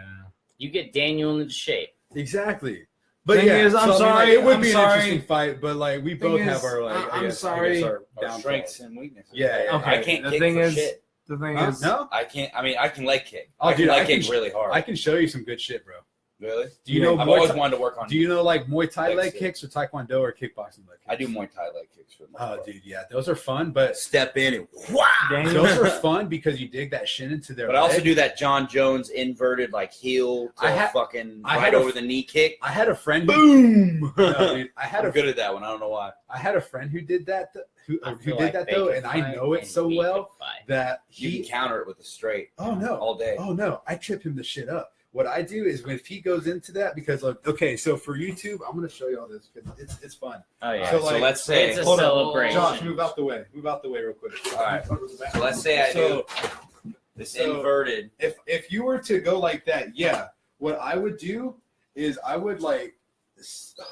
You get Daniel into shape. exactly. But Thing yeah, is, I'm so, I mean, sorry, like, it would I'm be an sorry. interesting fight, but like we both have our like. I'm I guess sorry. our Our downfalls. strengths and weaknesses. Yeah, yeah. Okay, I can't the kick thing for is, shit. the thing Huh? is, No, I can't. I mean, I can leg kick. Oh, I can dude, leg I kick can- really hard. I can show you some good shit, bro. Really? Do you know I've Muay always Thai- wanted to work on. Do you know like Muay Thai Leg leg kick. kicks or Taekwondo or kickboxing leg kicks? I do Muay Thai leg kicks for the most Oh, part. dude, yeah, those are fun, but Step in and wow. Daniel, those are fun because you dig that shin into their. But I also leg. do that John Jones inverted like heel to I had- fucking I right had a- over the knee kick. I had a friend. Boom! No, dude, I had I'm a good at that one. I don't know why. I had a friend who did that. Who I did feel that like they though, could and I fight know it and so he well could fight. that You he. can counter it with a straight Oh no! all day. Oh no! I trip him the shit up. What I do is when if he goes into that because like okay, so for YouTube, I'm gonna show you all this because it's fun. Oh yeah. So, So like, let's say it's a Hold on, celebration. Josh, move out the way. Move out the way real quick. All right. So let's say I do this so- inverted. If you were to go like that, yeah, what I would do is I would like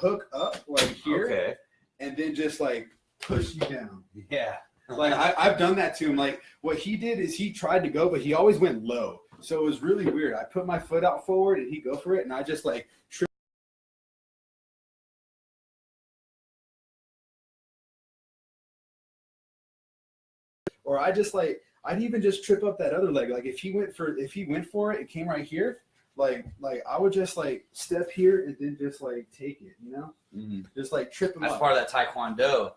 hook up like here Okay. and then just like push you down. Yeah. Like I've done that to him. Like what he did is he tried to go, but he always went low. So it was really weird. I put my foot out forward and he'd go for it, and I just like trip. Or I just like I'd even just trip up that other leg. Like if he went for it, it came right here. Like I would just like step here and then just like take it, you know, Mhm. just like trip him That's up. part of that Taekwondo.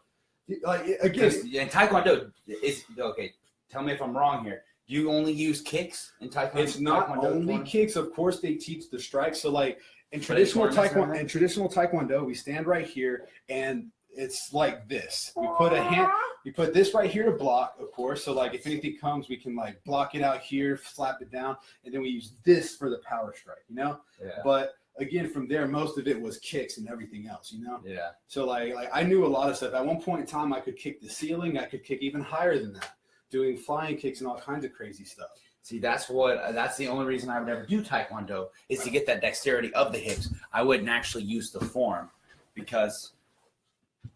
Like Because again, in Taekwondo, is okay. Tell me if I'm wrong here. Do you only use kicks in Taekwondo? it's not Taekwondo only tournament? kicks. Of course, they teach the strikes. So like in For the tournaments traditional taekwondo, we stand right here and it's like this. We put a hand. We put this right here to block, of course. So like if anything comes, we can like block it out here, slap it down, and then we use this for the power strike. You know. Yeah. But again, from there, most of it was kicks and everything else. You know. Yeah. So like I knew a lot of stuff. At one point in time, I could kick the ceiling. I could kick even higher than that, doing flying kicks and all kinds of crazy stuff. See, that's the only reason I would ever do Taekwondo is to get that dexterity of the hips. I wouldn't actually use the form because,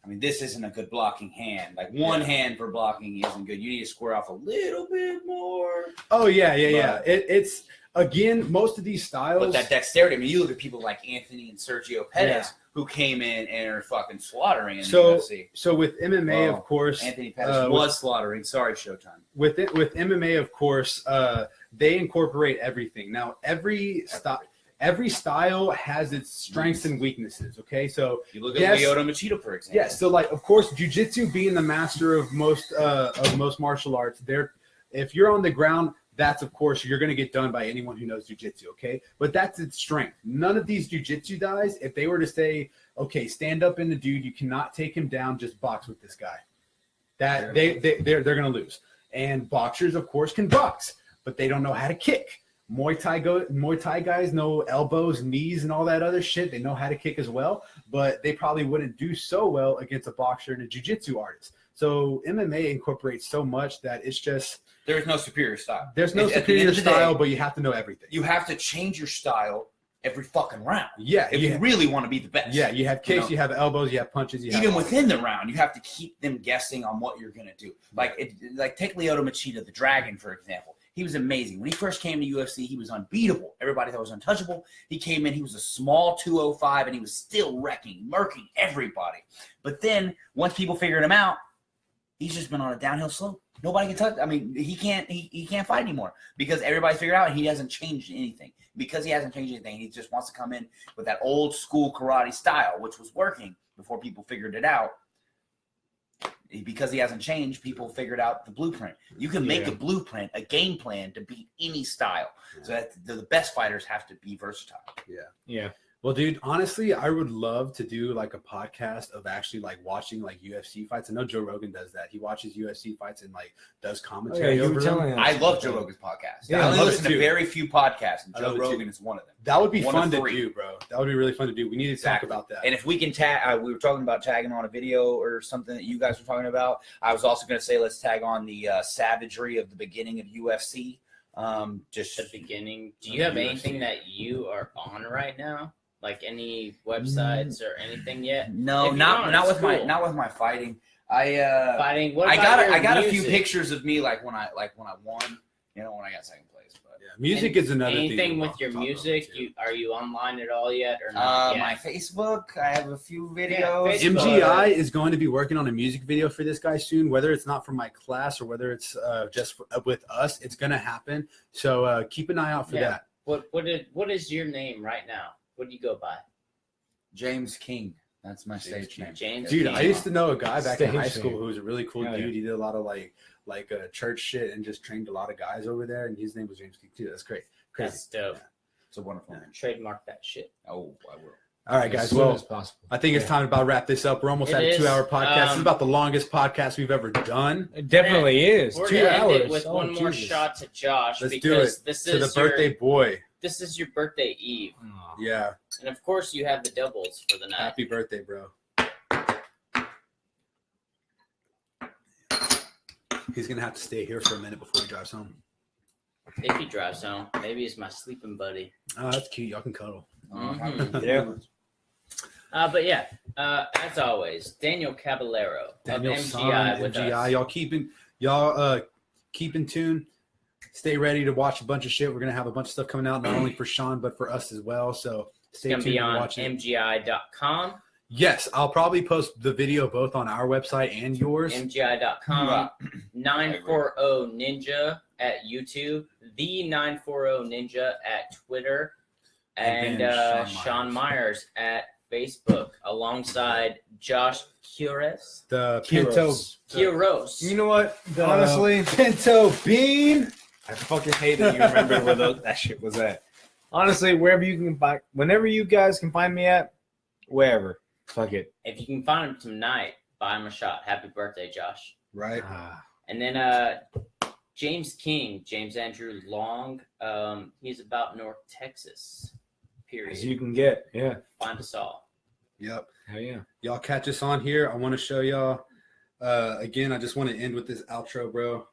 I mean, this isn't a good blocking hand. Like one hand for blocking isn't good. You need to square off a little bit more. Oh yeah. It's again most of these styles. But that dexterity, I mean, you look at people like Anthony and Sergio Pettis who came in and are fucking slaughtering in the UFC. So with MMA, Well, of course, Anthony Pettis was slaughtering. Sorry, Showtime. with MMA, of course, they incorporate everything. Now every style has its strengths and weaknesses. Okay, so You look at Yes. Lyoto Machida, for example. yes, so like of course, jiu-jitsu being the master of most martial arts, if you're on the ground, that's of course you're going to get done by anyone who knows jiu-jitsu. Okay, but that's its strength. None of these jiu-jitsu guys, if they were to say, okay, stand up in the dude, you cannot take him down, just box with this guy. That they're going to lose. And boxers, of course, can box, but they don't know how to kick. Muay Thai guys know elbows, knees, and all that other shit. They know how to kick as well, but they probably wouldn't do so well against a boxer and a jiu-jitsu artist. So MMA incorporates so much that it's just There's no superior style. there's no At the end superior of the style, day, but you have to know everything. you have to change your style every fucking round. Yeah, If you really want to be the best. yeah, you have kicks, know? you have elbows, you have punches, you have Even within the round, you have to keep them guessing on what you're gonna do. Like take Lyoto Machida, the Dragon, for example. He was amazing. When he first came to UFC, he was unbeatable. Everybody thought he was untouchable. He came in, he was a small 205, and he was still murking everybody. But then once people figured him out, he's just been on a downhill slope. Nobody can touch. I mean, he can't fight anymore because everybody figured out he hasn't changed anything. Because he hasn't changed anything, he just wants to come in with that old school karate style, which was working before people figured it out. because he hasn't changed, people figured out the blueprint. You can make a blueprint, a game plan to beat any style. So that the best fighters have to be versatile. Yeah. Well, dude, honestly, I would love to do like a podcast of actually like watching like UFC fights. I know Joe Rogan does that. He watches UFC fights and like does commentary over them. I love Joe Rogan's podcast. Yeah, I I only love listen it to too. very few podcasts, and Joe Rogan is one of them. That would be One fun of to three. do, bro. That would be really fun to do. We need to talk about that. And if we can tag, we were talking about tagging on a video or something that you guys were talking about. I was also going to say let's tag on the savagery of the beginning of UFC. Just the beginning. Do you have anything that you are on right now? Like any websites or anything yet? No, If not you're on, it's with cool. not with my fighting. Fighting. What I about got your a few music? pictures of me like when I won, when I got second place. But Yeah, music is another thing. Anything we'll with your talk about, music? too. Are you online at all yet or not? my yet? Facebook, I have a few videos. Facebook. MGI is going to be working on a music video for this guy soon. Whether it's not for my class or whether it's just with us, it's going to happen. So keep an eye out for that. What is your name right now? What do you go by? James King. That's my stage name. James. Dude, King. I used to know a guy back in Stage high school name. who was a really cool Hell dude. yeah. He did a lot of like church shit and just trained a lot of guys over there. And his name was James King too. That's great. Crazy. That's dope. It's a wonderful name. Trademark that shit. Oh, I will. All right, guys. As soon Well, as possible. I think it's time to about wrap this up. We're almost It at a is. 2-hour podcast. This is about the longest podcast we've ever done. It definitely is. We're 2 gonna end hours. it with Oh, one more Jesus. shot to Josh Let's do because it. this To is the birthday boy. This is your birthday eve, Aw. Yeah. and of course you have the doubles for the night. Happy birthday, bro. He's going to have to stay here for a minute before he drives home. If he drives home, maybe he's my sleeping buddy. Oh, that's cute. Y'all can cuddle. Mhm. Yeah. But yeah, as always, Daniel Caballero Daniel of Son, MGI with MGI. us. Y'all keep in tune. Stay ready to watch a bunch of shit. We're gonna have a bunch of stuff coming out, not only for Sean but for us as well. So stay It's tuned gonna be and on watch it. MGI.com, Yes, I'll probably post the video both on our website and yours. MGI.com, 940 Ninja at YouTube, the 940 Ninja at Twitter, And and then Sean Myers at Facebook, alongside Josh Cures. The Pinto, Curos. You know what? the Honestly, Pinto Bean. I fucking hate that you remember where that shit was at. Honestly, wherever you can buy, whenever you guys can find me at, wherever. Fuck it. If you can find him tonight, buy him a shot. Happy birthday, Josh. Right. And then James King, James Andrew Long, he's about North Texas. Period. As you can get. Yeah. Find us all. Yep. Hell yeah. Y'all catch us on here. I want to show y'all. Again, I just want to end with this outro, bro.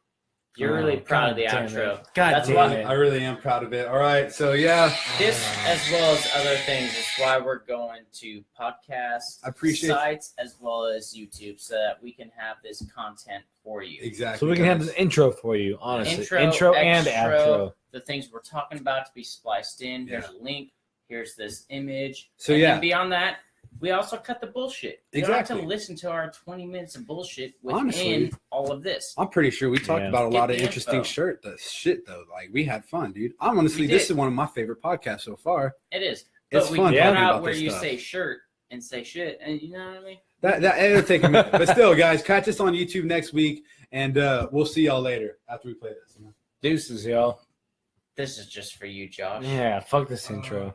You're really proud of the God damn outro. it. God That's damn why it. I really am proud of it. All right. So, yeah. this, as well as other things, is why we're going to podcast I appreciate- sites as well as YouTube so that we can have this content for you. Exactly. So we can have this intro for you, honestly. Intro, and extra, outro. The things we're talking about to be spliced in. Here's Yeah. a link. Here's this image. So, and yeah. then beyond that, we also cut the bullshit. You don't have Exactly. to listen to our 20 minutes of bullshit within Honestly. all of this. I'm pretty sure we talked Yeah. about a Get lot of the interesting info. shit, though. Like, we had fun, dude. I'm honestly, We this did. is one of my favorite podcasts so far. It is. It's But we fun cut talking out about where this you stuff. say shirt and say shit, and you know what I mean? That it'll take a minute. But still, guys, catch us on YouTube next week, and we'll see y'all later after we play this. Deuces, y'all. This is just for you, Josh. Yeah, fuck this intro.